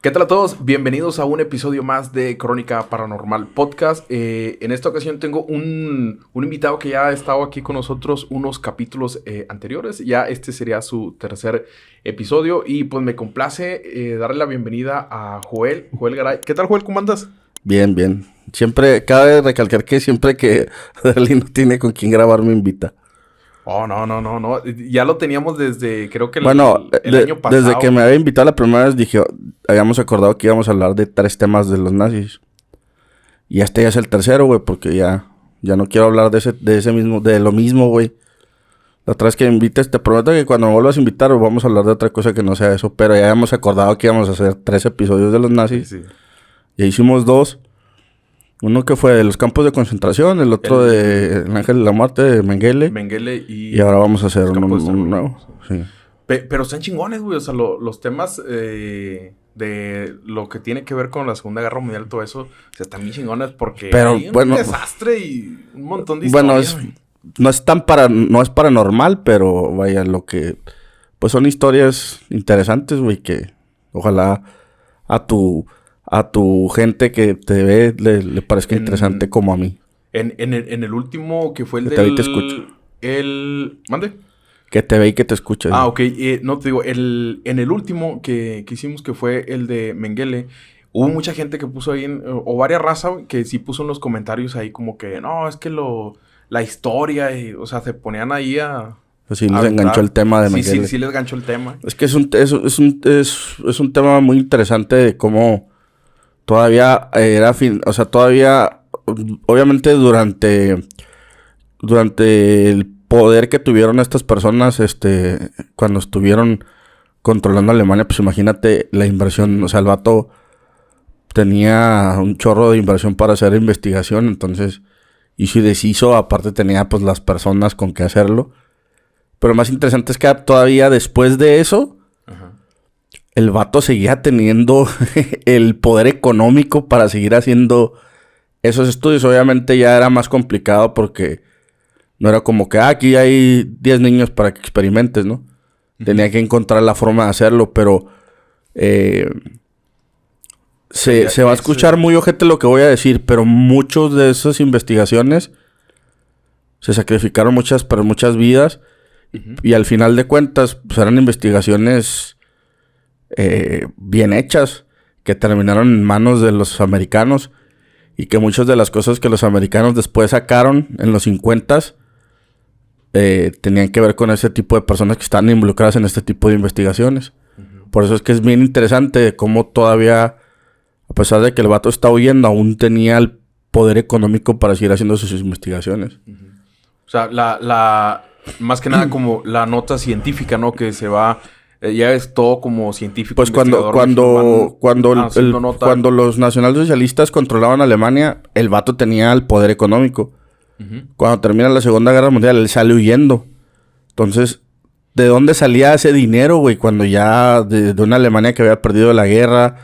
¿Qué tal a todos? Bienvenidos a un episodio más de Crónica Paranormal Podcast. En esta ocasión tengo un invitado que ya ha estado aquí con nosotros unos capítulos anteriores. Ya este sería su tercer episodio y pues me complace darle la bienvenida a Joel Garay. ¿Qué tal, Joel? ¿Cómo andas? Bien, bien. Siempre, cabe recalcar que siempre que Darly no tiene con quién grabar me invita. Oh, no. Ya lo teníamos desde, creo que el año pasado. Desde que me había invitado la primera vez dije, habíamos acordado que íbamos a hablar de 3 temas de los nazis. Y este ya es el tercero, güey, porque ya no quiero hablar de lo mismo, güey. La otra vez que me invites, te prometo que cuando me vuelvas a invitar vamos a hablar de otra cosa que no sea eso. Pero ya habíamos acordado que íbamos a hacer 3 episodios de los nazis. Sí. Ya hicimos 2. Uno que fue de los campos de concentración, el otro de El Ángel de la Muerte de Mengele. Y ahora vamos a hacer un nuevo. Sí. Pero están chingones, güey. O sea, los temas de lo que tiene que ver con la Segunda Guerra Mundial, todo eso, o sea, están bien chingones porque hay un desastre y un montón de historias. Bueno, no es paranormal, pero vaya, lo que... Pues son historias interesantes, güey, que ojalá a tu gente que te ve le parezca interesante como a mí. En el último que fue el que te ve y te escucha. ¿Mande? Que te ve y que te escucha. Ah, ok. No, te digo, en el último que hicimos, que fue el de Mengele, hubo mucha gente que puso ahí, o varias razas, que sí puso en los comentarios ahí como que, no, es que la historia, o sea, se ponían ahí a... Pues sí, les enganchó el tema de Mengele. Sí, les enganchó el tema. Es que es un tema muy interesante de cómo todavía todavía, obviamente durante el poder que tuvieron estas personas, cuando estuvieron controlando Alemania, pues imagínate la inversión, o sea, el vato tenía un chorro de inversión para hacer investigación, entonces hizo y deshizo, aparte tenía pues las personas con que hacerlo, pero lo más interesante es que todavía después de eso, el vato seguía teniendo el poder económico para seguir haciendo esos estudios. Obviamente ya era más complicado porque no era como que aquí hay 10 niños para que experimentes, ¿no? Tenía que encontrar la forma de hacerlo, pero se va a escuchar muy ojete lo que voy a decir, pero muchos de esas investigaciones se sacrificaron muchas vidas y al final de cuentas pues eran investigaciones bien hechas, que terminaron en manos de los americanos y que muchas de las cosas que los americanos después sacaron en los 50s tenían que ver con ese tipo de personas que están involucradas en este tipo de investigaciones. Por eso es que es bien interesante cómo todavía, a pesar de que el vato está huyendo, aún tenía el poder económico para seguir haciendo sus investigaciones. O sea, más que nada como la nota científica, ¿no? Que se va... ya es todo como científico. Pues cuando los nacionalsocialistas controlaban Alemania, el vato tenía el poder económico. Cuando termina la Segunda Guerra Mundial, él sale huyendo. Entonces, ¿de dónde salía ese dinero, güey? Cuando ya de una Alemania que había perdido la guerra,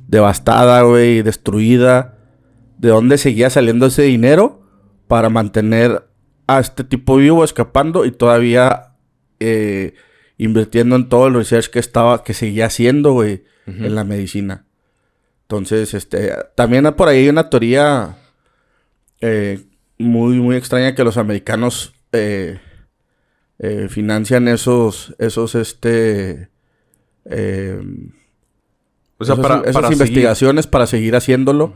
devastada, güey, destruida. ¿De dónde seguía saliendo ese dinero para mantener a este tipo vivo, escapando y todavía invirtiendo en todo el research que seguía haciendo, güey, en la medicina? Entonces, también por ahí hay una teoría muy, muy extraña que los americanos financian esas investigaciones para seguir haciéndolo,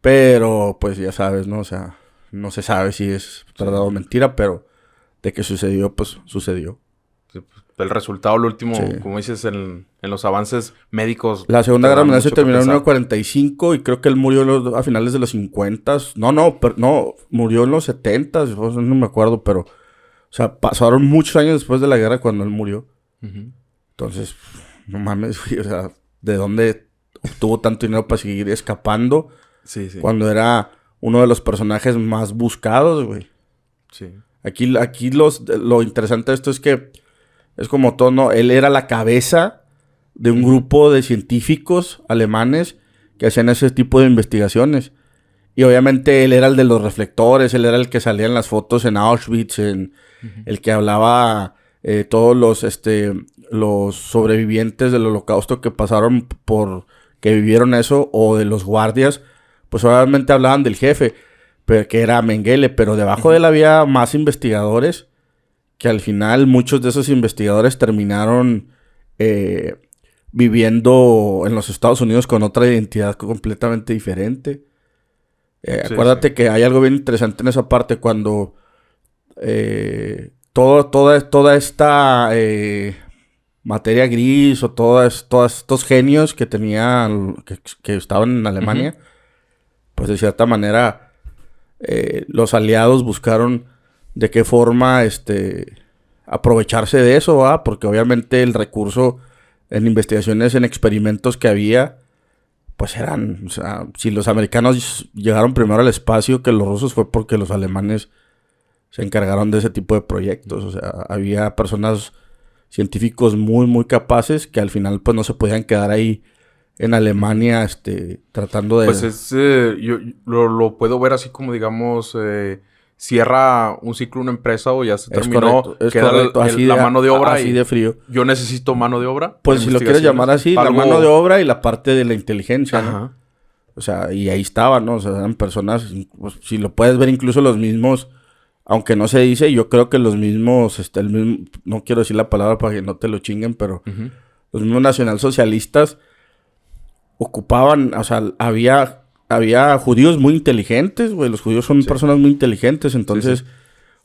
pero pues ya sabes, ¿no? O sea, no se sabe si es verdad o mentira, pero de que sucedió, pues sucedió. El resultado, lo último, como dices, en los avances médicos. La Segunda Guerra Mundial se terminó en 1945 y creo que él murió a finales de los 50. No, murió en los 70, no me acuerdo, pero... O sea, pasaron muchos años después de la guerra cuando él murió. Entonces, no mames, güey, o sea, ¿de dónde obtuvo tanto dinero para seguir escapando? Sí. Cuando era uno de los personajes más buscados, güey. Sí. Aquí lo interesante de esto es que es como todo, ¿no? Él era la cabeza de un grupo de científicos alemanes que hacían ese tipo de investigaciones. Y obviamente él era el de los reflectores, él era el que salía en las fotos en Auschwitz, el que hablaba todos los sobrevivientes del Holocausto que pasaron por que vivieron eso, o de los guardias, pues obviamente hablaban del jefe, pero que era Mengele, pero debajo de él había más investigadores, que al final muchos de esos investigadores terminaron viviendo en los Estados Unidos con otra identidad completamente diferente. Acuérdate que hay algo bien interesante en esa parte cuando toda esta materia gris o todos estos genios que tenían, que estaban en Alemania, pues de cierta manera los aliados buscaron de qué forma aprovecharse de eso, ¿va? Porque obviamente el recurso en investigaciones, en experimentos que había, pues eran, o sea, si los americanos llegaron primero al espacio que los rusos fue porque los alemanes se encargaron de ese tipo de proyectos. O sea, había personas, científicos muy, muy capaces que al final pues no se podían quedar ahí en Alemania tratando de... Pues yo lo puedo ver así como, digamos, cierra un ciclo una empresa o ya se terminó, queda la mano de obra así de frío. Yo necesito mano de obra. Pues si lo quieres llamar así, la mano de obra y la parte de la inteligencia, ¿no? O sea, y ahí estaban, ¿no? O sea, eran personas, pues, si lo puedes ver incluso los mismos, aunque no se dice, yo creo que los mismos, no quiero decir la palabra para que no te lo chinguen, pero los mismos nacionalsocialistas ocupaban, o sea, había judíos muy inteligentes, güey. Los judíos son personas muy inteligentes. Entonces,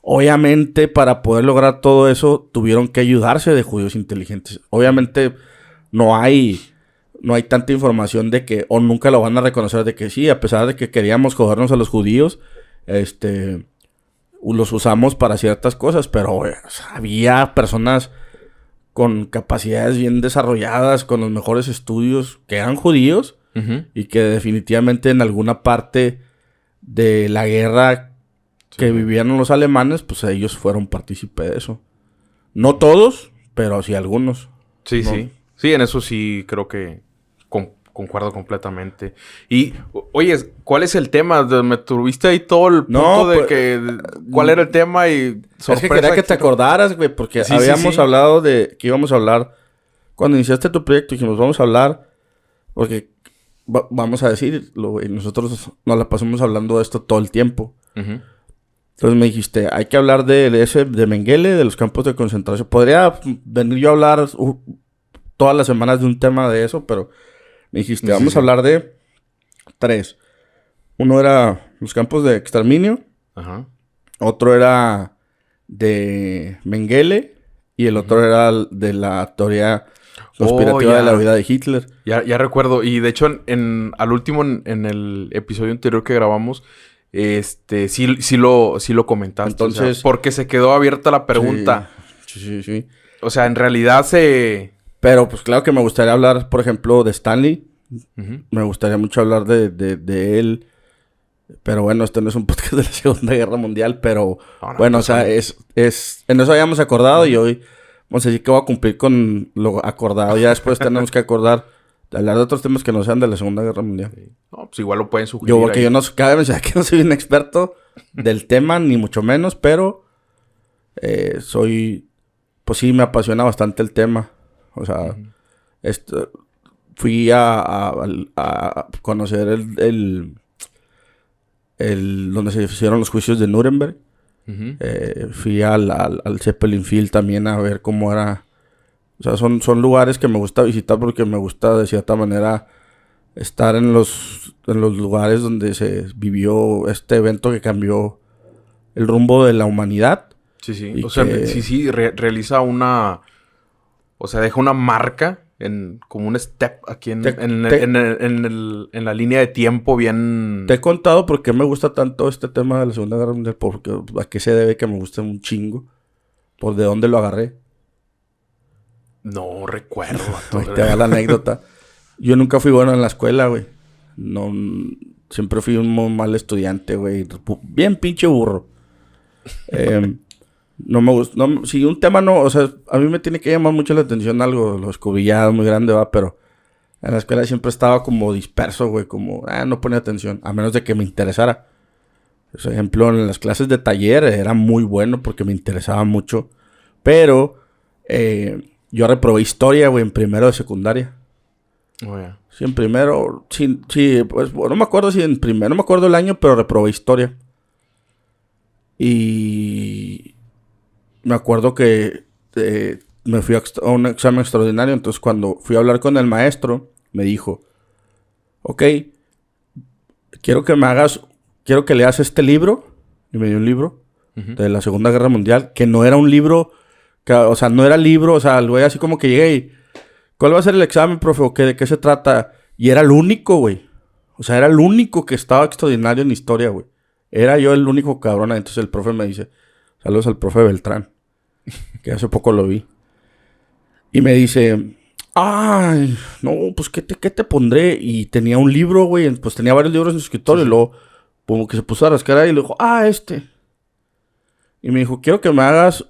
obviamente, para poder lograr todo eso, tuvieron que ayudarse de judíos inteligentes. Obviamente, no hay tanta información de que, o nunca lo van a reconocer, de que sí, a pesar de que queríamos jodernos a los judíos, los usamos para ciertas cosas. Pero, o sea, había personas con capacidades bien desarrolladas, con los mejores estudios, que eran judíos. Y que definitivamente en alguna parte de la guerra que vivían los alemanes, pues ellos fueron partícipes de eso. No todos, pero sí algunos. Sí, ¿no? sí. Sí, en eso sí creo que concuerdo completamente. Y, oye, ¿cuál es el tema? Me tuviste ahí todo el punto de que... ¿Cuál era el tema? Y es que quería que te acordaras, güey, porque habíamos hablado de que íbamos a hablar... Cuando iniciaste tu proyecto dijimos, vamos a hablar... Porque... vamos a decirlo, güey. Nosotros nos la pasamos hablando de esto todo el tiempo. Entonces me dijiste, hay que hablar de Mengele, de los campos de concentración. Podría venir yo a hablar todas las semanas de un tema de eso, pero me dijiste, vamos a hablar de 3. Uno era los campos de exterminio. Otro era de Mengele. Y el otro era de la teoría... conspirativa de la vida de Hitler. Ya recuerdo. Y de hecho, al último, en el episodio anterior que grabamos, sí lo comentaste. Entonces... o sea, porque se quedó abierta la pregunta. Sí. O sea, en realidad Pero, pues claro que me gustaría hablar, por ejemplo, de Stanley. Me gustaría mucho hablar de él. Pero bueno, este no es un podcast de la Segunda Guerra Mundial. Pero, bueno, o sea, en eso habíamos acordado y hoy... vamos a decir que voy a cumplir con lo acordado. Ya después tenemos que acordar de hablar de otros temas que no sean de la Segunda Guerra Mundial. No, pues igual lo pueden sugerir. Cabe mencionar que no soy un experto del tema, ni mucho menos, pero pues sí, me apasiona bastante el tema. O sea, fui a conocer donde se hicieron los juicios de Nuremberg. Fui al Zeppelin Field también a ver cómo era. O sea, son lugares que me gusta visitar porque me gusta de cierta manera estar en los lugares donde se vivió este evento que cambió el rumbo de la humanidad. Sí. O sea, realiza una... O sea, deja una marca como un step aquí en la línea de tiempo bien... Te he contado por qué me gusta tanto este tema de la Segunda Guerra Mundial, porque a qué se debe que me guste un chingo, por de dónde lo agarré. No recuerdo. Ahí te va la anécdota. Yo nunca fui bueno en la escuela, güey. No, siempre fui un muy mal estudiante, güey. Bien pinche burro. No me gusta... si un tema no... O sea, a mí me tiene que llamar mucho la atención algo. Lo escobillado, muy grande, va. Pero en la escuela siempre estaba como disperso, güey. Como... no ponía atención. A menos de que me interesara. Por ejemplo, en las clases de taller era muy bueno porque me interesaba mucho. Pero... yo reprobé historia, güey, en primero de secundaria. Oh, yeah. Sí, en primero, sí, pues bueno, no me acuerdo si en primero, no me acuerdo el año, pero reprobé historia. Y me acuerdo que me fui a un examen extraordinario. Entonces, cuando fui a hablar con el maestro, me dijo: ok, quiero que leas este libro. Y me dio un libro de la Segunda Guerra Mundial, que no era un libro, o sea, no era libro, o sea, el güey así como que llegué y, ¿cuál va a ser el examen, profe? ¿O qué, de qué se trata? Y era el único, güey. O sea, era el único que estaba extraordinario en historia, güey. Era yo el único cabrón. Entonces el profe me dice: saludos al profe Beltrán, que hace poco lo vi. Y me dice: ay, no, pues, ¿qué te pondré? Y tenía un libro, güey. Pues tenía varios libros en su escritorio. Sí. Y luego, como que se puso a rascar ahí y le dijo: Y me dijo: quiero que me hagas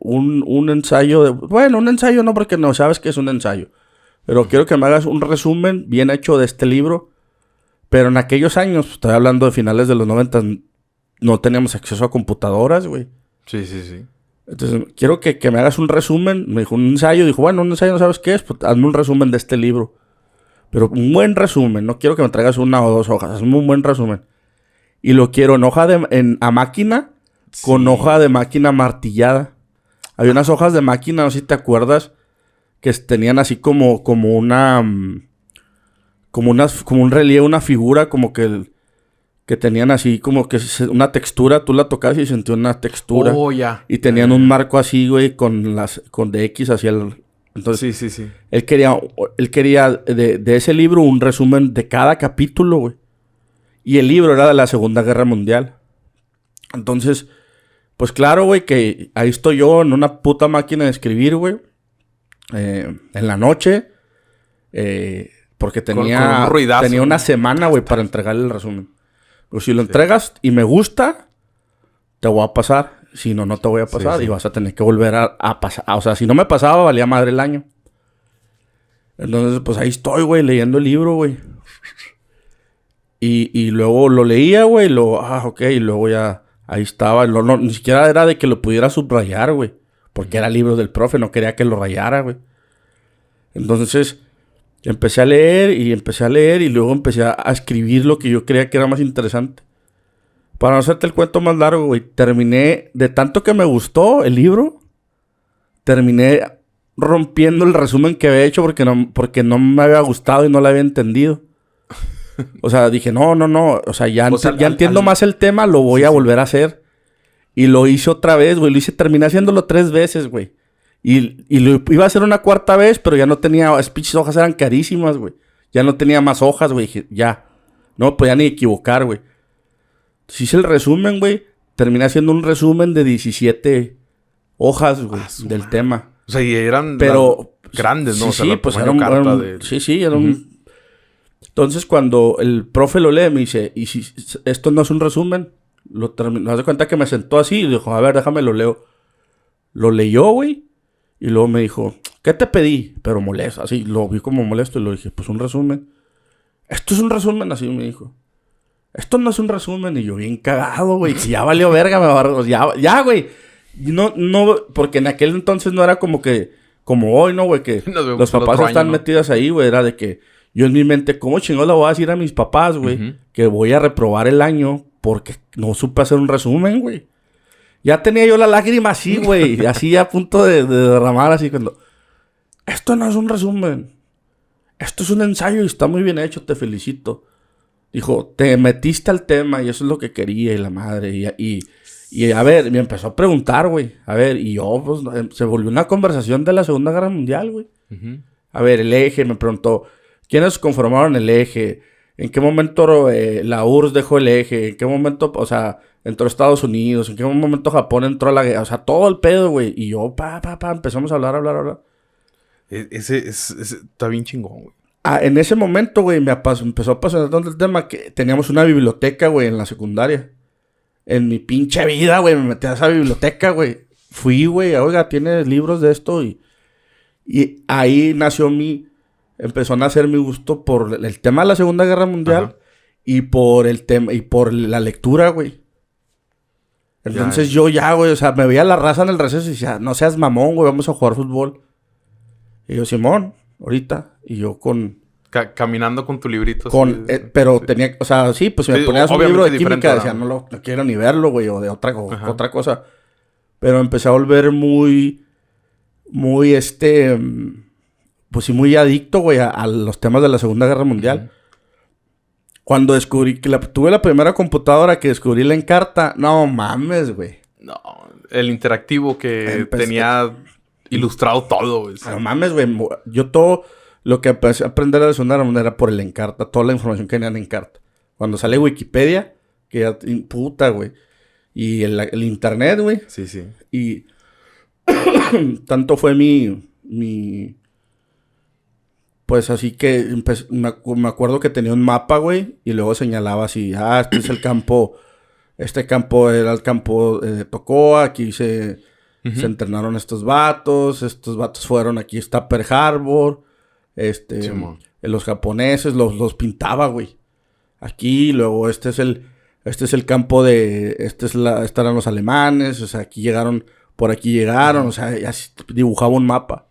un ensayo de... Bueno, un ensayo no, porque no sabes que es un ensayo. Pero quiero que me hagas un resumen bien hecho de este libro. Pero en aquellos años, pues, estoy hablando de finales de los 90, no teníamos acceso a computadoras, güey. Sí. Entonces, quiero que me hagas un resumen. Me dijo: un ensayo. Dijo: bueno, un ensayo no sabes qué es. Pues hazme un resumen de este libro. Pero un buen resumen. No quiero que me traigas 1 o 2 hojas. Hazme un buen resumen. Y lo quiero en hoja a máquina... Con hoja de máquina martillada. Había unas hojas de máquina, no sé si te acuerdas, que tenían así como una... como un relieve, una figura, como que tenían así como que una textura. Tú la tocabas y sentías una textura. Oh, ya. Y tenían un marco así, güey, con de X hacia el... Entonces, sí. Él quería de ese libro un resumen de cada capítulo, güey. Y el libro era de la Segunda Guerra Mundial. Entonces... Pues claro, güey, que ahí estoy yo en una puta máquina de escribir, güey. En la noche. Porque tenía una semana, güey, para entregarle el resumen. Pues si lo entregas y me gusta, te voy a pasar. Si no, no te voy a pasar. Y vas a tener que volver a pasar. O sea, si no me pasaba, valía madre el año. Entonces, pues ahí estoy, güey, leyendo el libro, güey. Y luego lo leía, güey. Ok, y luego ya... Ahí estaba. Ni siquiera era de que lo pudiera subrayar, güey. Porque era libro del profe. No quería que lo rayara, güey. Entonces, empecé a leer. Y luego empecé a escribir lo que yo creía que era más interesante. Para no hacerte el cuento más largo, güey. Terminé... De tanto que me gustó el libro. Terminé rompiendo el resumen que había hecho. Porque no me había gustado y no lo había entendido. O sea, dije, no. O sea, ya entiendo más el tema, lo voy a volver a hacer. Y lo hice otra vez, güey. Terminé haciéndolo 3 veces, güey. Y lo iba a hacer una 4ª vez, pero ya no tenía... Las pinches hojas eran carísimas, güey. Ya no tenía más hojas, güey. Dije, ya. No me podía ni equivocar, güey. Hice el resumen, güey. Terminé haciendo un resumen de 17 hojas, güey, del tema. O sea, y eran grandes, ¿no? Sí, pues era un... Sí, era un... Entonces, cuando el profe lo lee, me dice: ¿y si esto no es un resumen? Lo das de cuenta que me sentó así y dijo: a ver, déjame lo leo. Lo leyó, güey. Y luego me dijo: ¿qué te pedí? Pero molesto, así. Lo vi como molesto y le dije: pues un resumen. Esto es un resumen, así me dijo. Esto no es un resumen. Y yo bien cagado, güey. Ya valió verga, ya, güey. No, porque en aquel entonces no era como hoy, ¿no, güey? Que los papás están metidos ahí, güey. Era de que... Yo en mi mente, ¿cómo chingón le voy a decir a mis papás, güey? Que voy a reprobar el año porque no supe hacer un resumen, güey. Ya tenía yo la lágrima así, güey. Así a punto de derramar, así cuando... Esto no es un resumen. Esto es un ensayo y está muy bien hecho, te felicito. Dijo: te metiste al tema y eso es lo que quería y la madre. Y a ver, me empezó a preguntar, güey. A ver, y yo, pues, se volvió una conversación de la Segunda Guerra Mundial, güey. A ver, el eje, me preguntó... ¿Quiénes conformaron el eje? ¿En qué momento la URSS dejó el eje? ¿En qué momento, entró Estados Unidos? ¿En qué momento Japón entró a la guerra? O sea, todo el pedo, güey. Y yo, empezamos a hablar. Ese está bien chingón, güey. En ese momento, güey, empezó a apasionar tanto el tema que teníamos una biblioteca, güey, en la secundaria. En mi pinche vida, güey, me metí a esa biblioteca, güey. Fui, güey, oiga, ¿tiene libros de esto? Y ahí nació empezó a nacer mi gusto por el tema de la Segunda Guerra Mundial. Ajá. Y por el tema y por la lectura, güey. Entonces yo ya, güey, o sea, me veía la raza en el receso y decía: no seas mamón, güey, vamos a jugar fútbol. Y yo: Simón, ahorita. Y yo con Caminando con tu librito. Pero tenía... O sea, sí, pues si me ponías un libro de química, decía, no quiero ni verlo, güey. O de otra cosa. Pero empecé a volver muy... Pues sí, muy adicto, güey, a los temas de la Segunda Guerra Mundial. Cuando descubrí... tuve la primera computadora que descubrí la Encarta. No mames, güey. No, el interactivo que tenía ilustrado todo, güey. No mames, güey. Yo todo lo que empecé a aprender de la Segunda Guerra Mundial era por el Encarta. Toda la información que tenía en Encarta. Cuando sale Wikipedia, que ya... Puta, güey. Y el internet, güey. Sí, sí. Y... tanto fue mi... Pues así que me acuerdo que tenía un mapa, güey. Y luego señalaba así... este es el campo... Este campo era el campo de Tocoa. Aquí se entrenaron estos vatos. Estos vatos fueron... Aquí está Pearl Harbor. Los japoneses los pintaba, güey. Aquí, luego este es el campo de... Estos eran los alemanes. O sea, aquí llegaron... Por aquí llegaron. O sea, ya dibujaba un mapa.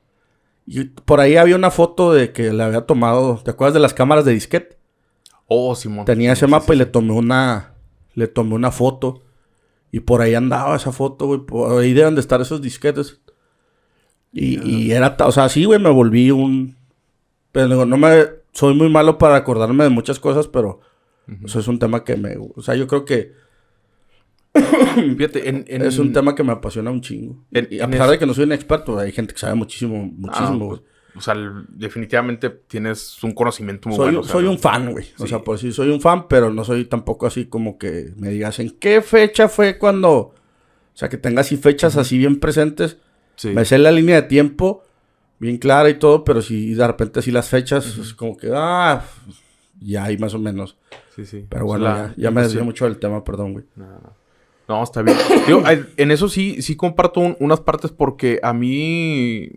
Y por ahí había una foto de que le había tomado... ¿Te acuerdas de las cámaras de disquete? Oh, Simón. Tenía ese mapa y le tomé una foto. Y por ahí andaba esa foto, güey. Por ahí deben de estar esos disquetes. Y era... O sea, sí, güey, me volví un... Pero soy muy malo para acordarme de muchas cosas, pero... Eso es un tema que me... O sea, yo creo que... Fíjate, es un tema que me apasiona un chingo. Y a pesar de que no soy un experto, hay gente que sabe muchísimo, güey. O sea, definitivamente tienes un conocimiento muy bueno. O sea, soy un fan, güey. Sí. O sea, por sí soy un fan, pero no soy tampoco así como que me digas en qué fecha fue cuando... O sea, que tenga así fechas así bien presentes. Sí. Me sé la línea de tiempo bien clara y todo, pero si de repente así las fechas es como que... ya hay más o menos. Sí, sí. Pero bueno, ya me desvié mucho del tema, perdón, güey. No, está bien. Yo, en eso sí comparto unas partes porque a mí...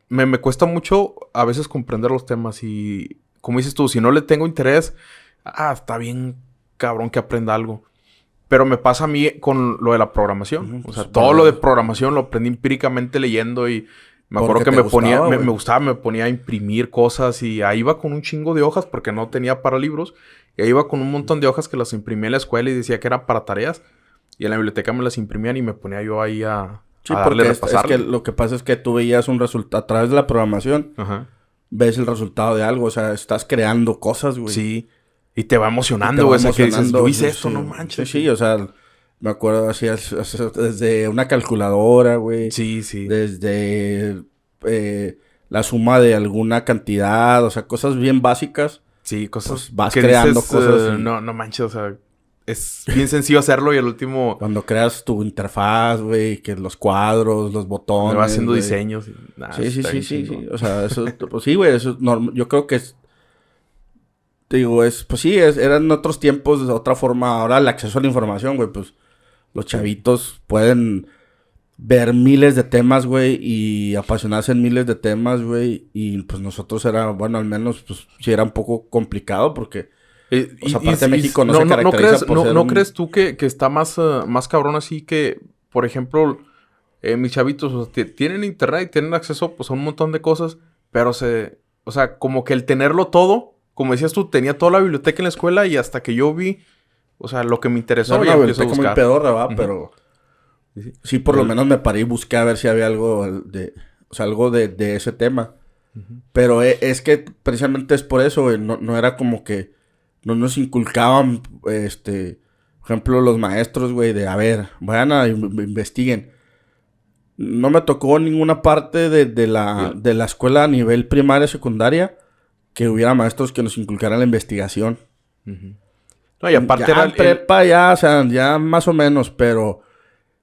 me cuesta mucho a veces comprender los temas y... Como dices tú, si no le tengo interés... está bien cabrón que aprenda algo. Pero me pasa a mí con lo de la programación. O sea, todo lo de programación lo aprendí empíricamente leyendo y... Me acuerdo que me ponía a imprimir cosas y ahí iba con un chingo de hojas porque no tenía para libros. Y ahí iba con un montón de hojas que las imprimí en la escuela y decía que eran para tareas. Y en la biblioteca me las imprimían y me ponía yo ahí a darle repasarle. Es que lo que pasa es que tú veías un resultado a través de la programación. Ves el resultado de algo. O sea, estás creando cosas, güey. Sí. Y te va emocionando, güey. O sea, que dices, yo hice esto, no manches. Sí, o sea... Me acuerdo así, desde una calculadora, güey. Sí, sí. Desde la suma de alguna cantidad, o sea, cosas bien básicas. Sí, cosas... Pues vas creando cosas. No manches, o sea, es bien sencillo hacerlo y al último... Cuando creas tu interfaz, güey, que los cuadros, los botones... Me va haciendo diseños. Sí. O sea, eso... pues sí, güey, eso es normal. Yo creo que es... Te digo, pues sí, eran otros tiempos, de otra forma. Ahora el acceso a la información, güey, pues... Los chavitos pueden ver miles de temas, güey, y apasionarse en miles de temas, güey. Y pues nosotros al menos, pues sí era un poco complicado porque... pues aparte de México no se caracteriza por ser ¿No crees tú que está más cabrón así que, por ejemplo, mis chavitos o sea, tienen internet y tienen acceso pues a un montón de cosas, pero o sea, como que el tenerlo todo, como decías tú, tenía toda la biblioteca en la escuela y hasta que yo vi... O sea, lo que me interesó ya empiezo a buscar. Muy pedorra, ¿va? Pero... Sí, por lo menos me paré y busqué a ver si había algo algo de ese tema. Pero es que precisamente es por eso, güey. No era como que... No nos inculcaban, por ejemplo, los maestros, güey, de... A ver, vayan a investiguen. No me tocó ninguna parte de la escuela a nivel primaria, secundaria, que hubiera maestros que nos inculcaran la investigación. No, y aparte ya era prepa, ya, o sea, ya más o menos, pero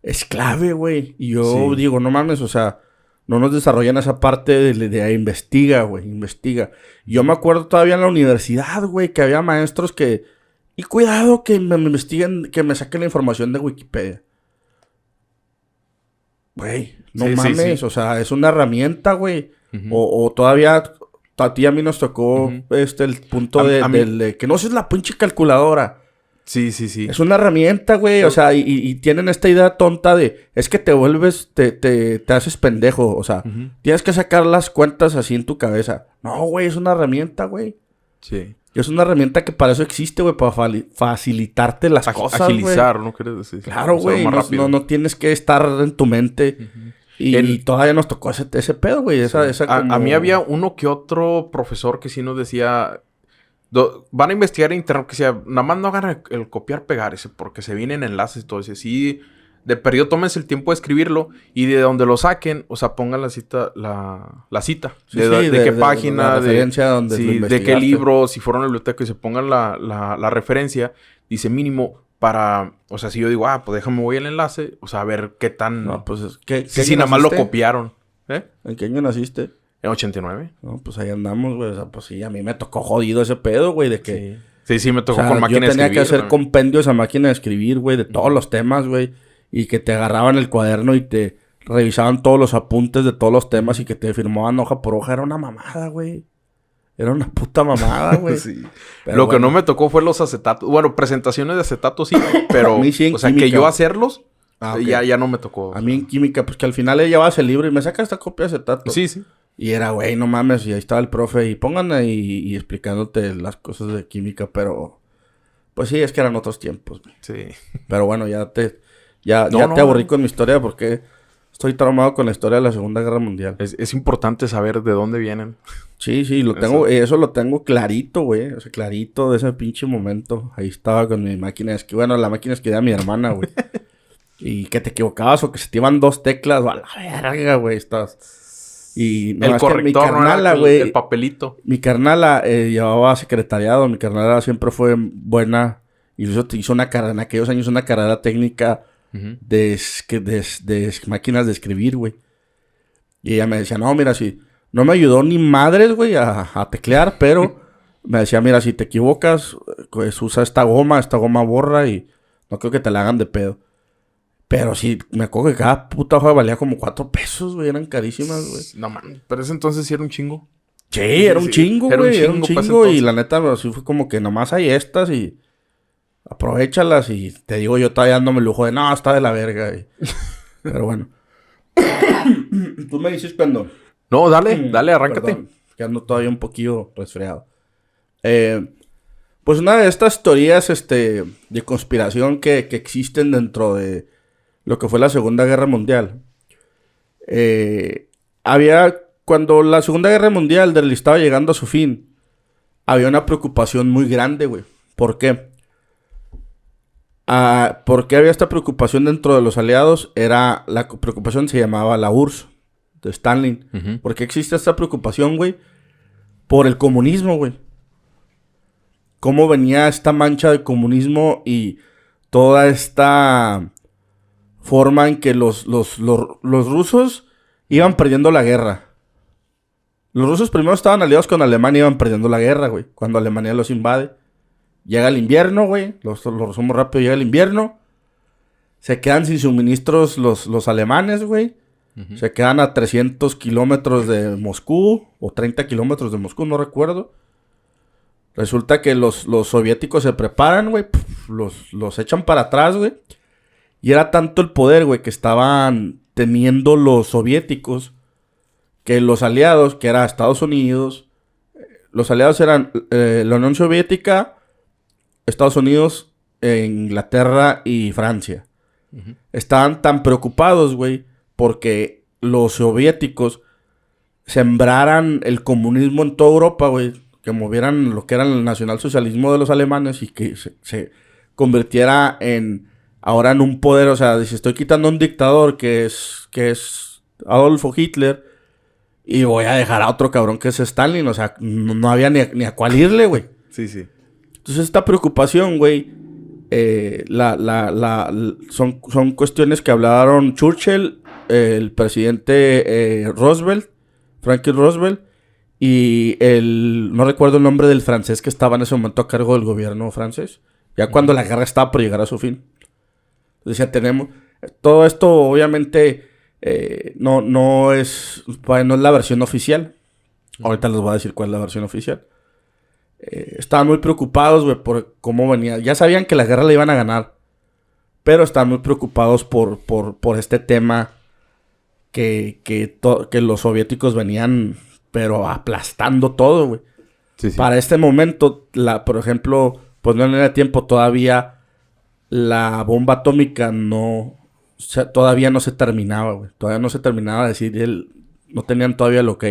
es clave, güey. Y yo digo, no mames, o sea, no nos desarrollan esa parte de investiga, güey, investiga. Yo me acuerdo todavía en la universidad, güey, que había maestros que... Y cuidado que me investiguen, que me saquen la información de Wikipedia. Güey, no mames, o sea, es una herramienta, güey. O todavía... A ti y a mí nos tocó el punto de que no uses la pinche calculadora. Sí, sí, sí. Es una herramienta, güey. O sea, y tienen esta idea tonta de... Es que te vuelves... Te haces pendejo. O sea, tienes que sacar las cuentas así en tu cabeza. No, güey. Es una herramienta, güey. Sí. Es una herramienta que para eso existe, güey. Para facilitarte las cosas, agilizar, güey. ¿no quieres decir? Claro, güey. No tienes que estar en tu mente. Y todavía nos tocó ese pedo, güey. A mí había uno que otro profesor que sí nos decía... Van a investigar en internet que sea, nada más no hagan el copiar-pegar ese, porque se vienen enlaces y todo ese. Sí, de periodo tómense el tiempo de escribirlo y de donde lo saquen, o sea, pongan la cita, la cita. Sí, de qué página, la referencia donde de qué libro, si fueron a la biblioteca y se pongan la referencia, dice mínimo para, o sea, si yo digo, pues déjame voy el enlace, o sea, a ver qué tan... No, pues si nada más lo copiaron. ¿En qué año naciste? En 89. No, pues ahí andamos, güey. O sea, pues sí, a mí me tocó jodido ese pedo, güey, de que... Sí, me tocó con máquina de escribir. Yo tenía que hacer compendios a máquina de escribir, güey, de todos los temas, güey. Y que te agarraban el cuaderno y te revisaban todos los apuntes de todos los temas y que te firmaban hoja por hoja. Era una mamada, güey. Era una puta mamada, güey. Sí. Lo que no me tocó fue los acetatos. Bueno, presentaciones de acetatos sí, pero... A mí sí en o sea, química. que yo hacerlos, Okay. ya no me tocó. A mí en química, pues que al final le llevabas el libro y me saca esta copia de acetato. Sí, sí. Y era, güey, no mames, y ahí estaba el profe y pongan ahí y explicándote las cosas de química, pero... Pues sí, es que eran otros tiempos, güey. Sí. Pero bueno, ya te aburrí con mi historia porque estoy traumado con la historia de la Segunda Guerra Mundial. Es importante saber de dónde vienen. Sí, lo tengo, eso lo tengo clarito, güey. O sea, clarito de ese pinche momento. Ahí estaba con mi máquina de escribir. Bueno, la máquina de escribir de mi hermana, güey. Y que te equivocabas o que se te iban 2 teclas. A la verga, güey, estás... Y no, el corrector, mi carnala, güey, el papelito. Mi carnala llevaba secretariado. Mi carnala siempre fue buena. Hizo una carrera, en aquellos años, una carrera técnica de máquinas de escribir, güey. Y ella me decía, no, mira, si... No me ayudó ni madres, güey, a teclear, pero me decía, mira, si te equivocas, pues usa esta goma borra y no creo que te la hagan de pedo. Pero sí, me acuerdo que cada puta hoja valía como 4 pesos, güey. Eran carísimas, güey. No, man. Pero ese entonces sí era un chingo. Sí, era un chingo, güey. Era un chingo. Y la neta, así fue como que nomás hay estas y... Aprovéchalas y te digo, yo todavía dándome el lujo de... No, está de la verga. Pero bueno. Tú me dices cuando... No, dale, arráncate. Perdón, que ando todavía un poquillo resfriado. Pues una de estas teorías, de conspiración que existen dentro de... lo que fue la Segunda Guerra Mundial. Cuando la Segunda Guerra Mundial estaba llegando a su fin, había una preocupación muy grande, güey. ¿Por qué? ¿Por qué había esta preocupación dentro de los aliados? La preocupación se llamaba la URSS, de Stalin. ¿Por qué existe esta preocupación, güey? Por el comunismo, güey. Cómo venía esta mancha de comunismo y toda esta... forma en que los rusos iban perdiendo la guerra. Los rusos primero estaban aliados con Alemania y iban perdiendo la guerra, güey. Cuando Alemania los invade. Llega el invierno, güey. Lo resumo rápido. Llega el invierno. Se quedan sin suministros los alemanes, güey. Se quedan a 300 kilómetros de Moscú. O 30 kilómetros de Moscú, no recuerdo. Resulta que los soviéticos se preparan, güey. Los echan para atrás, güey. Y era tanto el poder, güey, que estaban teniendo los soviéticos, que los aliados, que era Estados Unidos, los aliados eran la Unión Soviética, Estados Unidos, Inglaterra y Francia. Estaban tan preocupados, güey, porque los soviéticos sembraran el comunismo en toda Europa, güey, que movieran lo que era el nacionalsocialismo de los alemanes y que se convirtiera ahora en un poder, o sea, si estoy quitando a un dictador que es Adolfo Hitler y voy a dejar a otro cabrón que es Stalin, o sea, no había ni a cuál irle, güey. Sí, sí. Entonces esta preocupación, güey, son cuestiones que hablaron Churchill, el presidente Franklin Roosevelt, y no recuerdo el nombre del francés que estaba en ese momento a cargo del gobierno francés, ya cuando la guerra estaba por llegar a su fin. Decía, tenemos... Todo esto, obviamente, no es la versión oficial. Ahorita les voy a decir cuál es la versión oficial. estaban muy preocupados, güey, por cómo venía. Ya sabían que la guerra la iban a ganar, pero estaban muy preocupados por este tema que los soviéticos venían, pero aplastando todo, güey. Sí, sí. Para este momento, por ejemplo, pues no era tiempo todavía, la bomba atómica todavía no se terminaba, güey. Todavía no se terminaba de decir, no tenían todavía el ok.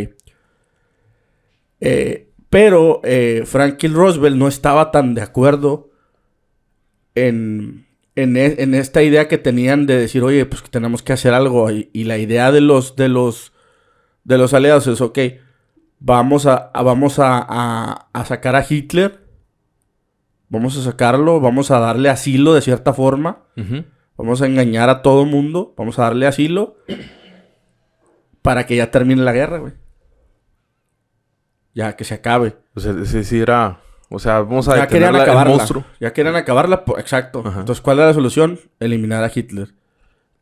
Pero Franklin Roosevelt no estaba tan de acuerdo en esta idea que tenían de decir, oye, pues que tenemos que hacer algo. Y la idea de los aliados es, ok, vamos a sacar a Hitler. Vamos a sacarlo, vamos a darle asilo de cierta forma. Uh-huh. Vamos a engañar a todo mundo. Vamos a darle asilo para que ya termine la guerra, güey. Ya, que se acabe. O sea, sí era... O sea, vamos a ya querían detener acabarla. el monstruo. Ya querían acabarla, exacto. Ajá. Entonces, ¿cuál era la solución? Eliminar a Hitler.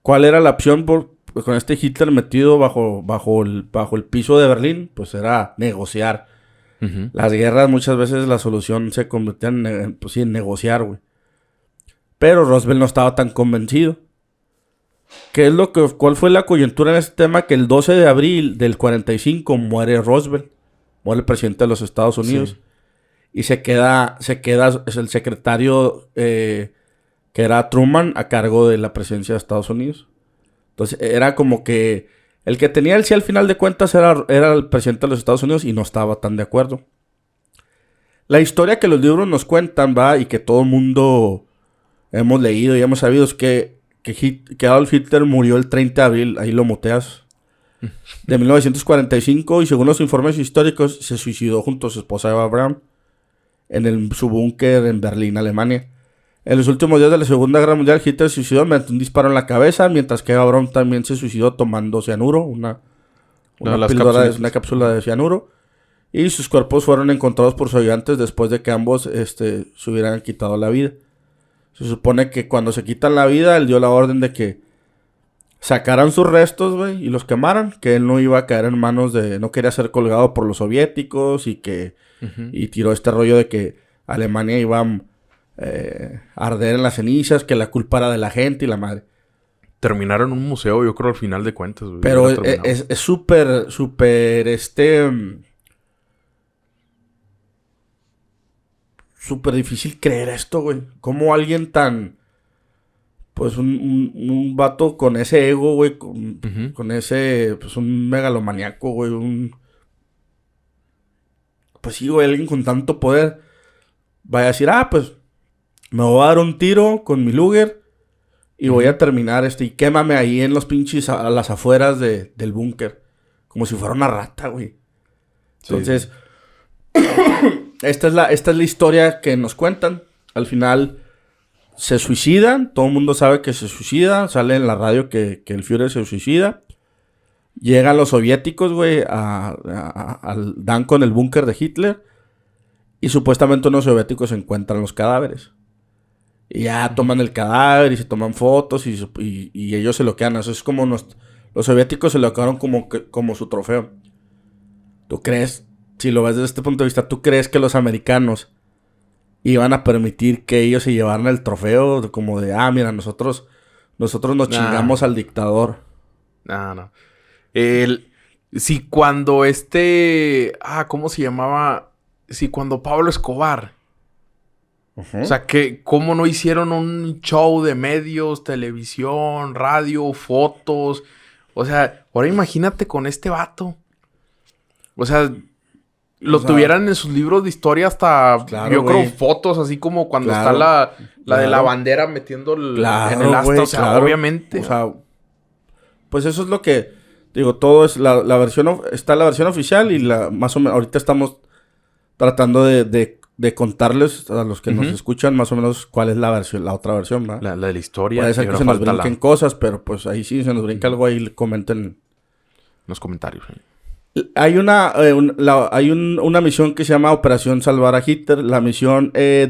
¿Cuál era la opción con este Hitler metido bajo el piso de Berlín? Pues era negociar. Uh-huh. Las guerras, muchas veces la solución se convertía en negociar, güey. Pero Roosevelt no estaba tan convencido. ¿Cuál fue la coyuntura en este tema? Que el 12 de abril del 45 muere Roosevelt. Muere el presidente de los Estados Unidos. Sí. Y se queda es el secretario que era Truman a cargo de la presidencia de Estados Unidos. Entonces era como que el que tenía el sí al final de cuentas era el presidente de los Estados Unidos y no estaba tan de acuerdo. La historia que los libros nos cuentan, va, y que todo el mundo hemos leído y hemos sabido es que Adolf Hitler murió el 30 de abril, ahí lo muteas, de 1945, y según los informes históricos se suicidó junto a su esposa Eva Braun en su búnker en Berlín, Alemania. En los últimos días de la Segunda Guerra Mundial, Hitler se suicidó mediante un disparo en la cabeza, mientras que Eva Braun también se suicidó tomando cianuro, una cápsula de cianuro. Y sus cuerpos fueron encontrados por sus ayudantes después de que ambos se hubieran quitado la vida. Se supone que cuando se quitan la vida, él dio la orden de que sacaran sus restos, güey, y los quemaran. Que él no iba a caer en manos no quería ser colgado por los soviéticos y que... Uh-huh. Y tiró este rollo de que Alemania iba a arder en las cenizas, que la culpa era de la gente y la madre. Terminaron en un museo, yo creo, al final de cuentas, güey. Pero es súper, súper difícil creer esto, güey. ¿Cómo alguien tan... Pues un vato con ese ego, güey, uh-huh. Con ese... Pues un megalomaniaco, güey, Pues sí, güey, alguien con tanto poder vaya a decir, pues me voy a dar un tiro con mi Luger y voy a terminar y quémame ahí en los pinches a las afueras del búnker. Como si fuera una rata, güey. Entonces, sí. Esta es la historia que nos cuentan. Al final se suicidan, todo el mundo sabe que se suicida, sale en la radio que el Führer se suicida. Llegan los soviéticos, güey, dan con el búnker de Hitler. Y supuestamente unos soviéticos encuentran los cadáveres. Y ya toman el cadáver y se toman fotos y ellos se lo quedan. Eso es como los soviéticos se lo quedaron como su trofeo. ¿Tú crees, si lo ves desde este punto de vista, tú crees que los americanos iban a permitir que ellos se llevaran el trofeo? Como de, mira, nosotros nos chingamos al dictador. No. Si cuando ¿cómo se llamaba? Si cuando Pablo Escobar. Uh-huh. O sea, ¿cómo no hicieron un show de medios, televisión, radio, fotos? O sea, ahora imagínate con este vato. O sea, tuvieran en sus libros de historia hasta, claro, yo creo, fotos, así como cuando está la de la bandera metiendo en el asta. Güey, o sea, claro, obviamente. O sea, pues eso es lo que... Digo, todo es la versión... Está la versión oficial y más o menos... Ahorita estamos tratando de contarles a los que uh-huh. nos escuchan más o menos cuál es la otra versión, ¿verdad? La de la historia. Puede ser que se nos brinquen cosas, pero pues ahí sí se nos brinca algo, ahí comenten. En los comentarios. Hay una misión que se llama Operación Salvar a Hitler. La misión de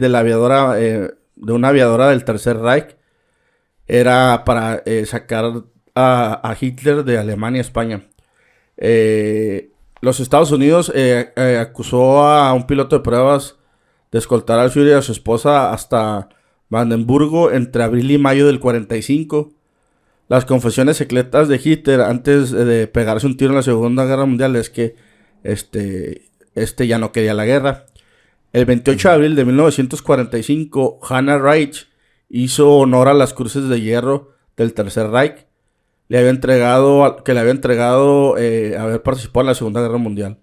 una aviadora del Tercer Reich era para sacar a Hitler de Alemania a España. Los Estados Unidos acusó a un piloto de pruebas de escoltar al Führer y a su esposa hasta Brandenburgo entre abril y mayo del 45. Las confesiones secretas de Hitler antes de pegarse un tiro en la Segunda Guerra Mundial es que ya no quería la guerra. El 28 de abril de 1945, Hannah Reich hizo honor a las cruces de hierro del Tercer Reich. Le había entregado haber participado en la Segunda Guerra Mundial.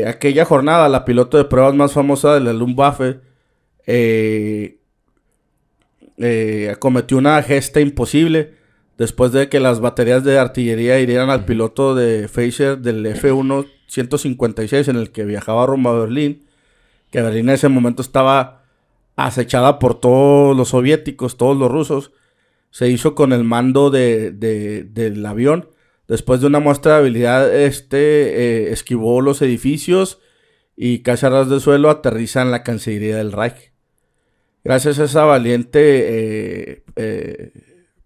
Aquella jornada, la piloto de pruebas más famosa de la Luftwaffe cometió una gesta imposible después de que las baterías de artillería hirieran al piloto de Phaser del F-156 en el que viajaba rumbo a Berlín, que Berlín en ese momento estaba acechada por todos los soviéticos, todos los rusos. Se hizo con el mando del avión. Después de una muestra de habilidad, esquivó los edificios y casi a ras de suelo aterriza en la Cancillería del Reich. Gracias a esa valiente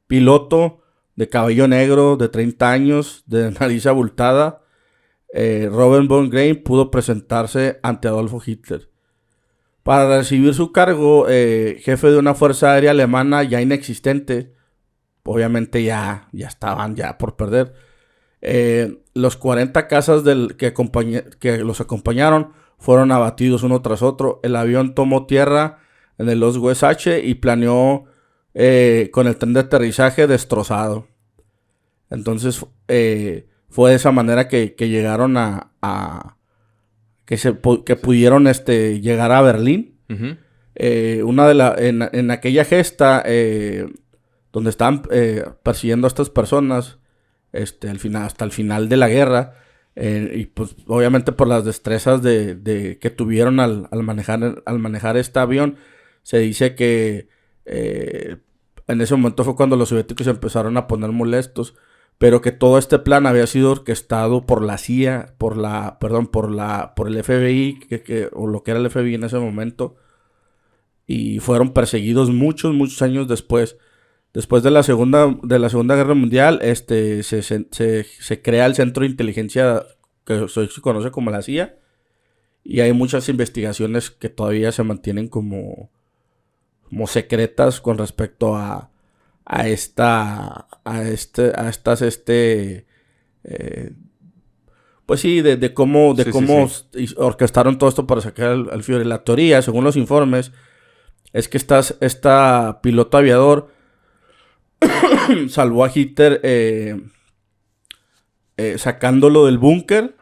piloto de cabello negro de 30 años, de nariz abultada, Robert von Grain pudo presentarse ante Adolfo Hitler. Para recibir su cargo, jefe de una fuerza aérea alemana ya inexistente, obviamente ya estaban por perder. Los 40 cazas que los acompañaron fueron abatidos uno tras otro. El avión tomó tierra en el Ostwest y planeó con el tren de aterrizaje destrozado. Entonces fue de esa manera que llegaron que pudieron llegar a Berlín. Uh-huh. En aquella gesta donde estaban persiguiendo a estas personas hasta el final de la guerra, y pues obviamente por las destrezas que tuvieron al manejar este avión, se dice que en ese momento fue cuando los soviéticos se empezaron a poner molestos, pero que todo este plan había sido orquestado por la CIA, por el FBI, o lo que era el FBI en ese momento, y fueron perseguidos muchos años después. Después de la Segunda Guerra Mundial, se crea el Centro de Inteligencia que se conoce como la CIA, y hay muchas investigaciones que todavía se mantienen como secretas con respecto pues sí, de cómo orquestaron todo esto para sacar al Führer. La teoría, según los informes, es que esta piloto aviador salvó a Hitler sacándolo del búnker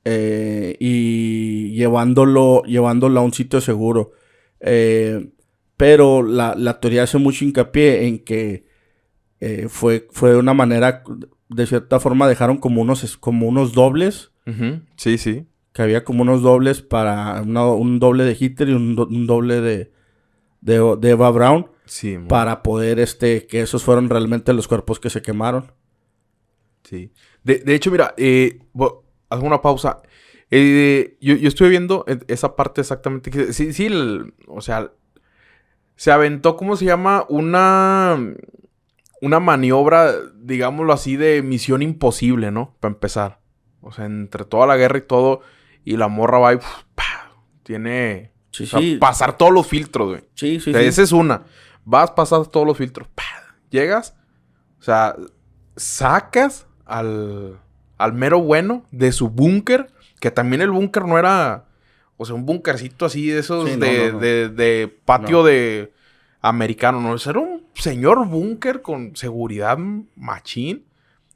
y llevándolo a un sitio seguro. Pero la teoría hace mucho hincapié en que fue de una manera, de cierta forma dejaron como unos dobles. Uh-huh. Sí. Que había como unos dobles para un doble de Hitler y un doble de Eva Braun. Sí, para poder que esos fueron realmente los cuerpos que se quemaron. Sí. De hecho, mira, haz una pausa. Yo estuve viendo esa parte exactamente. O sea, se aventó, ¿cómo se llama? Una maniobra, digámoslo así, de misión imposible, ¿no? Para empezar. O sea, entre toda la guerra y todo, y la morra va y tiene... Sí, o sea, pasar todos los filtros, güey. Sí. O sea, esa es una. Vas, pasas todos los filtros. Llegas. O sea, sacas al mero bueno de su búnker. Que también el búnker no era... O sea, un búnkercito así de esos de patio de americano. No, era un señor búnker con seguridad machín.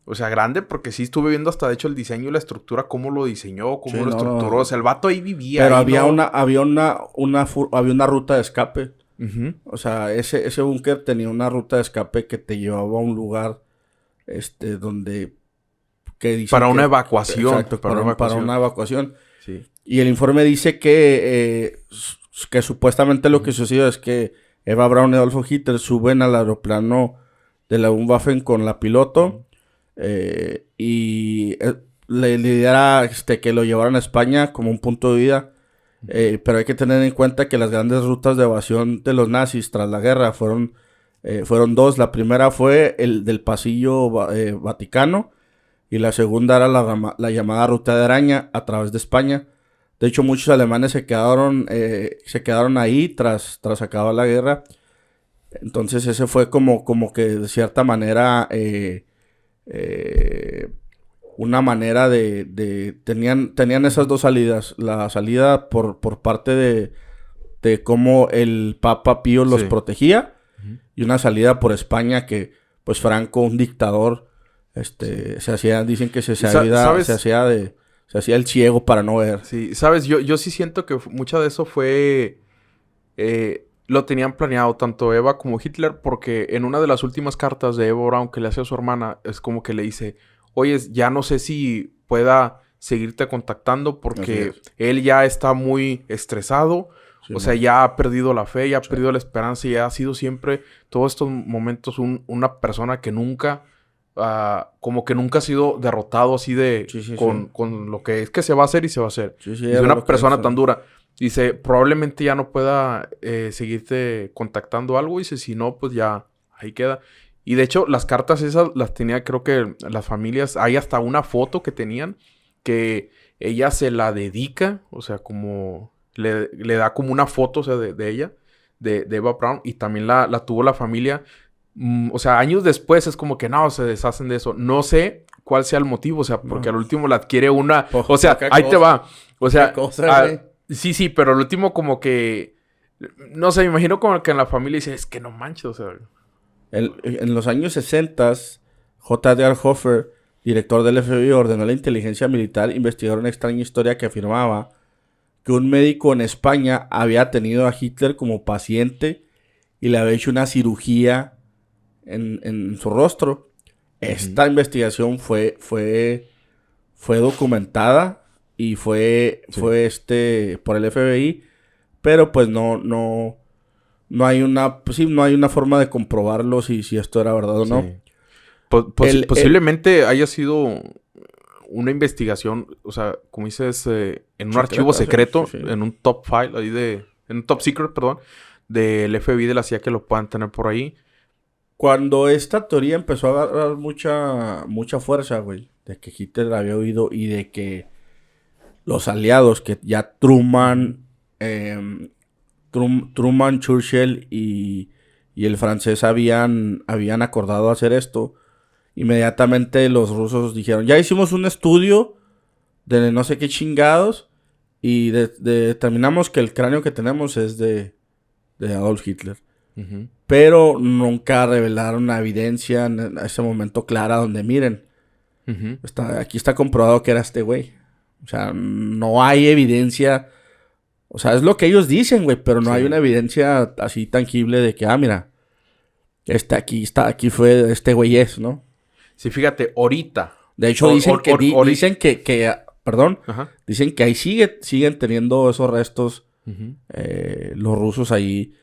O sea, grande, porque sí estuve viendo hasta, de hecho, el diseño y la estructura, cómo lo diseñó, cómo lo estructuró. O sea, el vato ahí vivía. Pero ahí había una ruta de escape. Uh-huh. O sea, ese búnker tenía una ruta de escape que te llevaba a un lugar, donde... Para una evacuación. Exacto, para una evacuación. Sí. Y el informe dice que supuestamente lo que sucedió es que Eva Braun y Adolfo Hitler suben al aeroplano de la Luftwaffe con la piloto. Y la idea era que lo llevaran a España como un punto de vida. Pero hay que tener en cuenta que las grandes rutas de evasión de los nazis tras la guerra fueron dos. La primera fue el del pasillo Vaticano, y la segunda era la llamada Ruta de Araña a través de España. De hecho, muchos alemanes se quedaron ahí tras acabar la guerra. Entonces, ese fue como que de cierta manera una manera tenían esas dos salidas. La salida por parte de cómo el Papa Pío los protegía, y una salida por España que, pues, Franco, un dictador, se hacía, dicen que se hacía el ciego para no ver. Sí, sabes, yo sí siento que mucho de eso fue... lo tenían planeado tanto Eva como Hitler, porque en una de las últimas cartas de Eva Braun que le hace a su hermana, es como que le dice, oye, ya no sé si pueda seguirte contactando porque él ya está muy estresado, o sea, ya ha perdido la fe, ya ha perdido la esperanza, y ha sido siempre, todos estos momentos, una persona que nunca... como que nunca ha sido derrotado así de... con lo que es que se va a hacer y se va a hacer. Es una persona tan dura. Dice, probablemente ya no pueda seguirte contactando algo. Dice, si no, pues ya ahí queda. Y de hecho, las cartas esas las tenía, creo que las familias... Hay hasta una foto que tenían que ella se la dedica. O sea, como... Le da como una foto, o sea, de ella, de Eva Braun. Y también la tuvo la familia... O sea, años después es como que no, se deshacen de eso. No sé cuál sea el motivo, o sea, porque al último la adquiere una... O sea, ahí te va. O sea, sí, pero al último como que... No sé, me imagino como que en la familia dice, es que no manches, o sea... En los años 60, J. Edgar Hoover, director del FBI, ordenó a la inteligencia militar investigar una extraña historia que afirmaba que un médico en España había tenido a Hitler como paciente y le había hecho una cirugía en su rostro. Esta investigación fue documentada y fue por el FBI, pero pues no hay una forma de comprobarlo si esto era verdad o no. Posiblemente haya sido una investigación, o sea, como dices, en un archivo secreto, en un top file ahí en un top secret, perdón, del FBI, de la CIA, que lo puedan tener por ahí. Cuando esta teoría empezó a agarrar mucha fuerza, güey, de que Hitler había oído y de que los aliados, que ya Truman, Churchill y el francés habían acordado hacer esto, inmediatamente los rusos dijeron, ya hicimos un estudio de no sé qué chingados y determinamos que el cráneo que tenemos es de Adolf Hitler. Pero nunca revelaron una evidencia en ese momento clara donde miren. Aquí está comprobado que era este güey. O sea, no hay evidencia. O sea, es lo que ellos dicen, güey, pero no hay una evidencia así tangible de que, mira, aquí fue este güey ¿no? Sí, fíjate, ahorita. De hecho, dicen que ahí siguen teniendo esos restos los rusos ahí.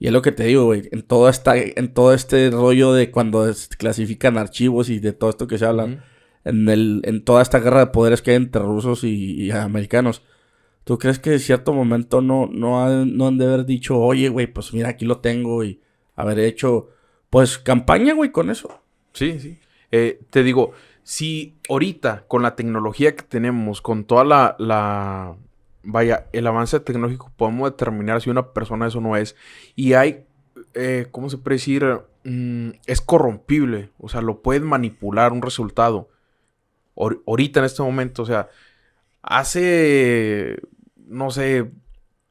Y es lo que te digo, güey, en todo este rollo de cuando clasifican archivos y de todo esto que se habla, en toda esta guerra de poderes que hay entre rusos y americanos, ¿tú crees que en cierto momento no han de haber dicho, oye, güey, pues mira, aquí lo tengo, y haber hecho, pues, campaña, güey, con eso? Sí. Te digo, si ahorita, con la tecnología que tenemos, con toda vaya, el avance tecnológico, podemos determinar si una persona eso no es. Y hay, ¿cómo se puede decir? Es corrompible. O sea, lo pueden manipular un resultado. Ahorita, en este momento, o sea, hace, no sé,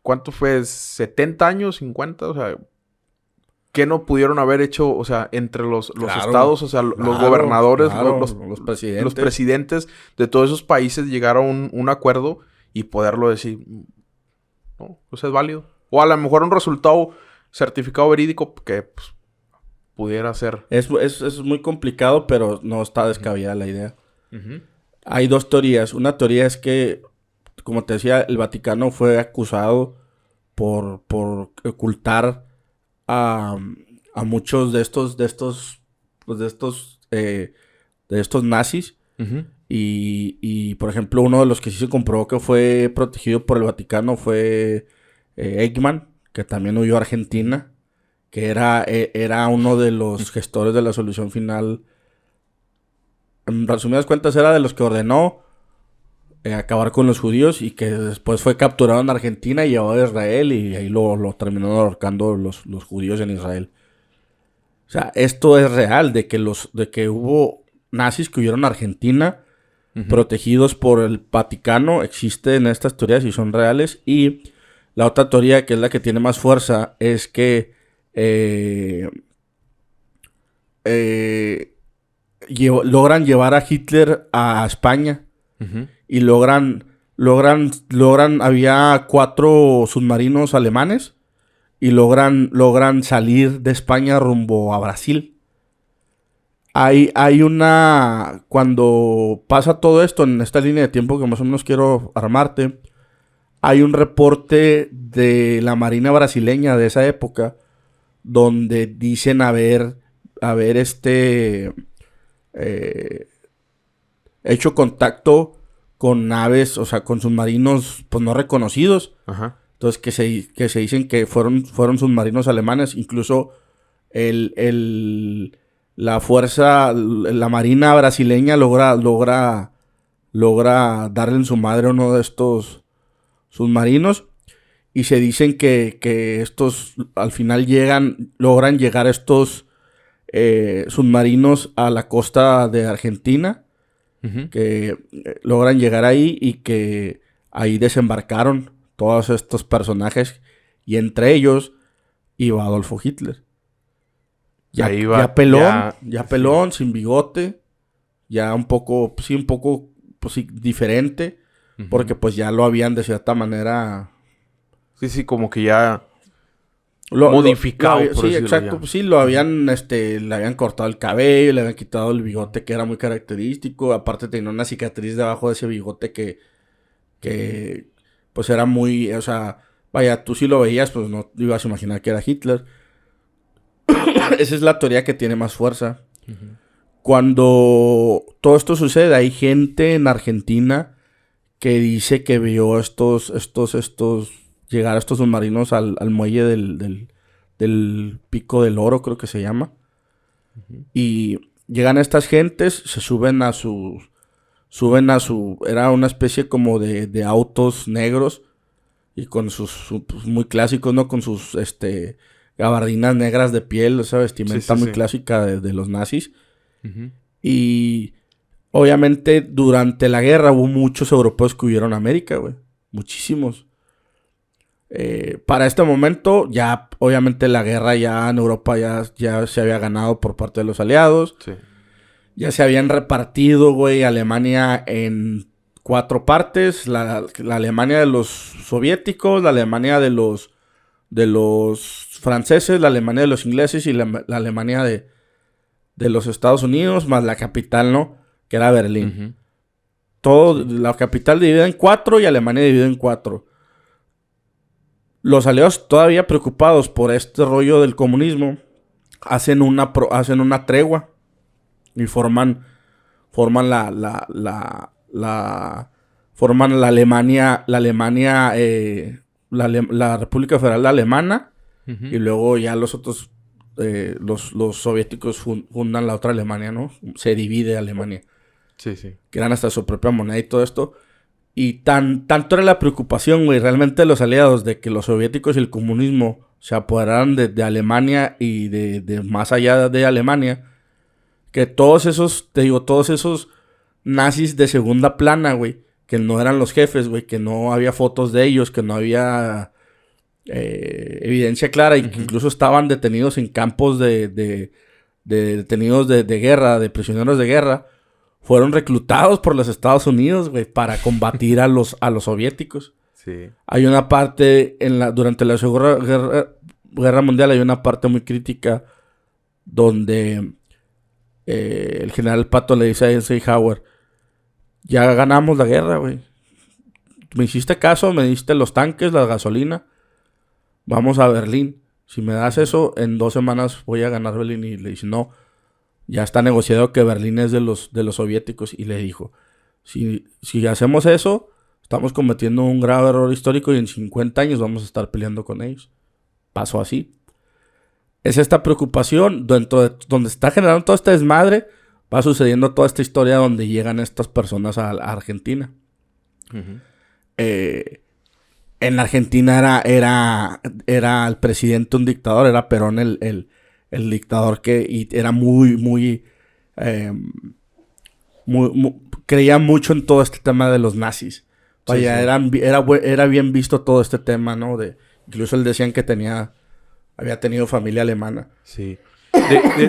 ¿cuánto fue? ¿70 años? ¿50? O sea, ¿qué no pudieron haber hecho? O sea, entre los estados, o sea, los gobernadores, los presidentes de todos esos países llegaron a un acuerdo y poderlo decir, no, pues es válido. O a lo mejor un resultado certificado verídico que pues, pudiera ser. Es muy complicado, pero no está descabellada la idea. Hay dos teorías. Una teoría es que, como te decía, el Vaticano fue acusado por ocultar a muchos de estos nazis. Y, por ejemplo, uno de los que sí se comprobó que fue protegido por el Vaticano fue Eichmann, que también huyó a Argentina, que era uno de los gestores de la solución final. En resumidas cuentas, era de los que ordenó acabar con los judíos y que después fue capturado en Argentina y llevado a Israel y ahí lo terminaron ahorcando los judíos en Israel. O sea, esto es real, de que hubo nazis que huyeron a Argentina protegidos por el Vaticano. Existen estas teorías y son reales. Y la otra teoría, que es la que tiene más fuerza, es que logran llevar a Hitler a España. Y logran, había 4 submarinos alemanes y logran salir de España rumbo a Brasil. Hay una, cuando pasa todo esto en esta línea de tiempo que más o menos quiero armarte, hay un reporte de la Marina brasileña de esa época donde dicen haber hecho contacto con naves, o sea, con submarinos pues no reconocidos. Ajá. Entonces que se dicen que fueron submarinos alemanes. Incluso la fuerza, la marina brasileña logra darle en su madre a uno de estos submarinos. Y se dicen que estos al final logran llegar estos submarinos a la costa de Argentina. Que logran llegar ahí y que ahí desembarcaron todos estos personajes y entre ellos iba Adolfo Hitler. Ya pelón, sin bigote, ya un poco diferente, porque pues ya lo habían de cierta manera... Sí, como que ya... modificado, por sí, exacto. Pues sí, le habían cortado el cabello, le habían quitado el bigote que era muy característico. Aparte tenía una cicatriz debajo de ese bigote que pues era muy, o sea, vaya, tú si lo veías, pues no ibas a imaginar que era Hitler. Esa es la teoría que tiene más fuerza. Cuando todo esto sucede, hay gente en Argentina que dice que vio llegar a estos submarinos al muelle del Pico del Oro, creo que se llama. Y llegan estas gentes, se suben a su... Era una especie como de autos negros. Y con sus pues, muy clásicos, ¿no? Con sus gabardinas negras de piel, esa vestimenta muy clásica de los nazis. Y obviamente durante la guerra hubo muchos europeos que huyeron a América, güey. Muchísimos. Para este momento, ya obviamente la guerra ya en Europa ya se había ganado por parte de los aliados. Sí. Ya se habían repartido, güey, Alemania en 4 partes. La Alemania de los soviéticos, la Alemania de los franceses, la Alemania de los ingleses y la Alemania de los Estados Unidos, más la capital, ¿no? Que era Berlín. La capital dividida en 4 y Alemania dividida en 4. Los aliados todavía preocupados por este rollo del comunismo hacen una tregua y forman la Alemania, la República Federal Alemana y luego ya los otros los soviéticos fundan la otra Alemania, ¿no? Se divide Alemania. Sí. Crean hasta su propia moneda y todo esto. Y tanto era la preocupación, güey, realmente de los aliados de que los soviéticos y el comunismo se apoderaran de Alemania y de más allá de Alemania, que todos esos nazis de segunda plana, güey, que no eran los jefes, güey, que no había fotos de ellos, que no había evidencia clara y que incluso estaban detenidos en campos de detenidos de guerra, de prisioneros de guerra, fueron reclutados por los Estados Unidos, güey, para combatir a los soviéticos. Sí. Hay una parte durante la Segunda Guerra Mundial, hay una parte muy crítica donde el general Pato le dice a Eisenhower: ya ganamos la guerra, güey. Me hiciste caso, me diste los tanques, la gasolina. Vamos a Berlín. Si me das eso, en 2 semanas voy a ganar Berlín. Y le dice, no, ya está negociado que Berlín es de los soviéticos. Y le dijo, si hacemos eso, estamos cometiendo un grave error histórico y en 50 años vamos a estar peleando con ellos. Pasó así. Es esta preocupación dentro de donde está generando todo este desmadre. Va sucediendo toda esta historia donde llegan estas personas a Argentina. Uh-huh. En Argentina era el presidente un dictador, era Perón el dictador y era muy, creía mucho en todo este tema de los nazis. Vaya, sí. Era bien visto todo este tema, ¿no? Incluso él decían que había tenido familia alemana. Sí.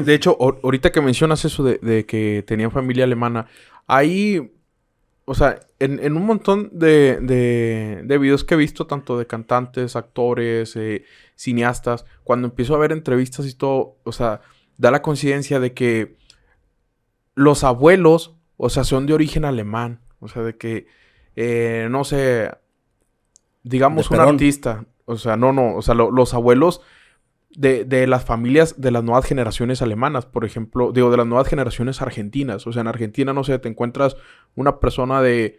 De hecho, ahorita que mencionas eso de que tenían familia alemana, ahí, o sea, en un montón de videos que he visto, tanto de cantantes, actores, cineastas, cuando empiezo a ver entrevistas y todo, o sea, da la coincidencia de que los abuelos, o sea, son de origen alemán. O sea, de que, no sé, digamos un artista. O sea, o sea, los abuelos de las familias de las nuevas generaciones alemanas, por ejemplo, de las nuevas generaciones argentinas. O sea, en Argentina, no sé, te encuentras una persona de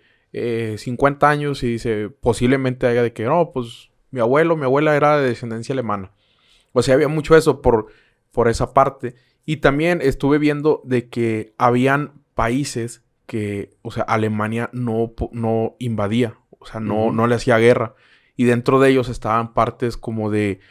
50 años y dice, posiblemente haya de que, no, pues mi abuela era de descendencia alemana. O sea, había mucho eso por esa parte. Y también estuve viendo de que habían países que, o sea, Alemania no invadía. O sea, no le hacía guerra. Y dentro de ellos estaban partes como de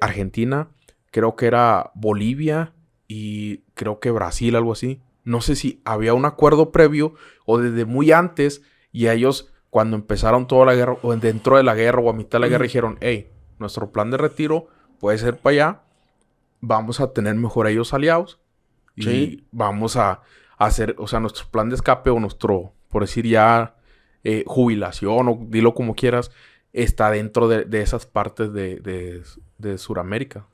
Argentina, creo que era Bolivia y creo que Brasil, algo así. No sé si había un acuerdo previo o desde muy antes y ellos cuando empezaron toda la guerra o dentro de la guerra o a mitad de la guerra dijeron, hey, nuestro plan de retiro puede ser para allá, vamos a tener mejor a ellos aliados y sí, vamos a hacer, o sea, nuestro plan de escape o nuestro, por decir ya, jubilación o dilo como quieras, está dentro de esas partes de Sudamérica.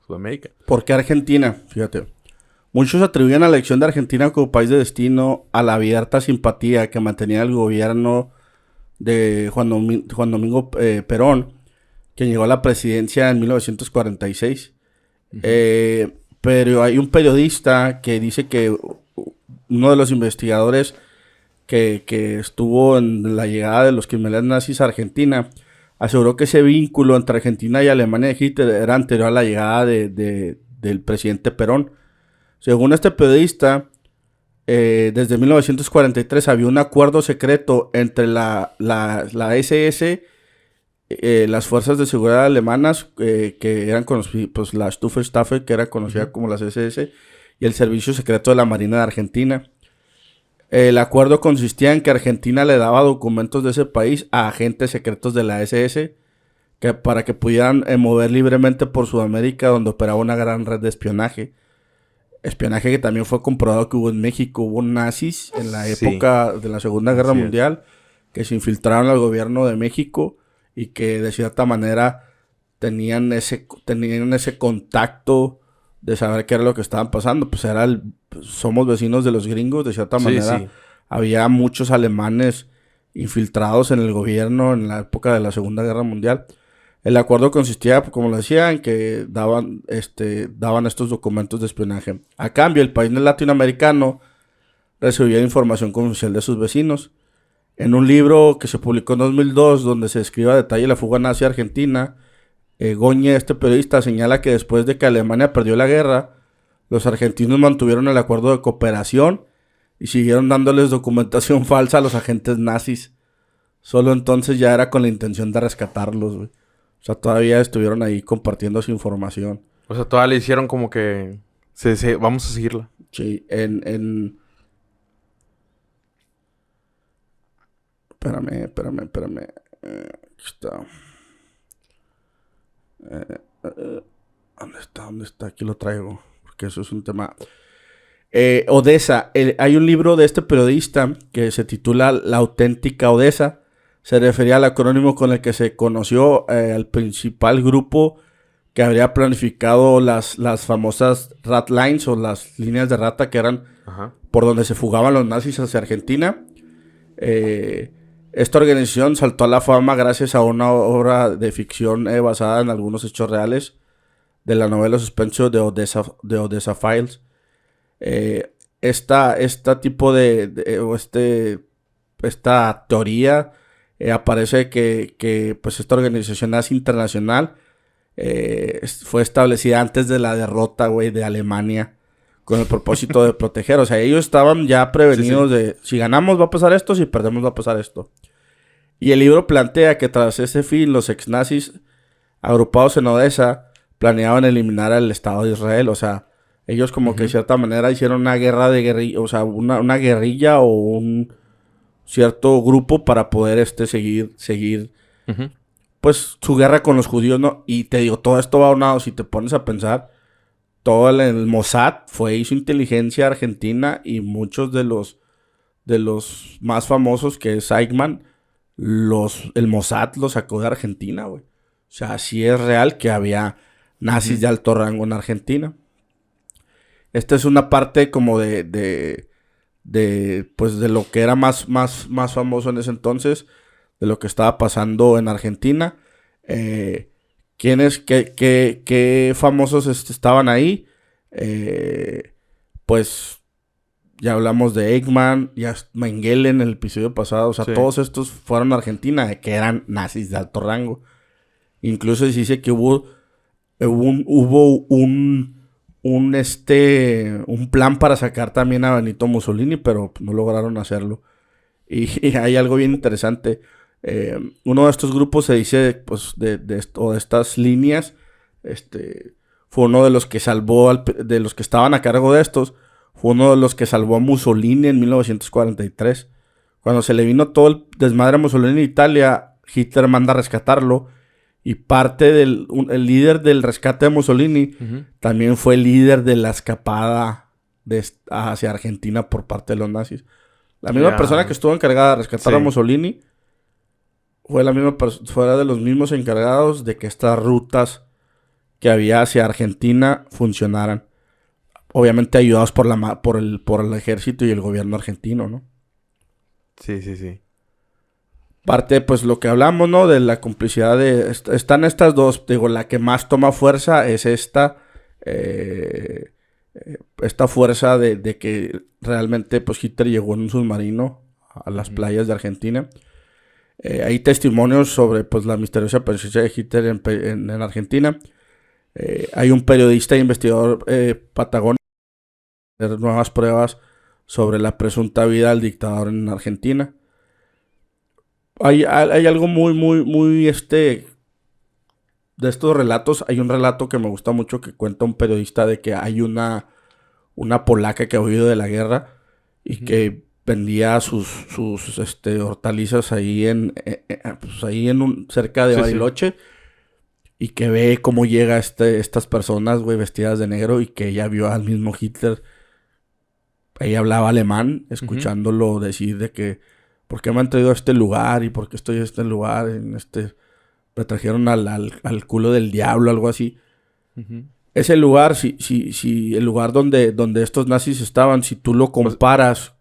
¿Por qué Argentina? Fíjate. Muchos atribuyen a la elección de Argentina como país de destino a la abierta simpatía que mantenía el gobierno de Juan Domingo Perón, quien llegó a la presidencia en 1946. Uh-huh. Pero hay un periodista que dice que uno de los investigadores que estuvo en la llegada de los criminales nazis a Argentina aseguró que ese vínculo entre Argentina y Alemania de Hitler era anterior a la llegada del presidente Perón. Según este periodista, desde 1943 había un acuerdo secreto entre la SS, las fuerzas de seguridad alemanas, que eran conocidas, pues la Stufenstafe, que era conocida como las SS, y el servicio secreto de la Marina de Argentina. El acuerdo consistía en que Argentina le daba documentos de ese país a agentes secretos de la SS para que pudieran mover libremente por Sudamérica, donde operaba una gran red de espionaje. Espionaje que también fue comprobado que hubo en México. Hubo nazis en la época de la Segunda Guerra Mundial que se infiltraron al gobierno de México y que de cierta manera tenían ese contacto de saber qué era lo que estaban pasando. Pues somos vecinos de los gringos, de cierta manera. Sí. Había muchos alemanes infiltrados en el gobierno en la época de la Segunda Guerra Mundial. El acuerdo consistía, como lo decía, en que daban estos documentos de espionaje. A cambio, el país latinoamericano recibía información confidencial de sus vecinos. En un libro que se publicó en 2002, donde se describe a detalle la fuga nazi a Argentina, Goñe, este periodista, señala que después de que Alemania perdió la guerra, los argentinos mantuvieron el acuerdo de cooperación y siguieron dándoles documentación falsa a los agentes nazis. Solo entonces ya era con la intención de rescatarlos, güey. O sea, todavía estuvieron ahí compartiendo su información. O sea, todavía le hicieron como que vamos a seguirla. Sí, Espérame. Aquí está. ¿Dónde está? Aquí lo traigo. Porque eso es un tema. Odessa. Hay un libro de este periodista que se titula La auténtica Odessa. Se refería al acrónimo con el que se conoció al principal grupo que habría planificado las famosas Rat Lines o las líneas de rata que eran por donde se fugaban los nazis hacia Argentina. Esta organización saltó a la fama gracias a una obra de ficción basada en algunos hechos reales de la novela suspenso de Odessa Files. Esta teoría aparece que pues esta organización nazi internacional fue establecida antes de la derrota, güey, de Alemania con el propósito de proteger. O sea, ellos estaban ya prevenidos de si ganamos va a pasar esto, si perdemos va a pasar esto. Y el libro plantea que tras ese fin, los ex-nazis agrupados en Odessa planeaban eliminar al Estado de Israel. O sea, ellos como que de cierta manera hicieron una guerra de guerrilla, o sea, una guerrilla o un cierto grupo para poder seguir pues su guerra con los judíos, ¿no? Y te digo, todo esto va aunado, si te pones a pensar, todo el Mossad hizo inteligencia argentina y muchos de los más famosos, que es Eichmann, el Mossad lo sacó de Argentina, güey. O sea, sí es real que había nazis de alto rango en Argentina. Esta es una parte como pues de lo que era más famoso en ese entonces, de lo que estaba pasando en Argentina. ¿Qué famosos estaban ahí? Pues ya hablamos de Eichmann, ya Mengele en el episodio pasado. O sea, todos estos fueron a Argentina, que eran nazis de alto rango. Incluso se dice que hubo un plan para sacar también a Benito Mussolini, pero no lograron hacerlo. Y hay algo bien interesante. Uno de estos grupos se dice, pues, de estas líneas, fue uno de los que salvó, de los que estaban a cargo de estos, fue uno de los que salvó a Mussolini en 1943. Cuando se le vino todo el desmadre a Mussolini en Italia, Hitler manda a rescatarlo. Y parte el líder del rescate de Mussolini también fue el líder de la escapada hacia Argentina por parte de los nazis. La misma persona que estuvo encargada de rescatar a Mussolini fue fuera de los mismos encargados de que estas rutas que había hacia Argentina funcionaran. Obviamente ayudados por el ejército y el gobierno argentino, ¿no? Sí. Parte, pues, lo que hablamos, ¿no? De la complicidad están estas dos. Digo, la que más toma fuerza es esta fuerza de que realmente, pues, Hitler llegó en un submarino a las playas de Argentina. Hay testimonios sobre, pues, la misteriosa presencia de Hitler en Argentina. Hay un periodista e investigador patagónico que hace nuevas pruebas sobre la presunta vida del dictador en Argentina. Hay algo muy de estos relatos. Hay un relato que me gusta mucho que cuenta un periodista de que hay una polaca que ha huido de la guerra y que vendía sus hortalizas ahí cerca de Bariloche. Y que ve cómo llega estas personas, güey, vestidas de negro, y que ella vio al mismo Hitler. Ella hablaba alemán, escuchándolo decir de que ¿por qué me han traído a este lugar? ¿Y por qué estoy en este lugar? Me trajeron al culo del diablo, algo así. Ese lugar, si el lugar donde estos nazis estaban, si tú lo comparas,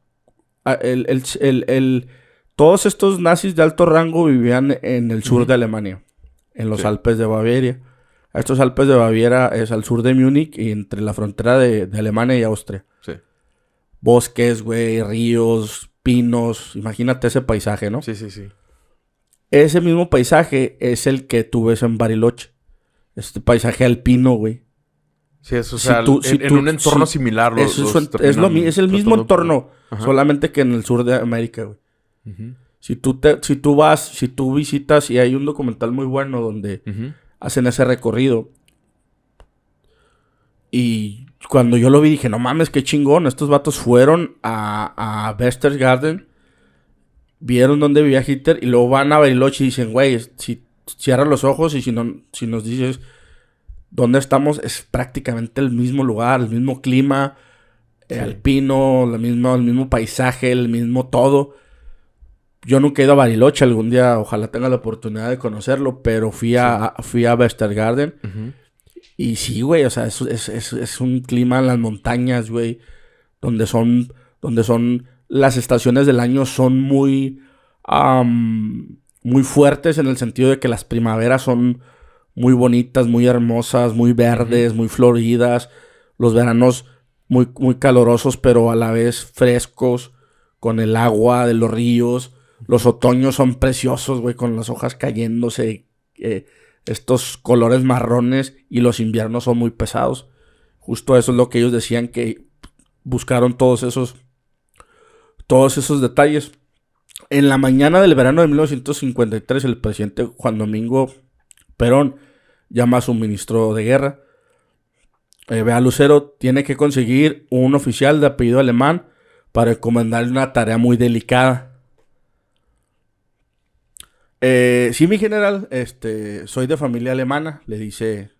todos estos nazis de alto rango vivían en el sur de Alemania, en los Alpes de Baviera. Estos Alpes de Baviera es al sur de Múnich y entre la frontera de Alemania y Austria. Sí. Bosques, güey, ríos, pinos, imagínate ese paisaje, ¿no? Sí. Ese mismo paisaje es el que tú ves en Bariloche. Este paisaje alpino, güey. Sí, eso, en un entorno similar. Es el mismo entorno, solamente que en el sur de América, güey. Si tú visitas, y hay un documental muy bueno donde hacen ese recorrido. Y cuando yo lo vi dije, no mames, qué chingón. Estos vatos fueron a Berchtesgaden, vieron dónde vivía Hitler y luego van a Bariloche y dicen, güey, si cierran los ojos y si nos dices dónde estamos, es prácticamente el mismo lugar, el mismo clima, alpino, el mismo paisaje, el mismo todo. Yo nunca he ido a Bariloche, algún día ojalá tenga la oportunidad de conocerlo, pero fui a Berchtesgaden. Y sí, güey, o sea, es un clima en las montañas, güey, donde son las estaciones del año son muy fuertes, en el sentido de que las primaveras son muy bonitas, muy hermosas, muy verdes, muy floridas. Los veranos muy, muy calorosos, pero a la vez frescos, con el agua de los ríos. Los otoños son preciosos, güey, con las hojas cayéndose, estos colores marrones, y los inviernos son muy pesados. Justo eso es lo que ellos decían, que buscaron todos esos detalles. En la mañana del verano de 1953, el presidente Juan Domingo Perón llama a su ministro de guerra. Ve a Lucero, tiene que conseguir un oficial de apellido alemán para encomendarle una tarea muy delicada. Sí, mi general, soy de familia alemana, le dice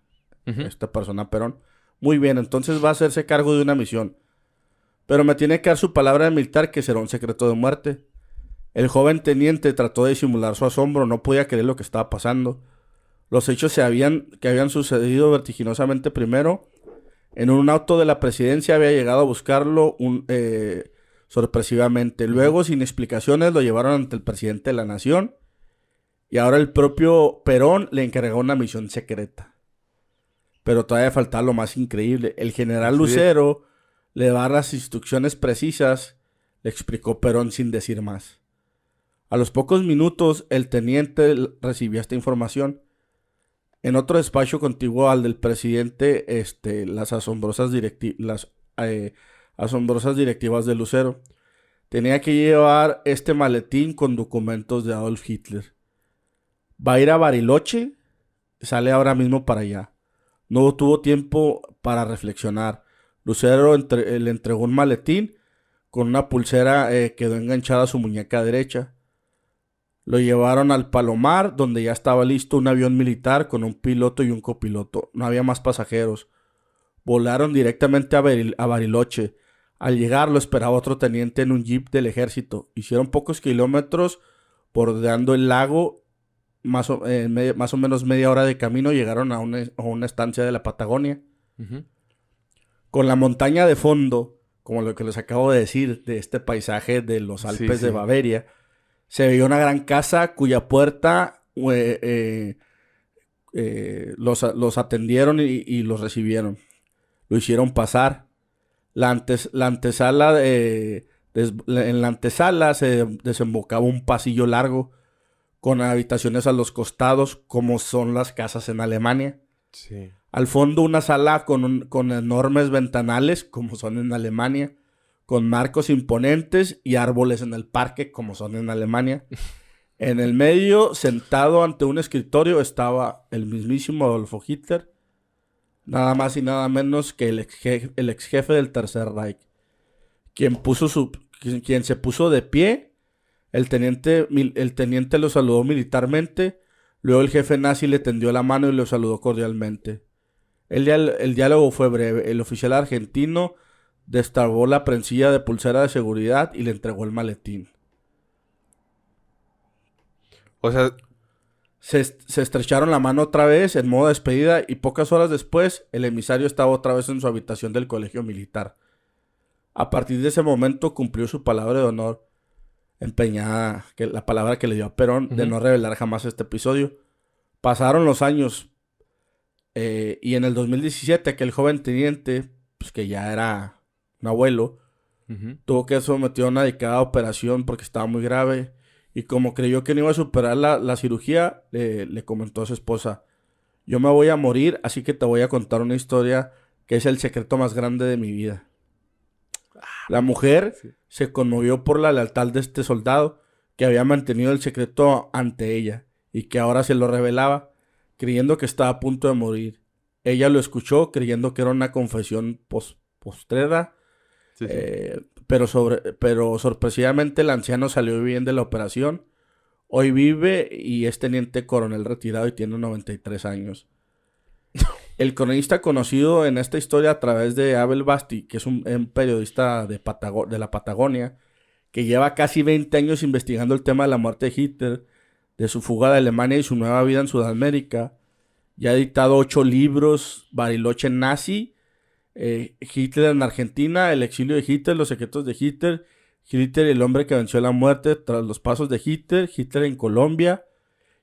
esta persona a Perón. Muy bien, entonces va a hacerse cargo de una misión. Pero me tiene que dar su palabra de militar que será un secreto de muerte. El joven teniente trató de disimular su asombro, no podía creer lo que estaba pasando. Los hechos que habían sucedido vertiginosamente primero. En un auto de la presidencia había llegado a buscarlo sorpresivamente. Luego, sin explicaciones, lo llevaron ante el presidente de la nación. Y ahora el propio Perón le encargó una misión secreta. Pero todavía faltaba lo más increíble. El general Lucero le da las instrucciones precisas, le explicó Perón sin decir más. A los pocos minutos, el teniente recibió esta información. En otro despacho contiguo al del presidente, las asombrosas directivas de Lucero. Tenía que llevar este maletín con documentos de Adolf Hitler. Va a ir a Bariloche, sale ahora mismo para allá. No tuvo tiempo para reflexionar. Lucero le entregó un maletín con una pulsera, quedó enganchada a su muñeca derecha. Lo llevaron al Palomar, donde ya estaba listo un avión militar con un piloto y un copiloto. No había más pasajeros. Volaron directamente a Bariloche. Al llegar lo esperaba otro teniente en un jeep del ejército. Hicieron pocos kilómetros bordeando el lago. Más o menos media hora de camino llegaron a una estancia de la Patagonia. Con la montaña de fondo, como lo que les acabo de decir, de este paisaje de los Alpes de Bavaria, se veía una gran casa cuya puerta los atendieron y los recibieron. Lo hicieron pasar. En la antesala se desembocaba un pasillo largo con habitaciones a los costados, como son las casas en Alemania. Sí. Al fondo una sala con enormes ventanales, como son en Alemania, con marcos imponentes y árboles en el parque, como son en Alemania. En el medio, sentado ante un escritorio, estaba el mismísimo Adolfo Hitler, nada más y nada menos que el ex jefe del Tercer Reich, quien se puso de pie. El teniente lo saludó militarmente, luego el jefe nazi le tendió la mano y lo saludó cordialmente. El diálogo fue breve. El oficial argentino destapó la prensilla de pulsera de seguridad y le entregó el maletín. O sea, se estrecharon la mano otra vez en modo despedida y pocas horas después el emisario estaba otra vez en su habitación del colegio militar. A partir de ese momento cumplió su palabra de honor, empeñada, la palabra que le dio a Perón, de no revelar jamás este episodio. Pasaron los años y en el 2017 aquel joven teniente, pues que ya era un abuelo, tuvo que someter a una delicada operación porque estaba muy grave. Y como creyó que no iba a superar la cirugía, le comentó a su esposa: yo me voy a morir, así que te voy a contar una historia que es el secreto más grande de mi vida. La mujer se conmovió por la lealtad de este soldado que había mantenido el secreto ante ella y que ahora se lo revelaba, creyendo que estaba a punto de morir. Ella lo escuchó creyendo que era una confesión postrera. Pero sorpresivamente el anciano salió bien de la operación. Hoy vive y es teniente coronel retirado y tiene 93 años. El cronista conocido en esta historia a través de Abel Basti, que es un periodista de la Patagonia, que lleva casi 20 años investigando el tema de la muerte de Hitler, de su fuga de Alemania y su nueva vida en Sudamérica. Ya ha editado 8 libros: Bariloche nazi, Hitler en Argentina, El exilio de Hitler, Los secretos de Hitler, Hitler y el hombre que venció la muerte tras los pasos de Hitler, Hitler en Colombia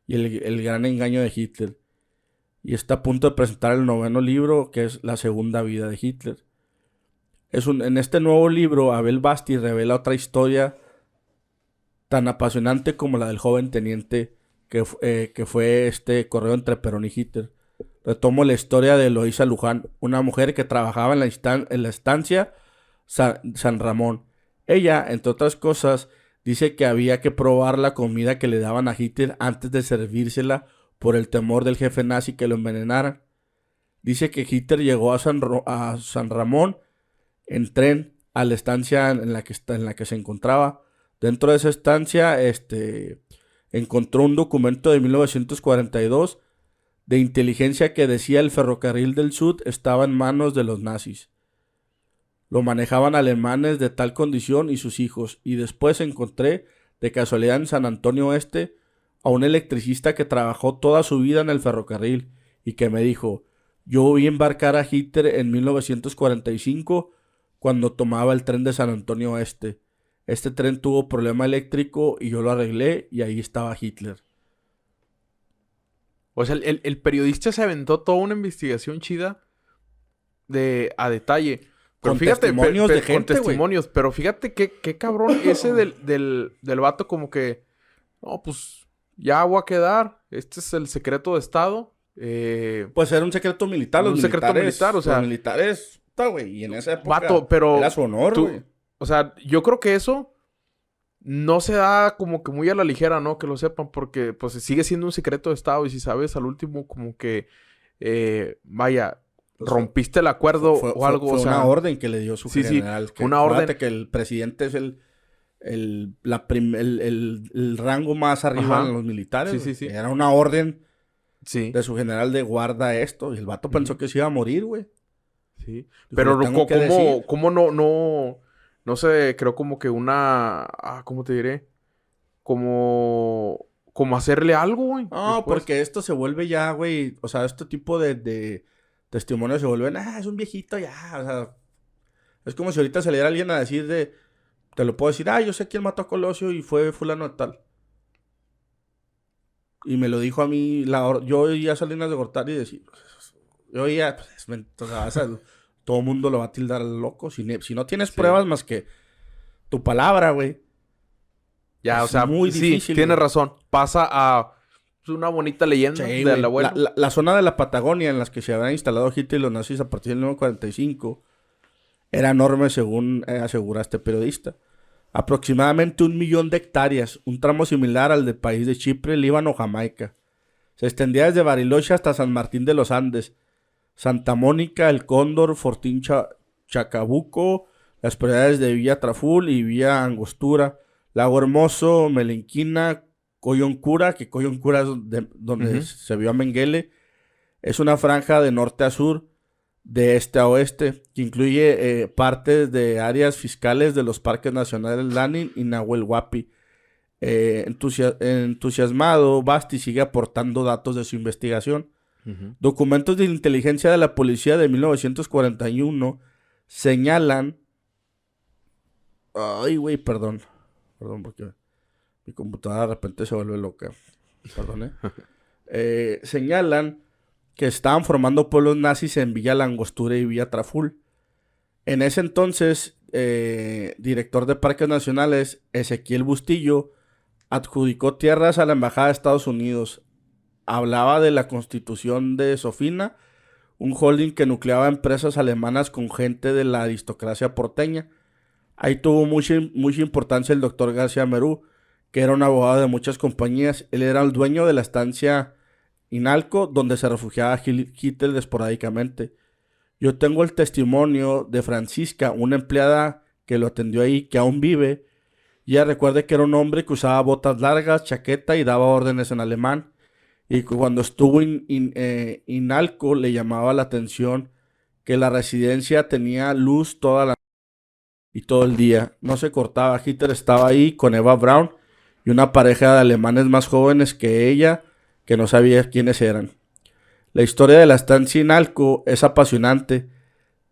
y el gran engaño de Hitler. Y está a punto de presentar el 9º libro, que es La segunda vida de Hitler. En este nuevo libro, Abel Basti revela otra historia tan apasionante como la del joven teniente que fue este correo entre Perón y Hitler. Retomo la historia de Eloísa Luján, una mujer que trabajaba en la estancia San Ramón. Ella, entre otras cosas, Dice que había que probar la comida que le daban a Hitler antes de servírsela por el temor del jefe nazi que lo envenenaran. Dice que Hitler llegó a San Ramón en tren a la estancia en la que se encontraba. Dentro de esa estancia encontró un documento de 1942 de inteligencia que decía el ferrocarril del Sud estaba en manos de los nazis. Lo manejaban alemanes de tal condición y sus hijos. Y después encontré, de casualidad en San Antonio Este, a un electricista que trabajó toda su vida en el ferrocarril y que me dijo: yo vi embarcar a Hitler en 1945 cuando tomaba el tren de San Antonio Este. Este tren tuvo problema eléctrico y yo lo arreglé y ahí estaba Hitler. O sea, el periodista se aventó toda una investigación chida a detalle. Pero Con fíjate, testimonios de gente, con testimonios. Wey. Pero fíjate qué cabrón ese del vato como que... No, pues ya voy a quedar. Este es el secreto de Estado. Pues era un secreto militar. Secreto militar, o sea... Los militares, güey. Y en esa época vato, pero era su honor, güey. O sea, yo creo que eso no se da como que muy a la ligera, ¿no? Que lo sepan, porque pues sigue siendo un secreto de Estado. Y si sabes, al último como que... vaya... rompiste el acuerdo o algo. Fue o sea, una orden que le dio su general. Sí, una orden. Que el presidente es el rango más arriba en los militares. Sí. Era una orden de su general de guarda esto. Y el vato pensó que se iba a morir, güey. Sí. Pero ¿cómo no se creó como que una... ¿cómo te diré? Como hacerle algo, güey. No, porque esto se vuelve ya, güey. O sea, este tipo de testimonios se vuelven, es un viejito ya. O sea, es como si ahorita saliera alguien a decir te lo puedo decir, yo sé quién mató a Colosio y fue fulano de tal. Y me lo dijo a mí, yo oía a Salinas de Gortari decir, yo oía, pues, o sea, todo el mundo lo va a tildar loco. Si no tienes pruebas más que tu palabra, güey. Ya, o sea, muy difícil. Tienes razón. Pasa a una bonita leyenda del abuelo. La zona de la Patagonia en las que se habían instalado Hitler y los nazis a partir del 1945 era enorme, según asegura este periodista. Aproximadamente 1 millón de hectáreas, un tramo similar al del país de Chipre, Líbano o Jamaica. Se extendía desde Bariloche hasta San Martín de los Andes, Santa Mónica, El Cóndor, Fortín Chacabuco, las propiedades de Villa Traful y Villa Angostura, Lago Hermoso, Melenquina, Coyoncura, que Coyoncura es donde se vio a Mengele. Es una franja de norte a sur, de este a oeste, que incluye partes de áreas fiscales de los parques nacionales Lanín y Nahuel Huapi. Entusiasmado, Basti sigue aportando datos de su investigación. Documentos de inteligencia de la policía de 1941 señalan... Ay, güey, perdón, porque mi computadora de repente se vuelve loca. Perdón, señalan que estaban formando pueblos nazis en Villa Langostura y Villa Traful. En ese entonces, director de Parques Nacionales, Ezequiel Bustillo, adjudicó tierras a la Embajada de Estados Unidos. Hablaba de la constitución de Sofina, un holding que nucleaba empresas alemanas con gente de la aristocracia porteña. Ahí tuvo mucha importancia el doctor García Merú, que era un abogado de muchas compañías. Él era el dueño de la estancia Inalco, donde se refugiaba Hitler esporádicamente. Yo tengo el testimonio de Francisca, una empleada que lo atendió ahí, que aún vive. Y ella recuerda que era un hombre que usaba botas largas, chaqueta y daba órdenes en alemán. Y cuando estuvo en Inalco le llamaba la atención que la residencia tenía luz toda la y todo el día. No se cortaba. Hitler estaba ahí con Eva Braun y una pareja de alemanes más jóvenes que ella, que no sabía quiénes eran. La historia de la estancia Inalco es apasionante.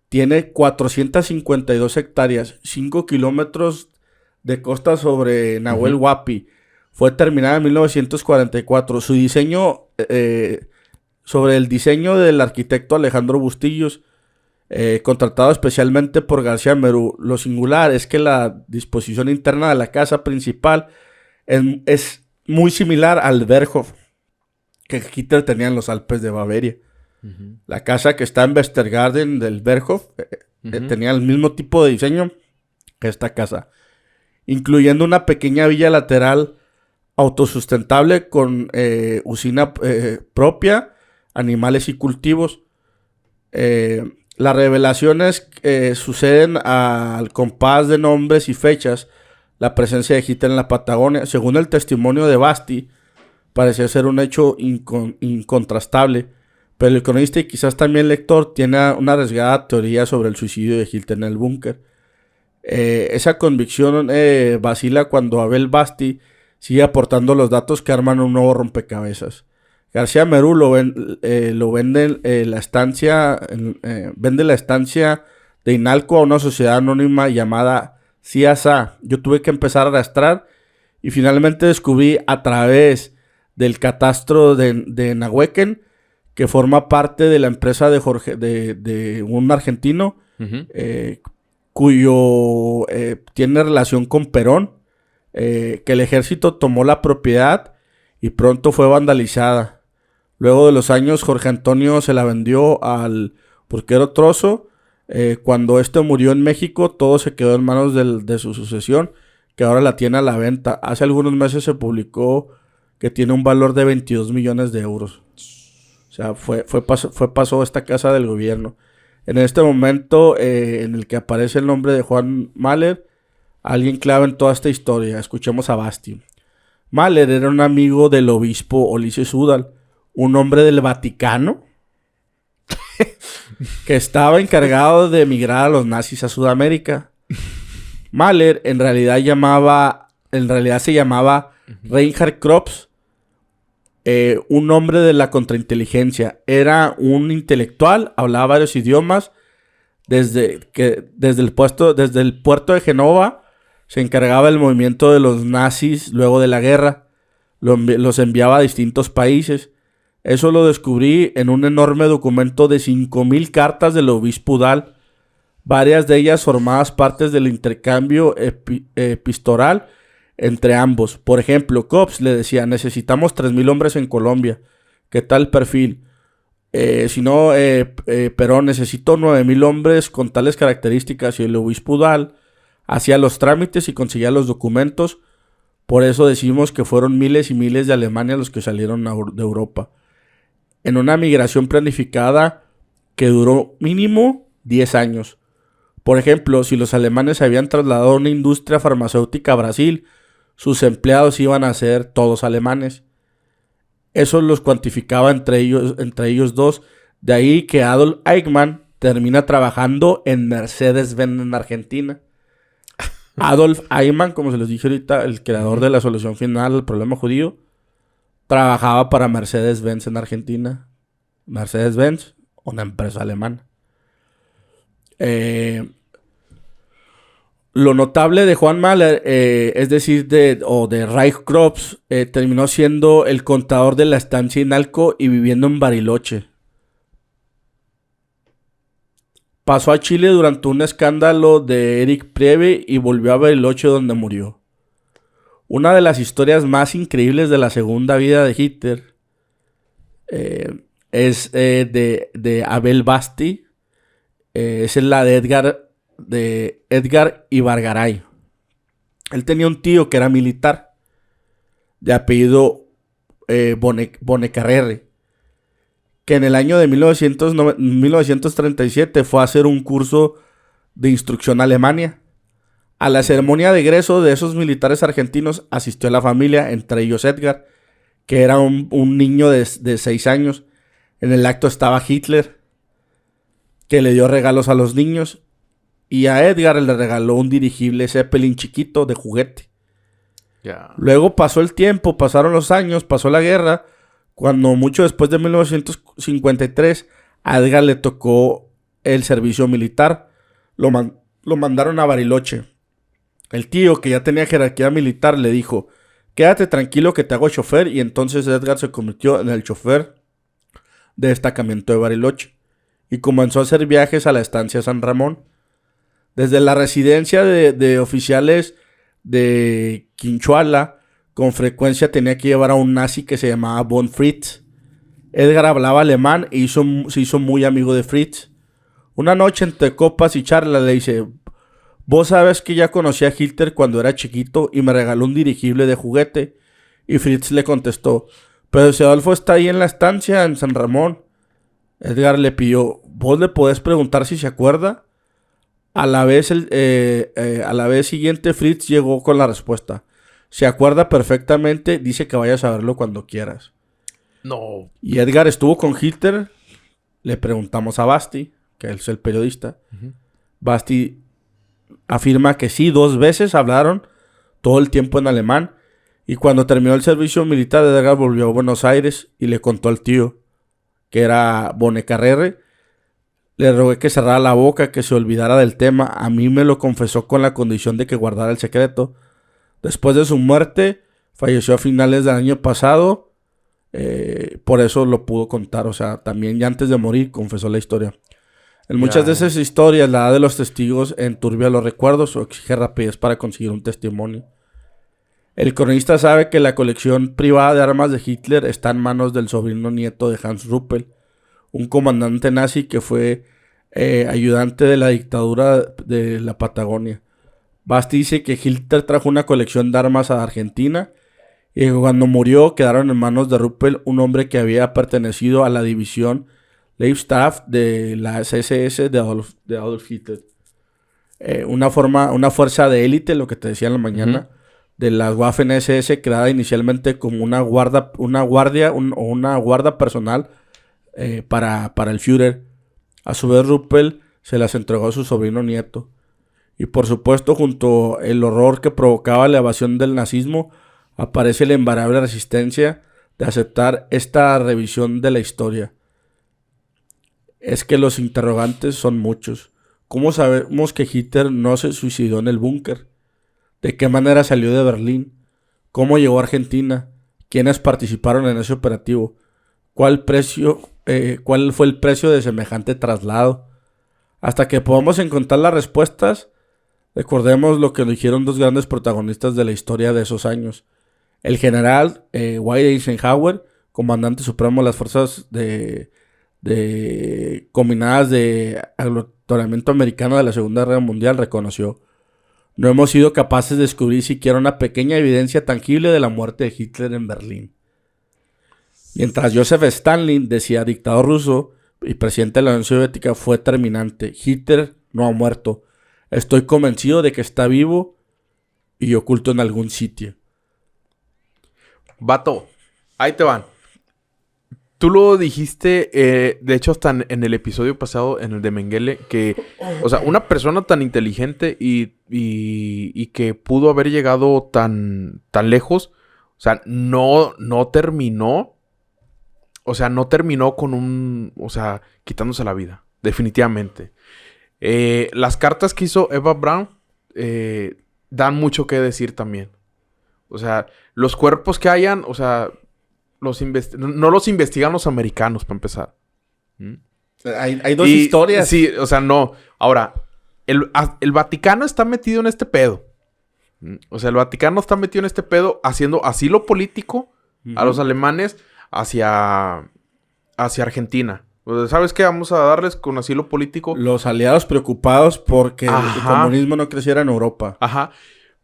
Tiene 452 hectáreas, 5 kilómetros de costa sobre Nahuel Huapi. Fue terminada en 1944. Su diseño, sobre el diseño del arquitecto Alejandro Bustillos, contratado especialmente por García Merú. Lo singular es que la disposición interna de la casa principal es muy similar al Berghof que Hitler tenía en los Alpes de Baviera. La casa que está en Westergarten del Berghof tenía el mismo tipo de diseño que esta casa. incluyendo una pequeña villa lateral autosustentable con usina propia, animales y cultivos. Las revelaciones suceden al compás de nombres y fechas. La presencia de Hitler en la Patagonia, según el testimonio de Basti, parecía ser un hecho incontrastable, pero el cronista y quizás también el lector tiene una arriesgada teoría sobre el suicidio de Hitler en el búnker. Esa convicción vacila cuando Abel Basti sigue aportando los datos que arman un nuevo rompecabezas. García Merú vende la estancia de Inalco a una sociedad anónima llamada CIASA. Yo tuve que empezar a arrastrar y finalmente descubrí a través del catastro de Nahuequen, que forma parte de la empresa de un argentino, cuyo tiene relación con Perón, que el ejército tomó la propiedad y pronto fue vandalizada. Luego de los años, Jorge Antonio se la vendió al Porquero Trozo. Cuando este murió en México, todo se quedó en manos de su sucesión, que ahora la tiene a la venta. Hace algunos meses se publicó que tiene un valor de 22 millones de euros. O sea, pasó esta casa del gobierno. En este momento en el que aparece el nombre de Juan Mahler, alguien clave en toda esta historia. Escuchemos a Basti. Mahler era un amigo del obispo Ulises Udall, un hombre del Vaticano que estaba encargado de emigrar a los nazis a Sudamérica. Mahler en realidad se llamaba Reinhard Krebs, un hombre de la contrainteligencia. Era un intelectual, hablaba varios idiomas. Desde el puerto de Génova se encargaba del movimiento de los nazis luego de la guerra. Los enviaba a distintos países. Eso lo descubrí en un enorme documento de 5,000 cartas del obispo Udall, varias de ellas formadas partes del intercambio epistolar entre ambos. Por ejemplo, Cobbs le decía: necesitamos 3,000 hombres en Colombia. ¿Qué tal perfil? Perón, necesito 9,000 hombres con tales características. Y el obispo Udall hacía los trámites y conseguía los documentos. Por eso decimos que fueron miles y miles de Alemania los que salieron de Europa, en una migración planificada que duró mínimo 10 años. Por ejemplo, si los alemanes se habían trasladado a una industria farmacéutica a Brasil, sus empleados iban a ser todos alemanes. Eso los cuantificaba entre ellos dos. De ahí que Adolf Eichmann termina trabajando en Mercedes-Benz en Argentina. Adolf Eichmann, como se les dije ahorita, el creador de la solución final al problema judío, trabajaba para Mercedes-Benz en Argentina. Mercedes-Benz, una empresa alemana. Lo notable de Juan Mahler, es decir, de Reich Krebs, terminó siendo el contador de la estancia Inalco y viviendo en Bariloche. Pasó a Chile durante un escándalo de Erich Priebe y volvió a Bariloche, donde murió. Una de las historias más increíbles de la segunda vida de Hitler es de Abel Basti. Es la de Edgar Ibargaray. Él tenía un tío que era militar, de apellido Bonnecarrere, que en el año de 1937 fue a hacer un curso de instrucción a Alemania. A la ceremonia de egreso de esos militares argentinos asistió la familia, entre ellos Edgar, que era un niño de 6 años. En el acto estaba Hitler, que le dio regalos a los niños, y a Edgar le regaló un dirigible Zeppelin chiquito de juguete. Yeah. Luego pasó el tiempo, pasaron los años, pasó la guerra, cuando mucho después de 1953 a Edgar le tocó el servicio militar. Lo mandaron a Bariloche. El tío, que ya tenía jerarquía militar, le dijo: quédate tranquilo que te hago chofer. Y entonces Edgar se convirtió en el chofer de destacamento de Bariloche y comenzó a hacer viajes a la estancia San Ramón. Desde la residencia de oficiales de Quinchuala, con frecuencia tenía que llevar a un nazi que se llamaba von Fritz. Edgar hablaba alemán e se hizo muy amigo de Fritz. Una noche, entre copas y charlas, le dice: Vos sabes que ya conocí a Hitler cuando era chiquito y me regaló un dirigible de juguete. Y Fritz le contestó, pero si Adolfo está ahí en la estancia, en San Ramón. Edgar le pidió, ¿vos le podés preguntar si se acuerda? A la vez siguiente Fritz llegó con la respuesta. Se acuerda perfectamente, dice que vayas a verlo cuando quieras. No. Y Edgar estuvo con Hitler. Le preguntamos a Basti, que es el periodista. Uh-huh. Basti afirma que sí, 2 veces hablaron todo el tiempo en alemán. Y cuando terminó el servicio militar, Edgar volvió a Buenos Aires y le contó al tío, que era Bonecarrere. Le rogué que cerrara la boca, que se olvidara del tema. A mí me lo confesó con la condición de que guardara el secreto. Después de su muerte, falleció a finales del año pasado. Por eso lo pudo contar. O sea, también ya antes de morir confesó la historia. En muchas de esas historias, la edad de los testigos enturbia los recuerdos o exige rapidez para conseguir un testimonio. El cronista sabe que la colección privada de armas de Hitler está en manos del sobrino nieto de Hans Ruppel, un comandante nazi que fue ayudante de la dictadura de la Patagonia. Basti dice que Hitler trajo una colección de armas a Argentina y cuando murió quedaron en manos de Ruppel, un hombre que había pertenecido a la división Leibstaff de la SS de Adolf Hitler. Una fuerza de élite, lo que te decía en la mañana, de las Waffen-SS, creada inicialmente como una guarda personal para el Führer. A su vez, Ruppel se las entregó a su sobrino nieto. Y por supuesto, junto al horror que provocaba la evasión del nazismo, aparece la invariable resistencia de aceptar esta revisión de la historia. Es que los interrogantes son muchos. ¿Cómo sabemos que Hitler no se suicidó en el búnker? ¿De qué manera salió de Berlín? ¿Cómo llegó a Argentina? ¿Quiénes participaron en ese operativo? ¿Cuál fue el precio de semejante traslado? Hasta que podamos encontrar las respuestas, recordemos lo que dijeron 2 grandes protagonistas de la historia de esos años. El general Dwight Eisenhower, comandante supremo de las fuerzas combinadas de aglutinamiento americano de la Segunda Guerra Mundial, reconoció: no hemos sido capaces de descubrir siquiera una pequeña evidencia tangible de la muerte de Hitler en Berlín. Mientras Joseph Stalin decía dictador ruso y presidente de la Unión Soviética fue terminante. Hitler no ha muerto. Estoy convencido de que está vivo y oculto en algún sitio. Vato, ahí te van. Tú lo dijiste, de hecho hasta en el episodio pasado, en el de Mengele, que, o sea, una persona tan inteligente y que pudo haber llegado tan lejos, o sea, no terminó, o sea, no terminó con quitándose la vida, definitivamente. Las cartas que hizo Eva Braun dan mucho que decir también. O sea, los cuerpos que hayan, o sea... no los investigan los americanos, para empezar. Hay 2 historias. Sí, o sea, no. Ahora, el Vaticano está metido en este pedo. O sea, el Vaticano está metido en este pedo haciendo asilo político a los alemanes hacia Argentina. O sea, ¿sabes qué? Vamos a darles con asilo político. Los aliados preocupados porque el comunismo no creciera en Europa. Ajá.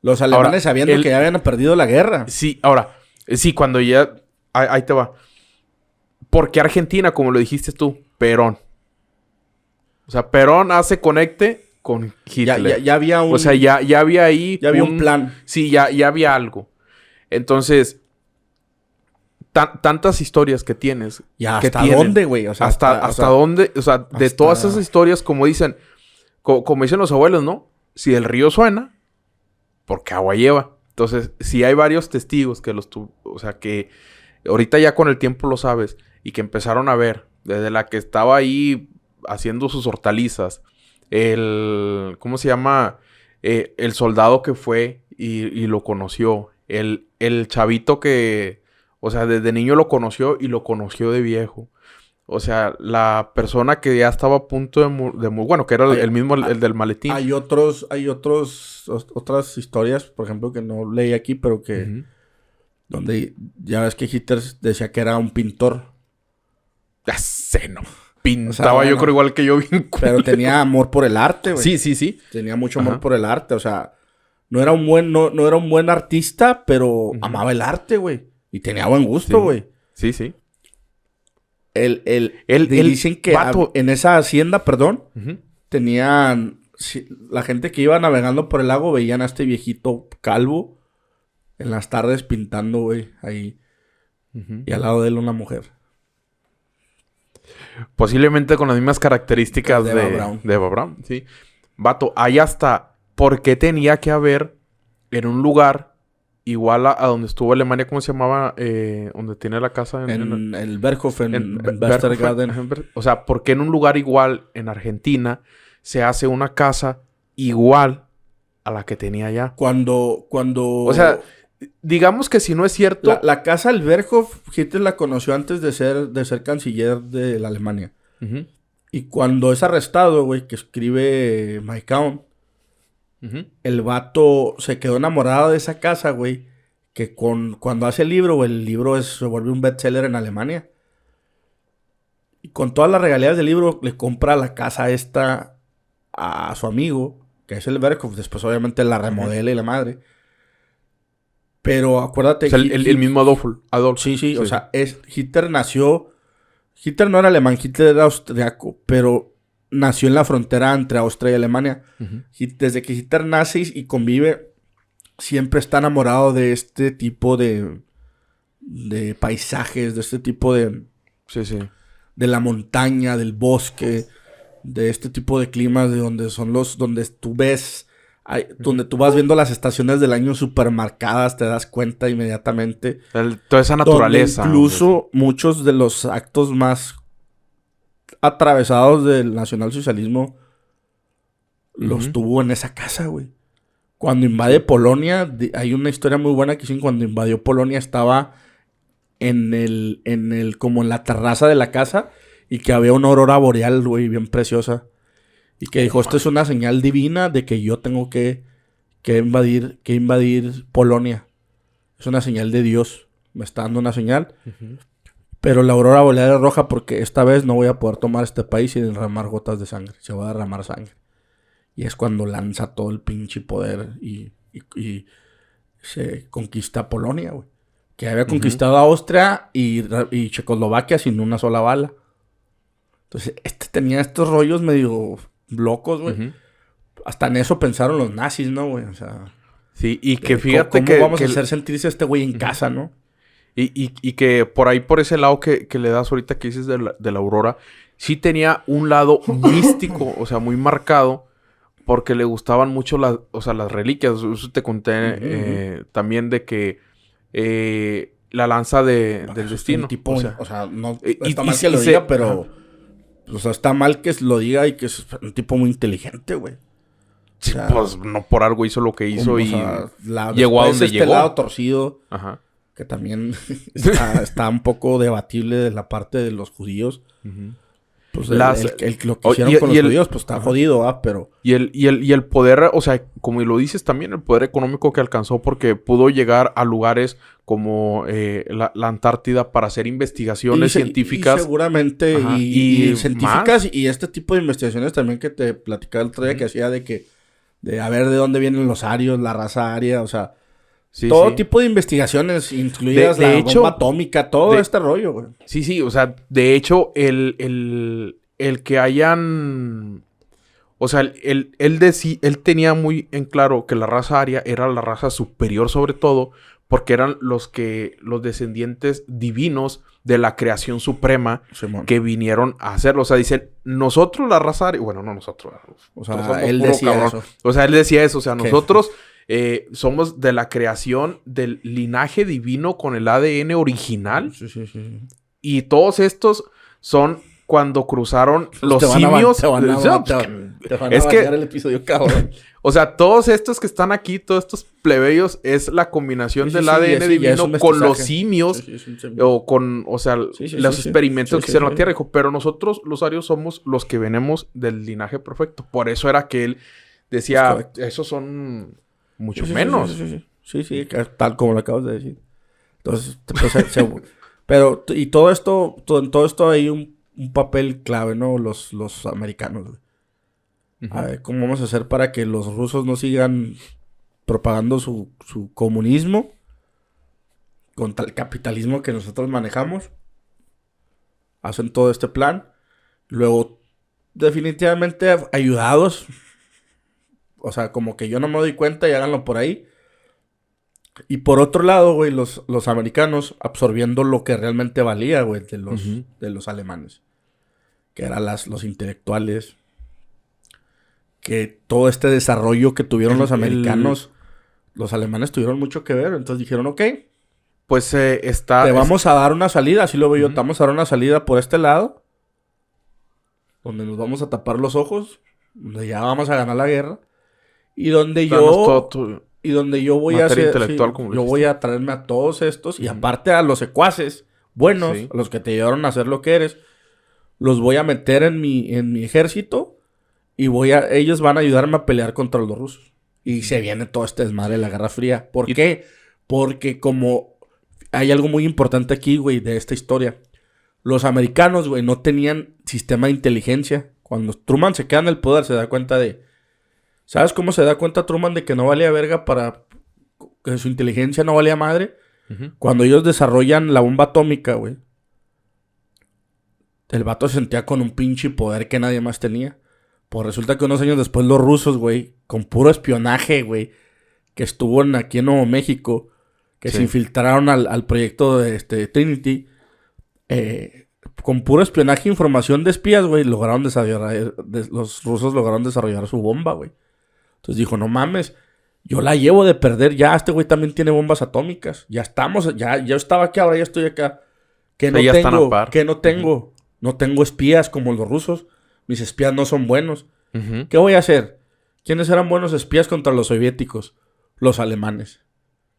Los alemanes ahora, sabiendo que ya habían perdido la guerra. Sí, ahora, sí, cuando ya... Ahí te va. ¿Por qué Argentina, como lo dijiste tú? Perón. O sea, Perón hace conecte con Hitler. Ya había un... O sea, ya había ahí... Ya había un plan. Sí, ya había algo. Entonces, tantas historias que tienes. ¿Ya hasta dónde, güey? O sea, hasta dónde... O sea, de todas esas historias, como dicen... Como dicen los abuelos, ¿no? Si el río suena, porque agua lleva. Entonces, si hay varios testigos que o sea, que... Ahorita ya con el tiempo lo sabes. Y que empezaron a ver. Desde la que estaba ahí haciendo sus hortalizas. ¿Cómo se llama? El soldado que fue y lo conoció. El chavito que... O sea, desde niño lo conoció y lo conoció de viejo. O sea, la persona que ya estaba a punto de morir... Bueno, que era el mismo, el del maletín. Hay otras historias, por ejemplo, que no leí aquí, pero que... Uh-huh. Donde ya ves que Hitler decía que era un pintor. Ya sé, no. pintaba, o sea, yo creo igual que yo bien. Pero tenía amor por el arte, güey. Sí. Tenía mucho amor por el arte, o sea, no era un buen artista, pero amaba el arte, güey. Y tenía buen gusto, güey. Sí. Dicen que en esa hacienda, tenían... La gente que iba navegando por el lago veían a este viejito calvo en las tardes pintando, güey, ahí. Y al lado de él una mujer. Posiblemente con las mismas características de Eva Braun, sí. Vato, hay hasta... ¿Por qué tenía que haber en un lugar igual a donde estuvo Alemania? ¿Cómo se llamaba? Donde tiene la casa. En el Berghof, en Berchtesgaden. O sea, ¿por qué en un lugar igual en Argentina se hace una casa igual a la que tenía allá? Cuando... O sea, digamos que si no es cierto... La casa del Berghof, Hitler la conoció antes de ser canciller de la Alemania. Y cuando es arrestado, güey, que escribe Mein Kampf, el vato se quedó enamorado de esa casa, güey. Que cuando hace el libro, güey, el libro se vuelve un bestseller en Alemania. Y con todas las regalías del libro, le compra la casa esta a su amigo, que es el Berghof. Después, obviamente, la remodela y la madre. Pero acuérdate... O sea, el mismo Adolf. Sí. O sea, Hitler nació... Hitler no era alemán, Hitler era austriaco. Pero nació en la frontera entre Austria y Alemania. Y desde que Hitler nace y convive, siempre está enamorado de este tipo de paisajes, de este tipo de... Sí. De la montaña, del bosque, de este tipo de climas, de donde son donde tú ves... donde tú vas viendo las estaciones del año súper marcadas, te das cuenta inmediatamente. Toda esa naturaleza. Incluso muchos de los actos más atravesados del nacionalsocialismo los tuvo en esa casa, güey. Cuando invade Polonia, hay una historia muy buena que dicen cuando invadió Polonia estaba como en la terraza de la casa y que había una aurora boreal, güey, bien preciosa. Y que dijo, esto es una señal divina de que yo tengo que invadir Polonia. Es una señal de Dios. Me está dando una señal. Pero la aurora boreal es roja porque esta vez no voy a poder tomar este país y derramar gotas de sangre. Se va a derramar sangre. Y es cuando lanza todo el pinche poder y se conquista Polonia, güey. Que había conquistado a Austria y Checoslovaquia sin una sola bala. Entonces, tenía estos rollos medio... locos, güey. Hasta en eso pensaron los nazis, ¿no, güey? O sea... Sí, y que fíjate ¿cómo vamos a hacer sentirse a este güey en casa, no? Y que por ahí, por ese lado que le das ahorita que dices de la aurora, sí tenía un lado místico, o sea, muy marcado, porque le gustaban mucho las reliquias. Eso te conté también de que la lanza del destino. Tipo, o sea, no está mal que lo diga, pero... O sea, está mal que lo diga y que es un tipo muy inteligente, güey. Sí, o sea, pues no por algo hizo lo que hizo y llegó a donde llegó. Lado torcido, que también está un poco debatible de la parte de los judíos. Pues lo que hicieron con los judíos, pues está jodido, ¿ah? Pero... Y el poder, o sea, como lo dices también, el poder económico que alcanzó porque pudo llegar a lugares como la Antártida para hacer investigaciones científicas. Y seguramente, y científicas, y este tipo de investigaciones también que te platicaba el otro día que hacía de a ver de dónde vienen los arios, la raza aria, o sea... todo tipo de investigaciones, incluidas la bomba atómica, todo este rollo, güey. Sí, o sea, de hecho, el que hayan... O sea, él tenía muy en claro que la raza aria era la raza superior sobre todo, porque eran los descendientes divinos de la creación suprema que vinieron a hacerlo. O sea, dicen, nosotros la raza aria... Bueno, no nosotros. O sea, él decía eso. O sea, él decía eso. O sea, nosotros... somos de la creación del linaje divino con el ADN original. Sí. Y todos estos son cuando cruzaron los simios. Te van a el episodio, cabrón. O sea, todos estos que están aquí, todos estos plebeyos, es la combinación del ADN divino con los simios. O con, o sea, los experimentos que hicieron en la Tierra. Dijo, pero nosotros, los arios, somos los que venimos del linaje perfecto. Por eso era que él decía, esos son... mucho menos. Sí, tal como lo acabas de decir. Entonces, pero, y todo esto hay un papel clave, ¿no? Los americanos, güey. A ver, ¿cómo vamos a hacer para que los rusos no sigan propagando su comunismo contra el capitalismo que nosotros manejamos? Hacen todo este plan. Luego, definitivamente ayudados. O sea, como que yo no me doy cuenta y háganlo por ahí. Y por otro lado, güey, los americanos absorbiendo lo que realmente valía, güey, de los alemanes. Que eran los intelectuales. Que todo este desarrollo que tuvieron los americanos, los alemanes tuvieron mucho que ver. Entonces dijeron, ok, pues te vamos a dar una salida, así lo veo yo, te vamos a dar una salida por este lado, donde nos vamos a tapar los ojos, donde ya vamos a ganar la guerra, y donde yo voy a hacer, yo voy a traerme a todos estos, y aparte a los secuaces buenos, a los que te llevaron a hacer lo que eres, los voy a meter en mi ejército, y ellos van a ayudarme a pelear contra los rusos. Y se viene todo este desmadre de la Guerra Fría. ¿Por qué? Porque como hay algo muy importante aquí, güey, de esta historia. Los americanos, güey, no tenían sistema de inteligencia. Cuando Truman se queda en el poder, se da cuenta de... ¿Sabes cómo se da cuenta Truman de que no valía verga que su inteligencia no valía madre? Cuando ellos desarrollan la bomba atómica, güey. El vato se sentía con un pinche poder que nadie más tenía. Pues resulta que unos años después los rusos, güey, con puro espionaje, güey, que estuvo aquí en Nuevo México, que se infiltraron al proyecto de Trinity, con puro espionaje e información de espías, güey, los rusos lograron desarrollar su bomba, güey. Entonces dijo, no mames, yo la llevo de perder ya, este güey también tiene bombas atómicas, ya estamos, ya estaba aquí, ahora ya estoy acá. No tengo espías como los rusos. Mis espías no son buenos. ¿Qué voy a hacer? ¿Quiénes eran buenos espías contra los soviéticos? Los alemanes.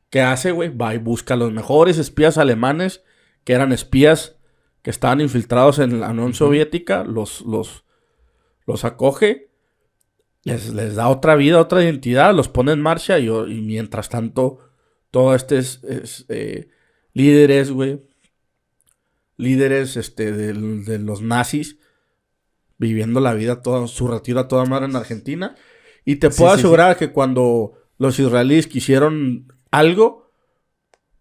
¿Qué hace, güey? Va y busca a los mejores espías alemanes, que eran espías que estaban infiltrados en la Unión Soviética, los acoge, les da otra vida, otra identidad, los pone en marcha y mientras tanto, todo líderes, güey, de los nazis, viviendo la vida su retiro a toda madre en Argentina. Y te puedo asegurar que cuando los israelíes quisieron algo,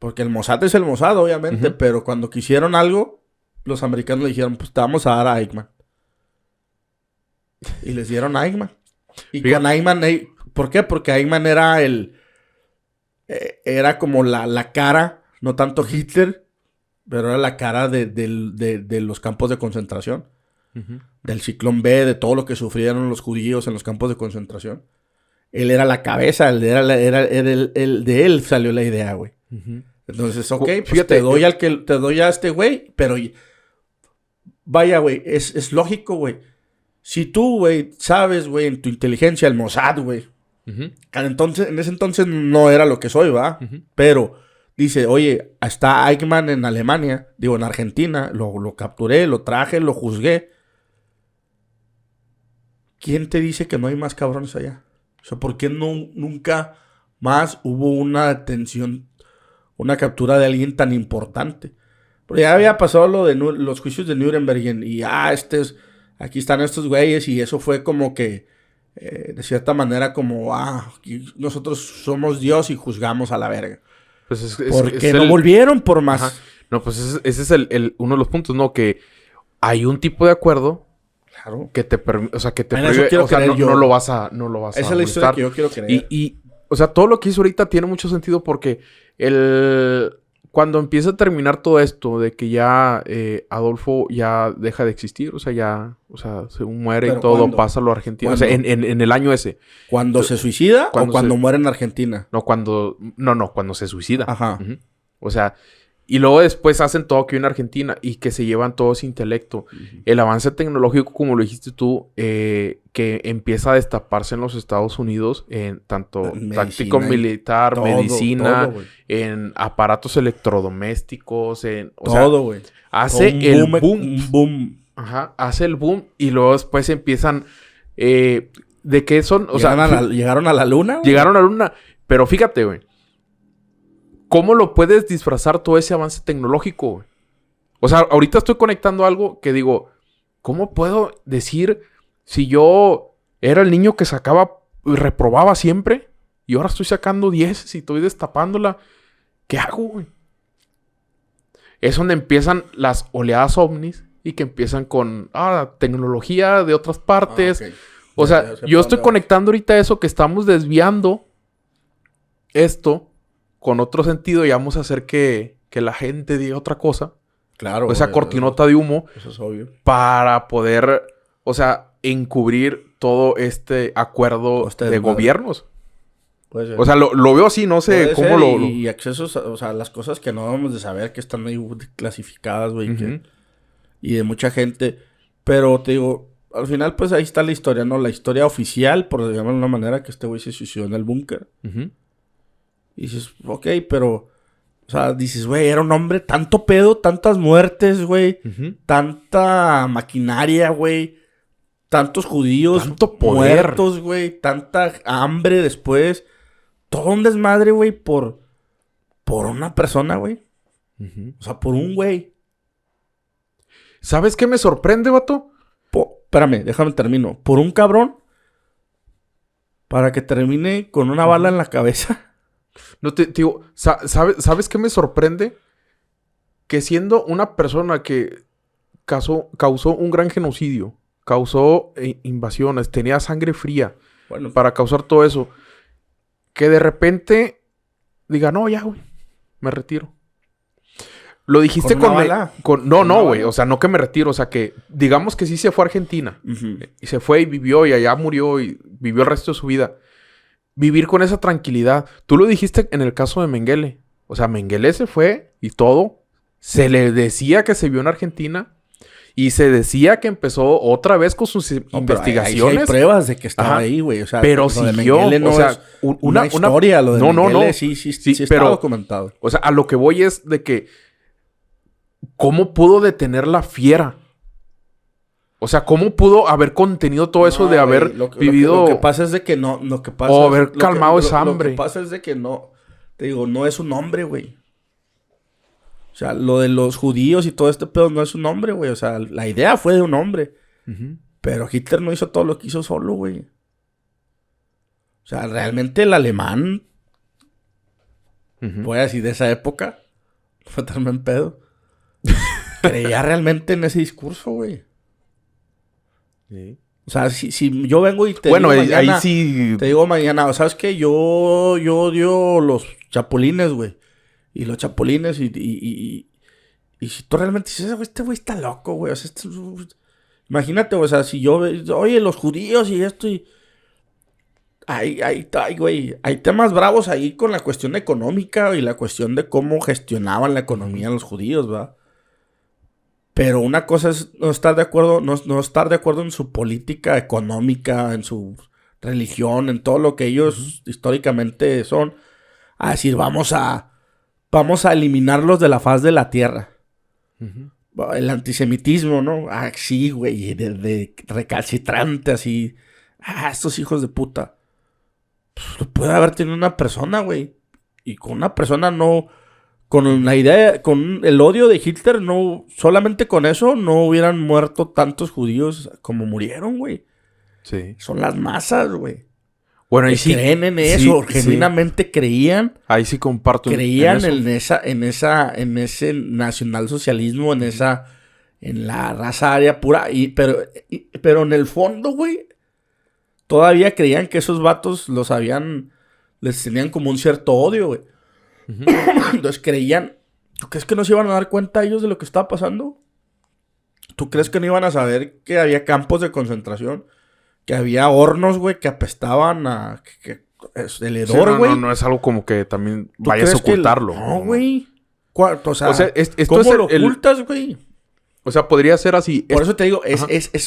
porque el Mossad es el Mossad, obviamente, pero cuando quisieron algo, los americanos le dijeron, pues te vamos a dar a Eichmann. Y les dieron a Eichmann. Y con Eichmann, ¿por qué? Porque Eichmann era era como la cara, no tanto Hitler, pero era la cara de los campos de concentración. Del Ciclón B, de todo lo que sufrieron los judíos en los campos de concentración. Él era la cabeza, de él salió la idea, güey. Entonces, ok, pues fíjate, te doy a este güey, pero vaya, güey, es lógico, güey. Si tú, güey, sabes, güey, en tu inteligencia, el Mossad, güey. Entonces, en ese entonces no era lo que soy, ¿va? Pero dice, oye, está Eichmann en Alemania, en Argentina, lo capturé, lo traje, lo juzgué. ¿Quién te dice que no hay más cabrones allá? O sea, ¿por qué nunca más hubo una detención, una captura de alguien tan importante? Porque ya había pasado lo de los juicios de Nuremberg y aquí están estos güeyes y eso fue como que, de cierta manera, como, nosotros somos Dios y juzgamos a la verga. Pues porque no volvieron por más. Ajá. No, pues ese es uno de los puntos, ¿no? Que hay un tipo de acuerdo. Claro. Que te permite, o sea, que te prohíbe, o sea, no lo vas a Esa es la historia que yo quiero creer. Y, o sea, todo lo que hizo ahorita tiene mucho sentido porque cuando empieza a terminar todo esto de que ya Adolfo ya deja de existir, o sea, según muere y todo, pasa lo argentino. O sea, en el año ese. ¿Cuando se suicida o cuando muere en Argentina? No, cuando se suicida. Ajá. O sea, y luego después hacen todo aquí en Argentina y que se llevan todo ese intelecto. El avance tecnológico, como lo dijiste tú, que empieza a destaparse en los Estados Unidos en tanto táctico militar, medicina, en aparatos electrodomésticos, todo, güey. Hace el boom. Ajá, hace el boom y luego después empiezan ¿de qué son? O ¿Llegaron a la luna? Llegaron a la luna. Pero fíjate, güey. ¿Cómo lo puedes disfrazar todo ese avance tecnológico, güey? O sea, ahorita estoy conectando algo que digo... ¿cómo puedo decir si yo era el niño que sacaba y reprobaba siempre y ahora estoy sacando 10 y estoy destapándola? ¿Qué hago, güey? Es donde empiezan las oleadas ovnis y que empiezan con tecnología de otras partes. Okay. O sea, yo estoy conectando ahorita eso que estamos desviando esto con otro sentido y vamos a hacer que la gente diga otra cosa. Claro. Esa cortinota de humo. Eso es obvio. Para poder, o sea, encubrir todo este acuerdo de gobiernos. Puede ser. O sea, lo veo así, no sé cómo lo... Y accesos, o sea, las cosas que no debemos de saber, que están ahí clasificadas, güey. Uh-huh. Y de mucha gente. Pero te digo, al final, pues ahí está la historia, ¿no? La historia oficial, por llamarlo de una manera, que este güey se suicidó en el búnker. Uh-huh. Y dices, ok, pero... O sea, dices, güey, era un hombre, tanto pedo, tantas muertes, güey. Uh-huh. Tanta maquinaria, güey. Tantos judíos tanto poder. Muertos, güey. Tanta hambre después. Todo un desmadre, güey, por una persona, güey. Uh-huh. O sea, por un güey. ¿Sabes qué me sorprende, vato? Espérame, déjame termino. Por un cabrón. Para que termine con una bala en la cabeza. No, te digo, ¿sabes qué me sorprende? Que siendo una persona que causó un gran genocidio, causó invasiones, tenía sangre fría para causar todo eso, que de repente diga, no, ya, güey, me retiro. Lo dijiste ¿Con una bala? No, güey, o sea, no que me retiro, o sea, que digamos que sí se fue a Argentina. Uh-huh. Y se fue y vivió y allá murió y vivió el resto de su vida. Vivir con esa tranquilidad. Tú lo dijiste en el caso de Mengele. O sea, Mengele se fue y todo. Se le decía que se vio en Argentina. Y se decía que empezó otra vez con sus investigaciones. Ahí hay pruebas de que estaba ahí, güey. O sea, pero siguió. No, o sea, una historia. Lo de Mengele sí está documentado. O sea, a lo que voy es de que... ¿Cómo pudo detener la fiera? O sea, ¿cómo pudo haber contenido todo eso de haber vivido... Lo que pasa es de que no... Lo que pasa o haber calmado esa hambre. Lo que pasa es de que no... Te digo, no es un hombre, güey. O sea, lo de los judíos y todo este pedo no es un hombre, güey. O sea, la idea fue de un hombre. Uh-huh. Pero Hitler no hizo todo lo que hizo solo, güey. O sea, realmente el alemán... Uh-huh. Voy a decir, de esa época... Fue también pedo. Creía realmente en ese discurso, güey. Sí. O sea, si yo vengo y te digo mañana... ahí sí... Te digo mañana, ¿sabes qué? Yo odio los chapulines, güey. Y los chapulines y si tú realmente dices, este güey está loco, güey. O sea, imagínate, o sea, si yo... Oye, los judíos y esto y... güey. Hay temas bravos ahí con la cuestión económica y la cuestión de cómo gestionaban la economía los judíos, ¿verdad? Pero una cosa es no estar de acuerdo, no estar de acuerdo en su política económica, en su religión, en todo lo que ellos históricamente son. A decir, vamos a eliminarlos de la faz de la tierra. Uh-huh. El antisemitismo, ¿no? Sí, güey, de recalcitrante, así. Estos hijos de puta. Pues lo puede haber tenido una persona, güey. Y con una persona no... Con la idea... Con el odio de Hitler, no... Solamente con eso no hubieran muerto tantos judíos como murieron, güey. Sí. Son las masas, güey. Bueno, ahí sí... creen en eso. Genuinamente creían... Ahí sí comparto. Creían en ese nacionalsocialismo, en la raza aria pura. Pero en el fondo, güey... Todavía creían que esos vatos les tenían como un cierto odio, güey. Uh-huh. Entonces creían... ¿Tú crees que no se iban a dar cuenta ellos de lo que estaba pasando? ¿Tú crees que no iban a saber que había campos de concentración? Que había hornos, güey, que apestaban a... el hedor, güey. No es algo como que también vayas a ocultarlo. No, güey. O sea esto ¿cómo lo ocultas, güey? O sea, podría ser así. Por eso te digo,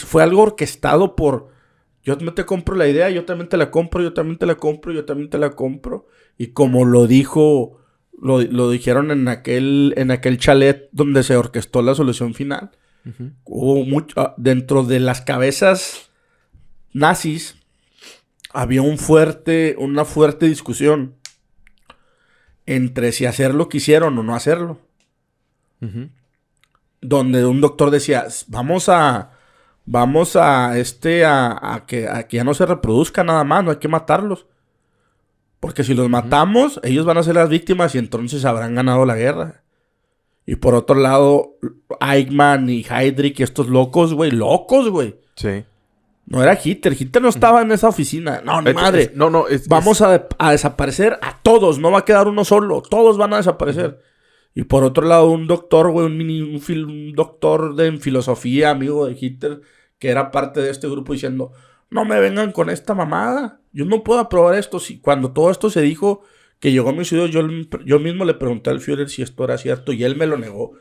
fue algo orquestado por... Yo también te compro la idea, yo también te la compro, yo también te la compro, yo también te la compro. Y como lo dijeron en aquel chalet donde se orquestó la solución final, uh-huh. Hubo mucho... dentro de las cabezas nazis, había una fuerte discusión entre si hacer lo que hicieron o no hacerlo. Uh-huh. Donde un doctor decía, vamos a vamos a que ya no se reproduzca nada más, no hay que matarlos. Porque si los matamos, ellos van a ser las víctimas y entonces habrán ganado la guerra. Y por otro lado, Eichmann y Heydrich, estos locos, güey. Sí. No era Hitler. Hitler no estaba en esa oficina. No, ni madre. Vamos a desaparecer a todos. No va a quedar uno solo. Todos van a desaparecer. Y por otro lado, un doctor, güey, un doctor en filosofía, amigo de Hitler, que era parte de este grupo, diciendo, no me vengan con esta mamada. Yo no puedo aprobar esto. Si cuando todo esto se dijo, que llegó a mis oídos, yo mismo le pregunté al Führer si esto era cierto y él me lo negó.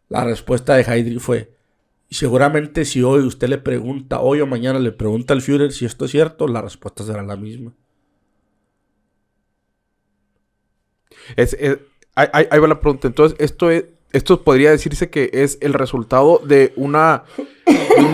La respuesta de Heydrich fue, seguramente si hoy usted le pregunta, hoy o mañana le pregunta al Führer si esto es cierto, la respuesta será la misma. Ahí va la pregunta. Entonces, esto podría decirse que es el resultado de un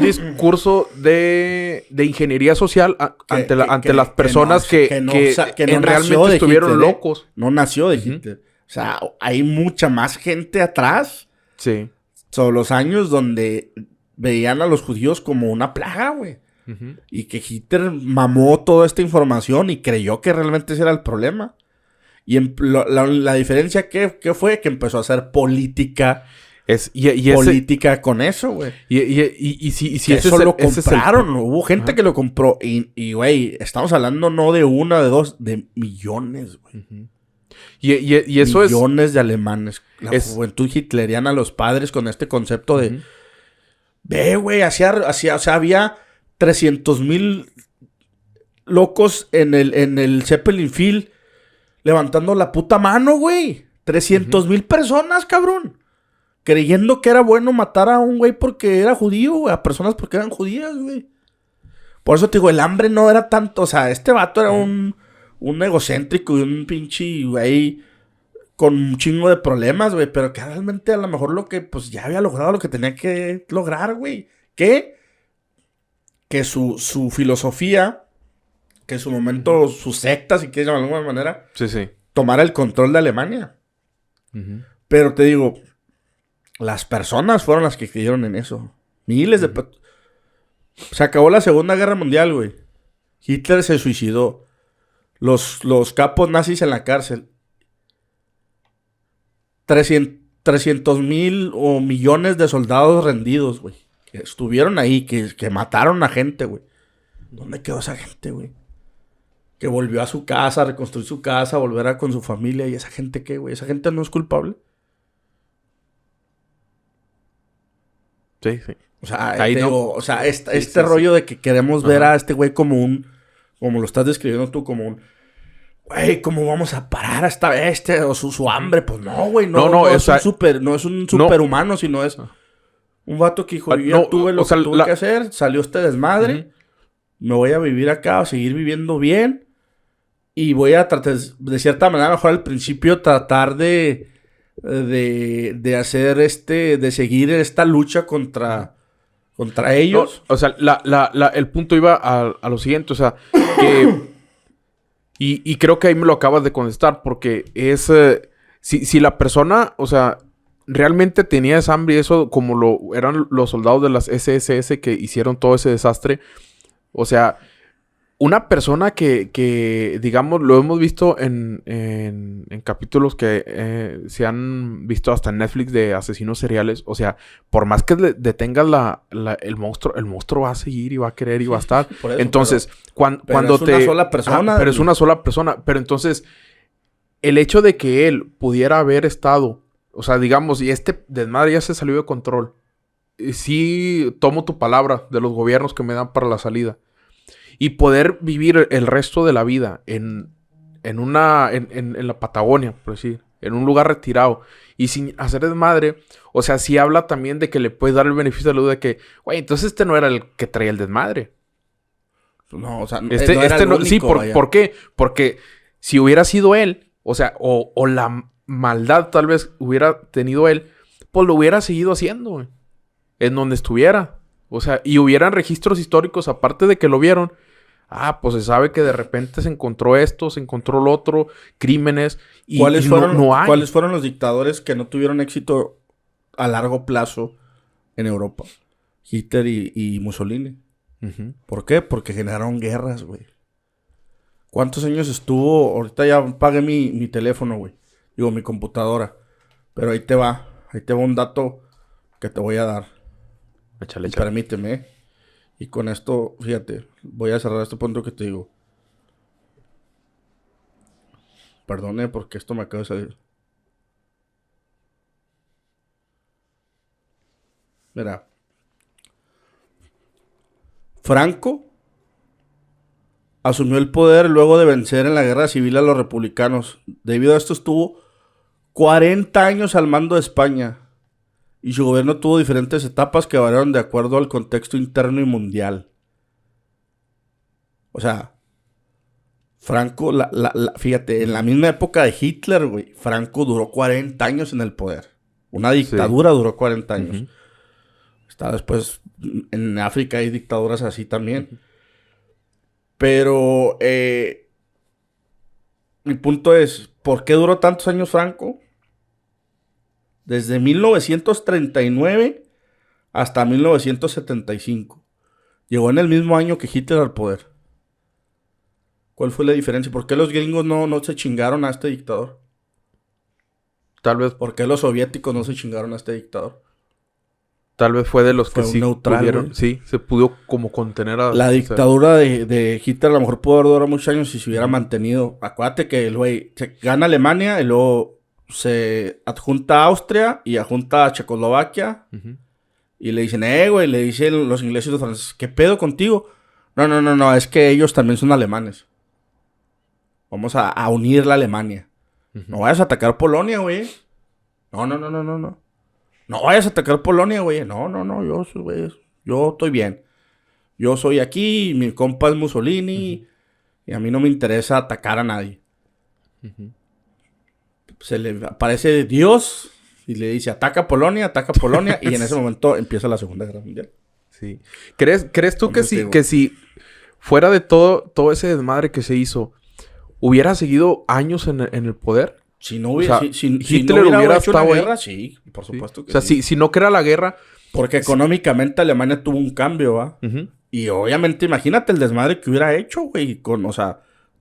discurso de ingeniería social ante las personas que realmente estuvieron locos. No nació de Hitler. O sea, hay mucha más gente atrás. Sí. Son los años donde veían a los judíos como una plaga, güey. Uh-huh. Y que Hitler mamó toda esta información y creyó que realmente ese era el problema. Y la diferencia que fue que empezó a hacer política. Política con eso, güey. Y si eso lo compraron. Hubo gente que lo compró. Y, güey, estamos hablando no de una, de dos, de millones, güey. Uh-huh. Y eso millones de alemanes. La juventud hitleriana, los padres con este concepto de... Uh-huh. Ve, güey, o sea, había 300,000 locos en el Zeppelin Field levantando la puta mano, güey. 300,000 personas, cabrón. Creyendo que era bueno matar a un güey porque era judío, güey. A personas porque eran judías, güey. Por eso te digo, el hambre no era tanto... O sea, este vato era un egocéntrico y un pinche, güey, con un chingo de problemas, güey. Pero que realmente a lo mejor pues ya había logrado lo que tenía que lograr, güey. Que su filosofía... Que en su momento, su secta, si quieres llamarlo de alguna manera, sí. tomara el control de Alemania. Uh-huh. Pero te digo, las personas fueron las que creyeron en eso. Miles de... Se acabó la Segunda Guerra Mundial, güey. Hitler se suicidó. Los capos nazis en la cárcel. 300,000 o millones de soldados rendidos, güey. Que estuvieron ahí, que mataron a gente, güey. ¿Dónde quedó esa gente, güey? Que volvió a su casa, a reconstruir su casa, a volver con su familia. ¿Y esa gente qué, güey? ¿Esa gente no es culpable? Sí. O sea, este rollo de que queremos ver a este güey como lo estás describiendo tú, como un... Güey, ¿cómo vamos a parar a esta bestia? O su hambre. Pues no, güey. No es un superhumano, sino es un vato que dijo, yo tuve lo que tuve que hacer, salió este desmadre. Uh-huh. Me voy a vivir acá, a seguir viviendo bien. Y voy a tratar, de cierta manera, mejor al principio, tratar de hacer de seguir esta lucha contra ellos. No, o sea, el punto iba a lo siguiente, o sea, que... y creo que ahí me lo acabas de contestar, porque es... si la persona, o sea, realmente tenía esa hambre y eso, como lo eran los soldados de las SSS que hicieron todo ese desastre... O sea, una persona que digamos, lo hemos visto en capítulos que se han visto hasta en Netflix de asesinos seriales. O sea, por más que detengas el monstruo va a seguir y va a querer y va a estar. Eso, entonces, cuando es una sola persona. Pero es una sola persona. Pero entonces, el hecho de que él pudiera haber estado, o sea, digamos, y este desmadre ya se salió de control. Sí, tomo tu palabra de los gobiernos que me dan para la salida. Y poder vivir el resto de la vida en la Patagonia, por decir, en un lugar retirado y sin hacer desmadre. O sea, sí habla también de que le puedes dar el beneficio de la duda de que, güey, entonces este no era el que traía el desmadre. No, o sea, este no, único, sí, ¿por qué? Porque si hubiera sido él, o sea, o la maldad tal vez hubiera tenido él, pues lo hubiera seguido haciendo, güey. En donde estuviera. O sea, y hubieran registros históricos, aparte de que lo vieron. Pues se sabe que de repente se encontró esto, se encontró lo otro, crímenes. Y ¿Cuáles fueron, no hay? ¿Cuáles fueron los dictadores que no tuvieron éxito a largo plazo en Europa? Hitler y Mussolini. ¿Por qué? Porque generaron guerras, güey. ¿Cuántos años estuvo? Ahorita ya pagué mi teléfono, güey. Digo, mi computadora. Pero ahí te va. Ahí te va un dato que te voy a dar. Échale. Permíteme. Y con esto, fíjate, voy a cerrar este punto que te digo. Perdone porque esto me acaba de salir. Mira. Franco asumió el poder luego de vencer en la guerra civil a los republicanos. Debido a esto estuvo 40 años al mando de España. Y su gobierno tuvo diferentes etapas que variaron de acuerdo al contexto interno y mundial. O sea, Franco, fíjate, en la misma época de Hitler, güey, Franco duró 40 años en el poder. Una dictadura duró 40 años. Está después, en África hay dictaduras así también. Pero, mi punto es, ¿por qué duró tantos años Franco? Desde 1939 hasta 1975. Llegó en el mismo año que Hitler al poder. ¿Cuál fue la diferencia? ¿Por qué los gringos no se chingaron a este dictador? Tal vez. ¿Por qué los soviéticos no se chingaron a este dictador? Tal vez fue de los fue que sí neutral, pudieron. Güey. Sí, se pudo como contener a... La dictadura de Hitler a lo mejor pudo haber durado muchos años si se hubiera mantenido. Acuérdate que el güey gana Alemania y luego se adjunta a Austria y adjunta a Checoslovaquia. Y le dicen, güey, le dicen los ingleses y los franceses, ¿qué pedo contigo? No, es que ellos también son alemanes. Vamos a unir la Alemania. No vayas a atacar Polonia, güey. No. No vayas a atacar Polonia, güey. No, yo estoy bien. Yo soy aquí, mi compa es Mussolini, y a mí no me interesa atacar a nadie. Se le aparece Dios y le dice, ataca Polonia, y en ese momento empieza la Segunda Guerra Mundial. Sí. ¿Crees tú que si fuera de todo ese desmadre que se hizo, hubiera seguido años en el poder? Si no hubiera, o sea, si Hitler no hubiera estado hecho una ahí. guerra, sí, por supuesto que o sea, sí. si no crea la guerra... Porque económicamente Alemania tuvo un cambio, ¿va? Y obviamente, imagínate el desmadre que hubiera hecho, güey.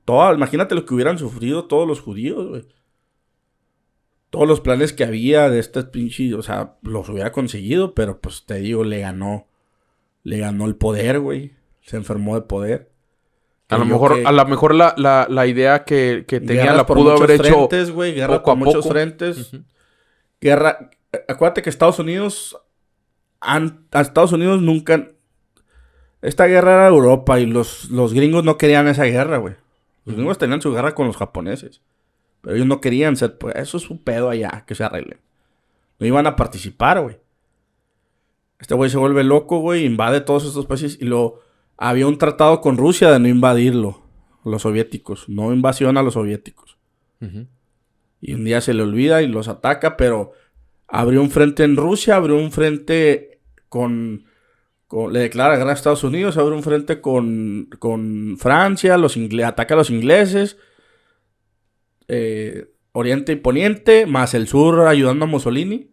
Imagínate lo que hubieran sufrido todos los judíos, güey. Todos los planes que había de este pinche... O sea, los hubiera conseguido, pero pues te digo, le ganó el poder, güey. Se enfermó de poder. A lo mejor la idea que tenía la pudo haber hecho guerra por muchos frentes. Guerra... Acuérdate que a Estados Unidos nunca... Esta guerra era Europa y los gringos no querían esa guerra, güey. Los gringos tenían su guerra con los japoneses. Pero ellos no querían ser... Pues eso es un pedo allá, que se arreglen. No iban a participar, güey. Este güey se vuelve loco, güey. Invade todos estos países y había un tratado con Rusia de no invadirlo. Los soviéticos. No invasión a los soviéticos. Y un día se le olvida y los ataca, pero... Abrió un frente en Rusia, abrió un frente le declara guerra a Estados Unidos, abrió un frente con Francia, ataca a los ingleses, Oriente y Poniente, más el sur ayudando a Mussolini,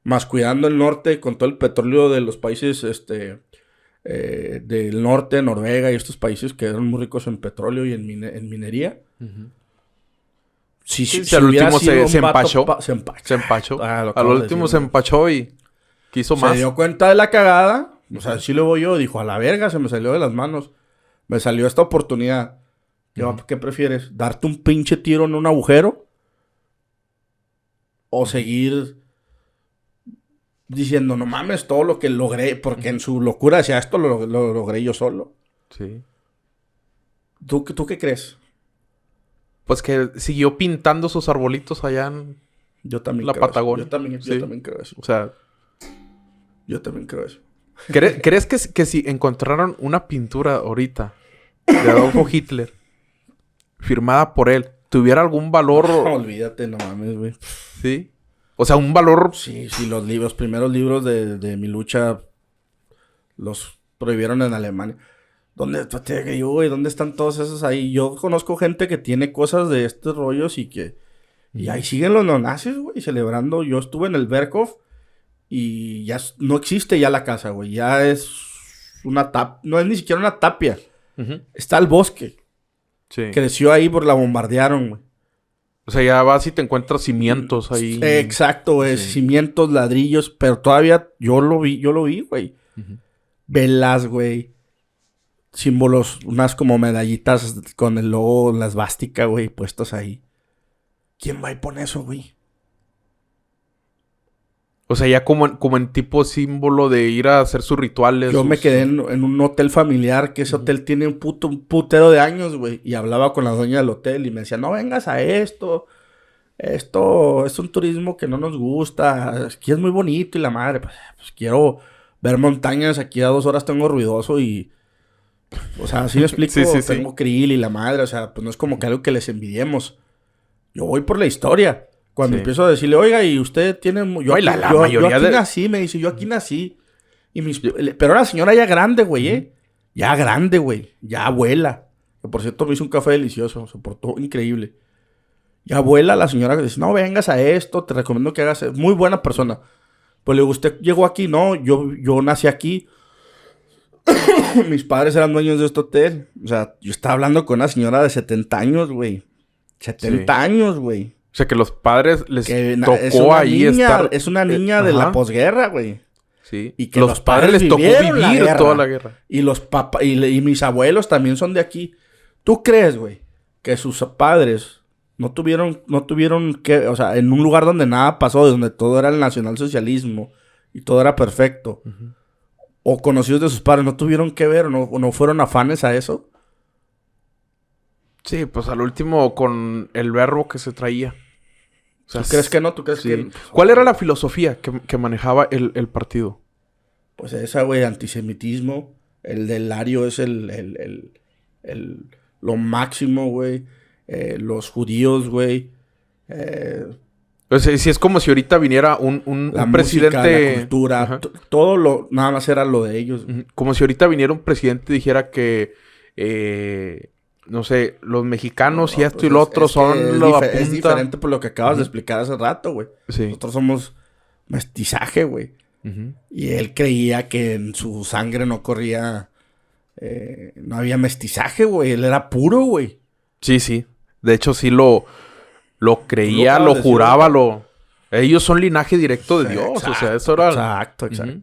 más cuidando el norte con todo el petróleo de los países del norte, Noruega y estos países que eran muy ricos en petróleo y en minería. Si al último se empachó. Se empachó. Al último se empachó y quiso más. Se dio cuenta de la cagada. O sea, sí lo voy yo. Dijo, a la verga, se me salió de las manos. Me salió esta oportunidad. ¿Qué prefieres? ¿Darte un pinche tiro en un agujero? ¿O seguir diciendo, no mames, todo lo que logré? Porque en su locura decía, esto lo logré yo solo. Sí. ¿Tú qué crees? Pues que siguió pintando sus arbolitos allá en la Patagonia. Yo también creo eso. O sea... Yo también creo eso. ¿Crees que si encontraran una pintura ahorita de Adolfo Hitler firmada por él, tuviera algún valor? No, olvídate, no mames, güey. ¿Sí? O sea, un valor... Sí, los primeros libros de mi lucha los prohibieron en Alemania. ¿Dónde están todos esos ahí? Yo conozco gente que tiene cosas de estos rollos y ahí siguen los neonazis, güey, celebrando. Yo estuve en el Berghof y ya no existe ya la casa, güey. Ya es una no es ni siquiera una tapia. Está el bosque. Sí. Creció ahí, la bombardearon, güey. O sea, ya vas y te encuentras cimientos ahí. Exacto, güey. Sí. Cimientos, ladrillos, pero todavía yo lo vi, güey. Velas, güey. Símbolos, unas como medallitas con el logo, la esvástica, güey, puestas ahí. ¿Quién va a ir por eso, güey? O sea, ya como en tipo símbolo de ir a hacer sus rituales. Yo me quedé en un hotel familiar, que ese hotel tiene un putero de años, güey. Y hablaba con la dueña del hotel y me decía, no vengas a esto. Esto es un turismo que no nos gusta. Aquí es muy bonito y la madre. Pues quiero ver montañas. Aquí a 2 horas tengo ruidoso y... O sea, así me explico. Tengo krill y la madre. O sea, pues no es como que algo que les envidiemos. Yo voy por la historia. Cuando empiezo a decirle, oiga, y usted tiene... Yo aquí nací, me dice, yo aquí nací. Pero la señora ya grande, güey, Ya grande, güey. Ya abuela. Que por cierto me hizo un café delicioso. Se portó increíble. Ya abuela, la señora que dice, no vengas a esto, te recomiendo que hagas... Muy buena persona. Pues le digo, ¿usted llegó aquí? No, yo nací aquí. Mis padres eran dueños de este hotel. O sea, yo estaba hablando con una señora de 70 años, güey. 70 años, güey. O sea, que los padres les tocó ahí estar... Es una niña de la posguerra, güey. Sí. Y que los padres les tocó vivir toda la guerra. Y los papás... Y mis abuelos también son de aquí. ¿Tú crees, güey, que sus padres no tuvieron que... O sea, en un lugar donde nada pasó, donde todo era el nacionalsocialismo y todo era perfecto... O conocidos de sus padres, ¿no tuvieron que ver o no fueron afanes a eso? Sí, pues al último con el verbo que se traía. O sea, ¿tú crees que no? ¿Tú crees que...? ¿Cuál era la filosofía que manejaba el partido? Pues esa, güey, antisemitismo. El del Lario es lo máximo, güey. Los judíos, güey. O sea, si es como si ahorita viniera un presidente... La cultura, todo nada más era lo de ellos. Como si ahorita viniera un presidente y dijera que... no sé, los mexicanos y esto pues y lo otro son lo punta. Es diferente por lo que acabas de explicar hace rato, güey. Sí. Nosotros somos mestizaje, güey. Y él creía que en su sangre no corría... no había mestizaje, güey. Él era puro, güey. Sí, sí. De hecho, sí lo creía, lo juraba, Ellos son linaje directo de Dios. Exacto, o sea, eso era... Exacto.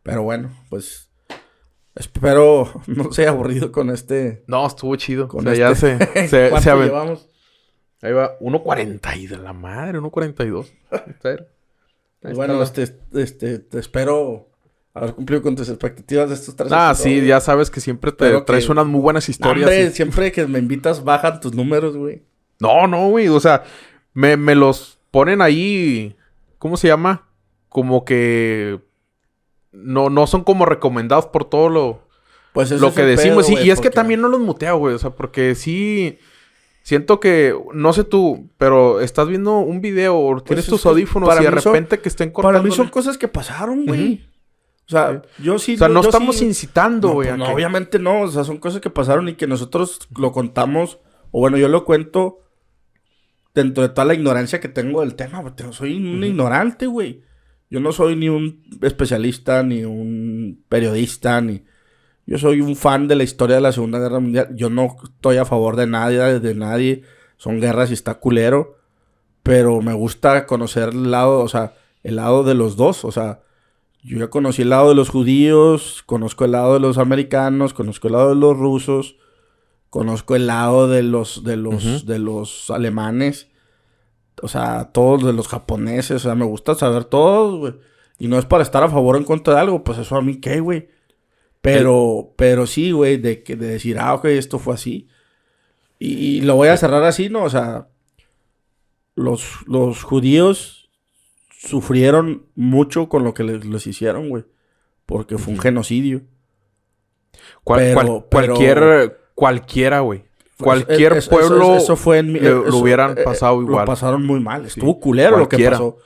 Pero bueno, pues... Espero no sea aburrido con este... No, estuvo chido. Con o sea, este... ya ¿Cuánto llevamos? Ahí va, 1.40 y de la madre, 1.42. Pues bueno, te espero haber cumplido con tus expectativas de estos 3 sí, ya sabes que siempre te traes unas muy buenas historias. Hombre, siempre que me invitas bajan tus números, güey. No, güey. O sea, me los ponen ahí... ¿Cómo se llama? Como que... No son como recomendados por todo lo que decimos. Pedo, y es que también no los muteo, güey. O sea, porque sí... Siento que... No sé tú, pero estás viendo un video o tienes tus audífonos y de repente que estén cortando... Para mí son cosas que pasaron, güey. O sea, yo sí... O sea, no estamos incitando, güey. No, obviamente no. O sea, son cosas que pasaron y que nosotros lo contamos... O bueno, yo lo cuento... Dentro de toda la ignorancia que tengo del tema, soy un ignorante, güey. Yo no soy ni un especialista, ni un periodista, Yo soy un fan de la historia de la Segunda Guerra Mundial. Yo no estoy a favor de nadie. Son guerras y está culero. Pero me gusta conocer el lado, o sea, el lado de los dos. O sea, yo ya conocí el lado de los judíos, conozco el lado de los americanos, conozco el lado de los rusos. Conozco el lado de los alemanes. O sea, todos de los japoneses. O sea, me gusta saber todos, güey. Y no es para estar a favor o en contra de algo. Pues eso a mí qué, güey. Pero sí, güey. De decir, ok, esto fue así. Y lo voy a cerrar así, ¿no? O sea, los judíos sufrieron mucho con lo que les hicieron, güey. Porque fue un genocidio. Cualquiera, güey. Cualquier pueblo eso fue en lo hubieran pasado igual. Lo pasaron muy mal. Estuvo culero cualquiera. Lo que pasó.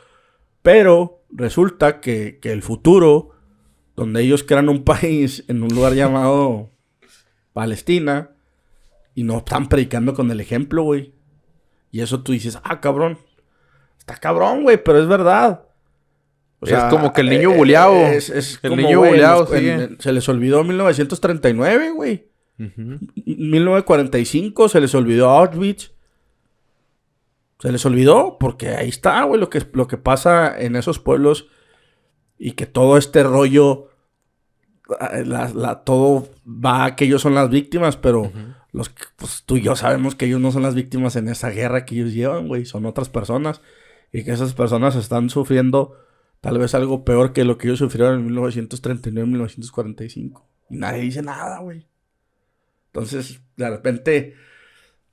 Pero resulta que el futuro, donde ellos crean un país en un lugar llamado Palestina, y no están predicando con el ejemplo, güey. Y eso tú dices, cabrón. Está cabrón, güey, pero es verdad. O sea, es como que el niño buleado. El como, niño buleado, se les olvidó 1939, güey. 1945 se les olvidó Auschwitz. Se les olvidó porque ahí está, güey, lo que pasa en esos pueblos. Y que todo este rollo, todo va a que ellos son las víctimas, pero pues, tú y yo sabemos que ellos no son las víctimas en esa guerra que ellos llevan, güey. Son otras personas. Y que esas personas están sufriendo tal vez algo peor que lo que ellos sufrieron en 1939, 1945. Y nadie dice nada, güey. Entonces, de repente,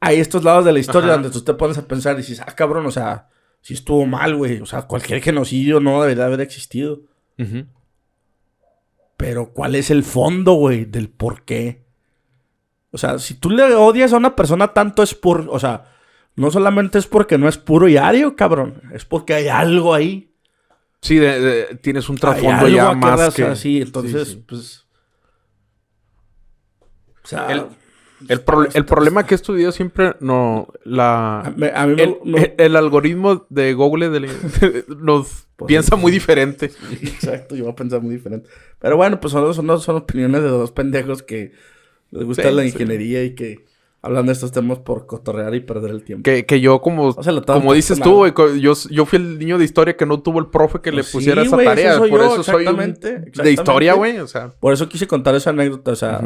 hay estos lados de la historia donde tú te pones a pensar y dices, cabrón, o sea, sí estuvo mal, güey. O sea, cualquier genocidio no debería haber existido. Pero, ¿cuál es el fondo, güey, del por qué? O sea, si tú le odias a una persona tanto es por... O sea, no solamente es porque no es puro y ario, cabrón. Es porque hay algo ahí. Sí, tienes un trasfondo ya más que... Así, entonces, pues... O sea... El problema que he estudiado siempre no... El algoritmo de Google nos piensa muy diferente. Sí, exacto, yo voy a pensar muy diferente. Pero bueno, pues son opiniones de dos pendejos que les gusta la ingeniería y que hablan de estos temas por cotorrear y perder el tiempo. Que yo como dices tú, güey, yo fui el niño de historia que no tuvo el profe que le pusiera esa tarea. Por eso soy de historia, güey. O sea. Por eso quise contar esa anécdota. O sea,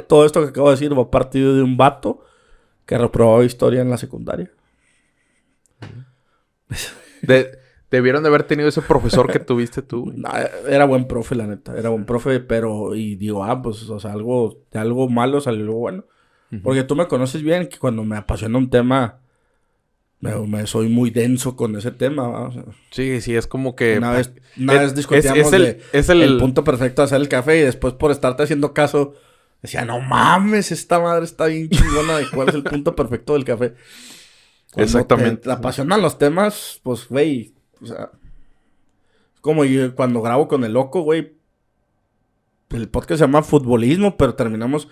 todo esto que acabo de decir va a partir de un vato que reprobó historia en la secundaria. Debieron de haber tenido ese profesor que tuviste tú, güey. No, era buen profe, la neta. Era buen profe, pero... Y digo, pues, o sea, de algo malo salió algo bueno. Porque tú me conoces bien, que cuando me apasiona un tema... soy muy denso con ese tema, ¿va? O sea, sí, es como que... Una vez discutíamos el punto perfecto de hacer el café y después por estarte haciendo caso... Decía, no mames, esta madre está bien chingona de cuál es el punto perfecto del café. Cuando exactamente. te apasionan los temas, pues, güey... O sea... Como yo cuando grabo con el loco, güey... El podcast se llama Futbolismo, pero terminamos...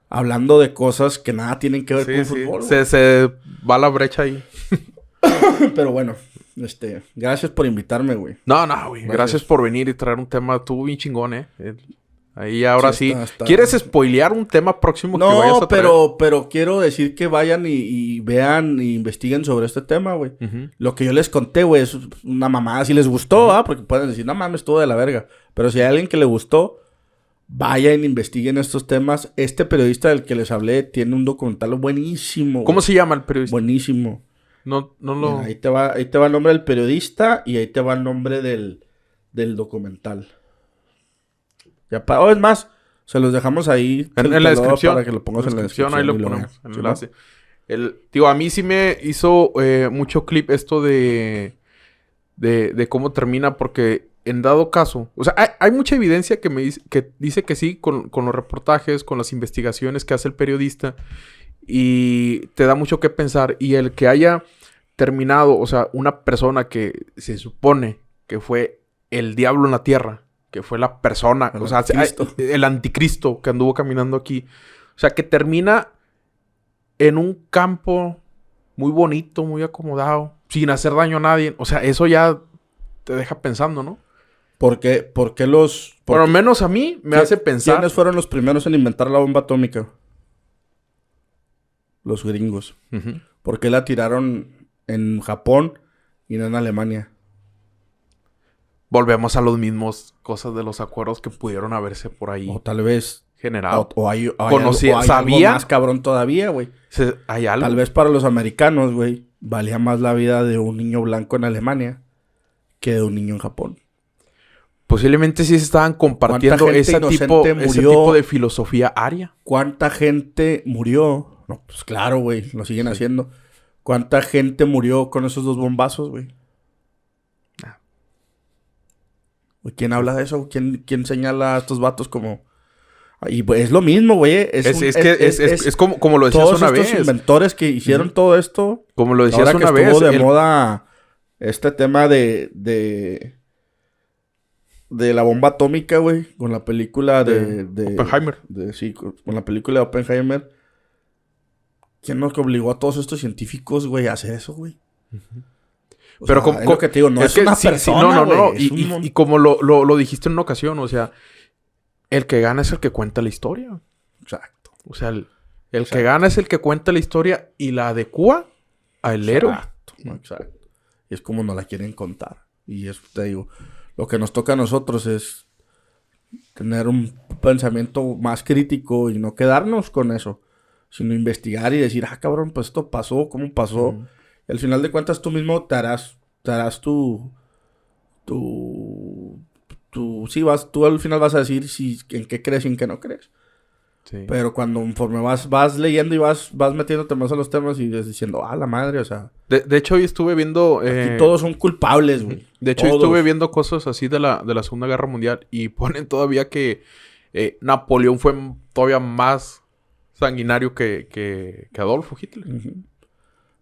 hablando de cosas que nada tienen que ver con fútbol. Se va la brecha ahí. Pero bueno, gracias por invitarme, güey. No, güey. Gracias por venir y traer un tema. Estuvo bien chingón, Ahí ahora sí. ¿Quieres spoilear un tema próximo que vayas a traer? pero quiero decir que vayan y vean e investiguen sobre este tema, güey. Lo que yo les conté, güey, es una mamada. Si les gustó, porque pueden decir, no mames, estuvo de la verga. Pero si hay alguien que le gustó... Vayan, investiguen estos temas. Este periodista del que les hablé tiene un documental buenísimo. ¿Cómo se llama el periodista? Buenísimo. No lo... Mira, ahí te va el nombre del periodista y ahí te va el nombre del documental. Es más, se los dejamos ahí. En la descripción. Para que lo pongas en la descripción. Ahí lo ponemos. En enlace. A mí sí me hizo mucho clip esto de cómo termina porque... En dado caso, o sea, hay mucha evidencia que dice que sí con los reportajes, con las investigaciones que hace el periodista y te da mucho que pensar y el que haya terminado, o sea, una persona que se supone que fue el diablo en la tierra, que fue la persona, o sea, el anticristo que anduvo caminando aquí, o sea, que termina en un campo muy bonito, muy acomodado, sin hacer daño a nadie, o sea, eso ya te deja pensando, ¿no? ¿Por qué por lo menos a mí me hace pensar... ¿Quiénes fueron los primeros en inventar la bomba atómica? Los gringos. ¿Por qué la tiraron en Japón y no en Alemania? Volvemos a los mismos cosas de los acuerdos que pudieron haberse por ahí... O tal vez... generado. O hay ¿sabía? Algo más cabrón todavía, güey. ¿Hay algo? Tal vez para los americanos, güey, valía más la vida de un niño blanco en Alemania que de un niño en Japón. Posiblemente sí se estaban compartiendo ese tipo de filosofía aria. ¿Cuánta gente murió? No, pues claro, güey, lo siguen haciendo. ¿Cuánta gente murió con esos dos bombazos, güey? ¿Quién habla de eso? ¿Quién señala a estos vatos como...? Y pues, es lo mismo, güey. Es como lo decías una vez. Todos estos inventores que hicieron todo esto... Como lo decías una vez. Estuvo de moda este tema de la bomba atómica, güey. Con la película de Oppenheimer. Con la película de Oppenheimer. ¿Quién nos obligó a todos estos científicos, güey, a hacer eso, güey? Pero como... Es lo que te digo, no es una persona, no. Y como lo dijiste en una ocasión, o sea... El que gana es el que cuenta la historia. Exacto. O sea, el que gana es el que cuenta la historia y la adecua al héroe. Exacto. Y es como nos la quieren contar. Y eso te digo, lo que nos toca a nosotros es tener un pensamiento más crítico y no quedarnos con eso, sino investigar y decir, cabrón, pues esto pasó, ¿cómo pasó? Y al final de cuentas tú mismo te harás tú al final vas a decir en qué crees y en qué no crees. Sí. Pero conforme vas leyendo y vas metiéndote más a los temas y vas diciendo, la madre, o sea... De hecho, hoy estuve viendo... Aquí todos son culpables, güey. De hecho, hoy estuve viendo cosas así de la Segunda Guerra Mundial y ponen todavía que Napoleón fue todavía más sanguinario que Adolfo Hitler.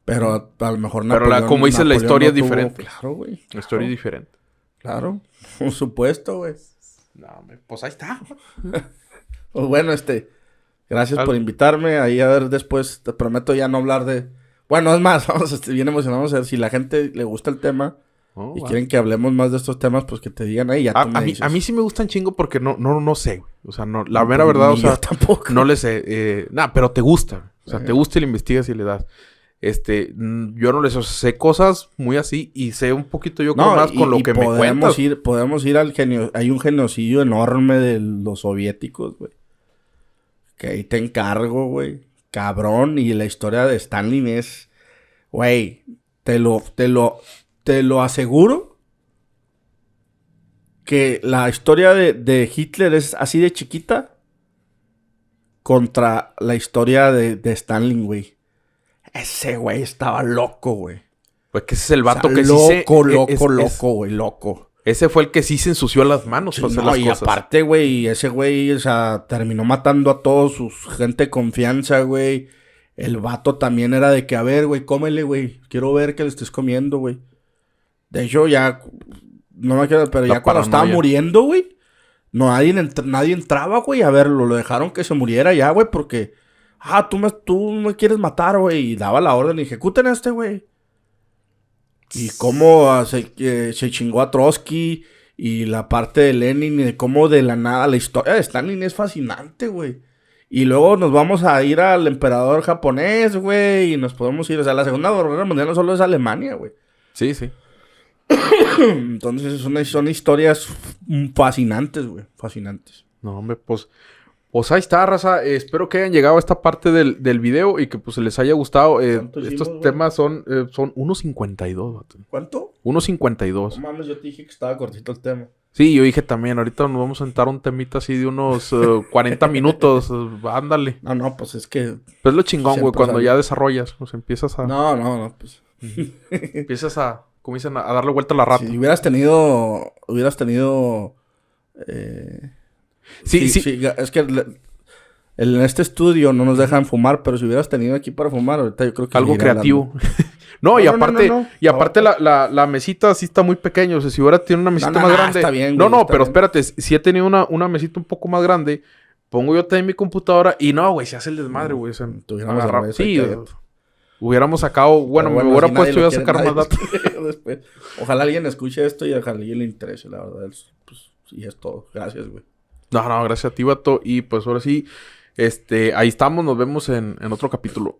Pero a lo mejor Napoleón... Pero como dices, la historia es diferente. Claro, güey. La historia es diferente. Claro. Por supuesto, güey. No, pues ahí está. Pues bueno, gracias por invitarme. Ahí a ver después, te prometo ya no hablar de... Bueno, es más, bien emocionados a ver si la gente le gusta el tema y quieren que hablemos más de estos temas, pues que te digan ahí, ya tú me dices. A mí sí me gustan chingo porque no sé, güey. O sea, no, la mera verdad, o sea... Yo tampoco. No le sé. Pero te gusta. O sea, te gusta y le investigas y le das. Yo no les sé cosas muy así y sé un poquito yo creo más con lo que me cuentas. Podemos ir al hay un genocidio enorme de los soviéticos, güey. Que ahí te encargo, güey. Cabrón, y la historia de Stalin es, güey, te lo aseguro que la historia de Hitler es así de chiquita contra la historia de Stalin, güey. Ese güey estaba loco, güey. Pues que ese es el vato que loco, sí se... Loco, güey, loco. Ese fue el que sí se ensució las manos para hacer las cosas. Y aparte, güey, ese güey, o sea, terminó matando a todos sus gente de confianza, güey. El vato también era de que, a ver, güey, cómele, güey. Quiero ver que le estés comiendo, güey. De hecho, ya... No me queda, pero ya cuando estaba muriendo, güey. Nadie entraba, güey, a verlo. Lo dejaron que se muriera ya, güey, porque... tú me quieres matar, güey. Y daba la orden y ejecuten a este, güey. Y cómo se chingó a Trotsky. Y la parte de Lenin. Y de cómo de la nada. La historia de Stalin es fascinante, güey. Y luego nos vamos a ir al emperador japonés, güey. Y nos podemos ir... O sea, la Segunda Guerra Mundial no solo es Alemania, güey. Sí, sí. Entonces son historias fascinantes, güey. Fascinantes. No, hombre, pues ahí está, raza. Espero que hayan llegado a esta parte del video y que pues les haya gustado. Estos temas son 1.52, vato. ¿Cuánto? 1.52. No mames, yo te dije que estaba cortito el tema. Sí, yo dije también, ahorita nos vamos a sentar un temita así de unos 40 minutos. Ándale. No, pues es que... Pues lo chingón, güey, cuando ya desarrollas, pues empiezas a... No, pues... empiezas a, como dicen, a darle vuelta a la rata. Si hubieras tenido... Sí. Es que en este estudio no nos dejan fumar, pero si hubieras tenido aquí para fumar, ahorita yo creo que... Algo creativo. Y aparte la mesita sí está muy pequeña. O sea, si hubiera tenido una mesita más grande... Está bien, güey, pero espérate. Si he tenido una mesita un poco más grande, pongo yo también mi computadora y no, güey, se hace el desmadre, güey. O sea, hubiéramos sacado... Bueno, me hubiera puesto yo a sacar más datos. Ojalá alguien escuche esto y ojalá a alguien le interese, la verdad. Pues, sí, es todo. Gracias, güey. No, gracias a ti, vato. Y pues ahora sí, ahí estamos. Nos vemos en otro capítulo.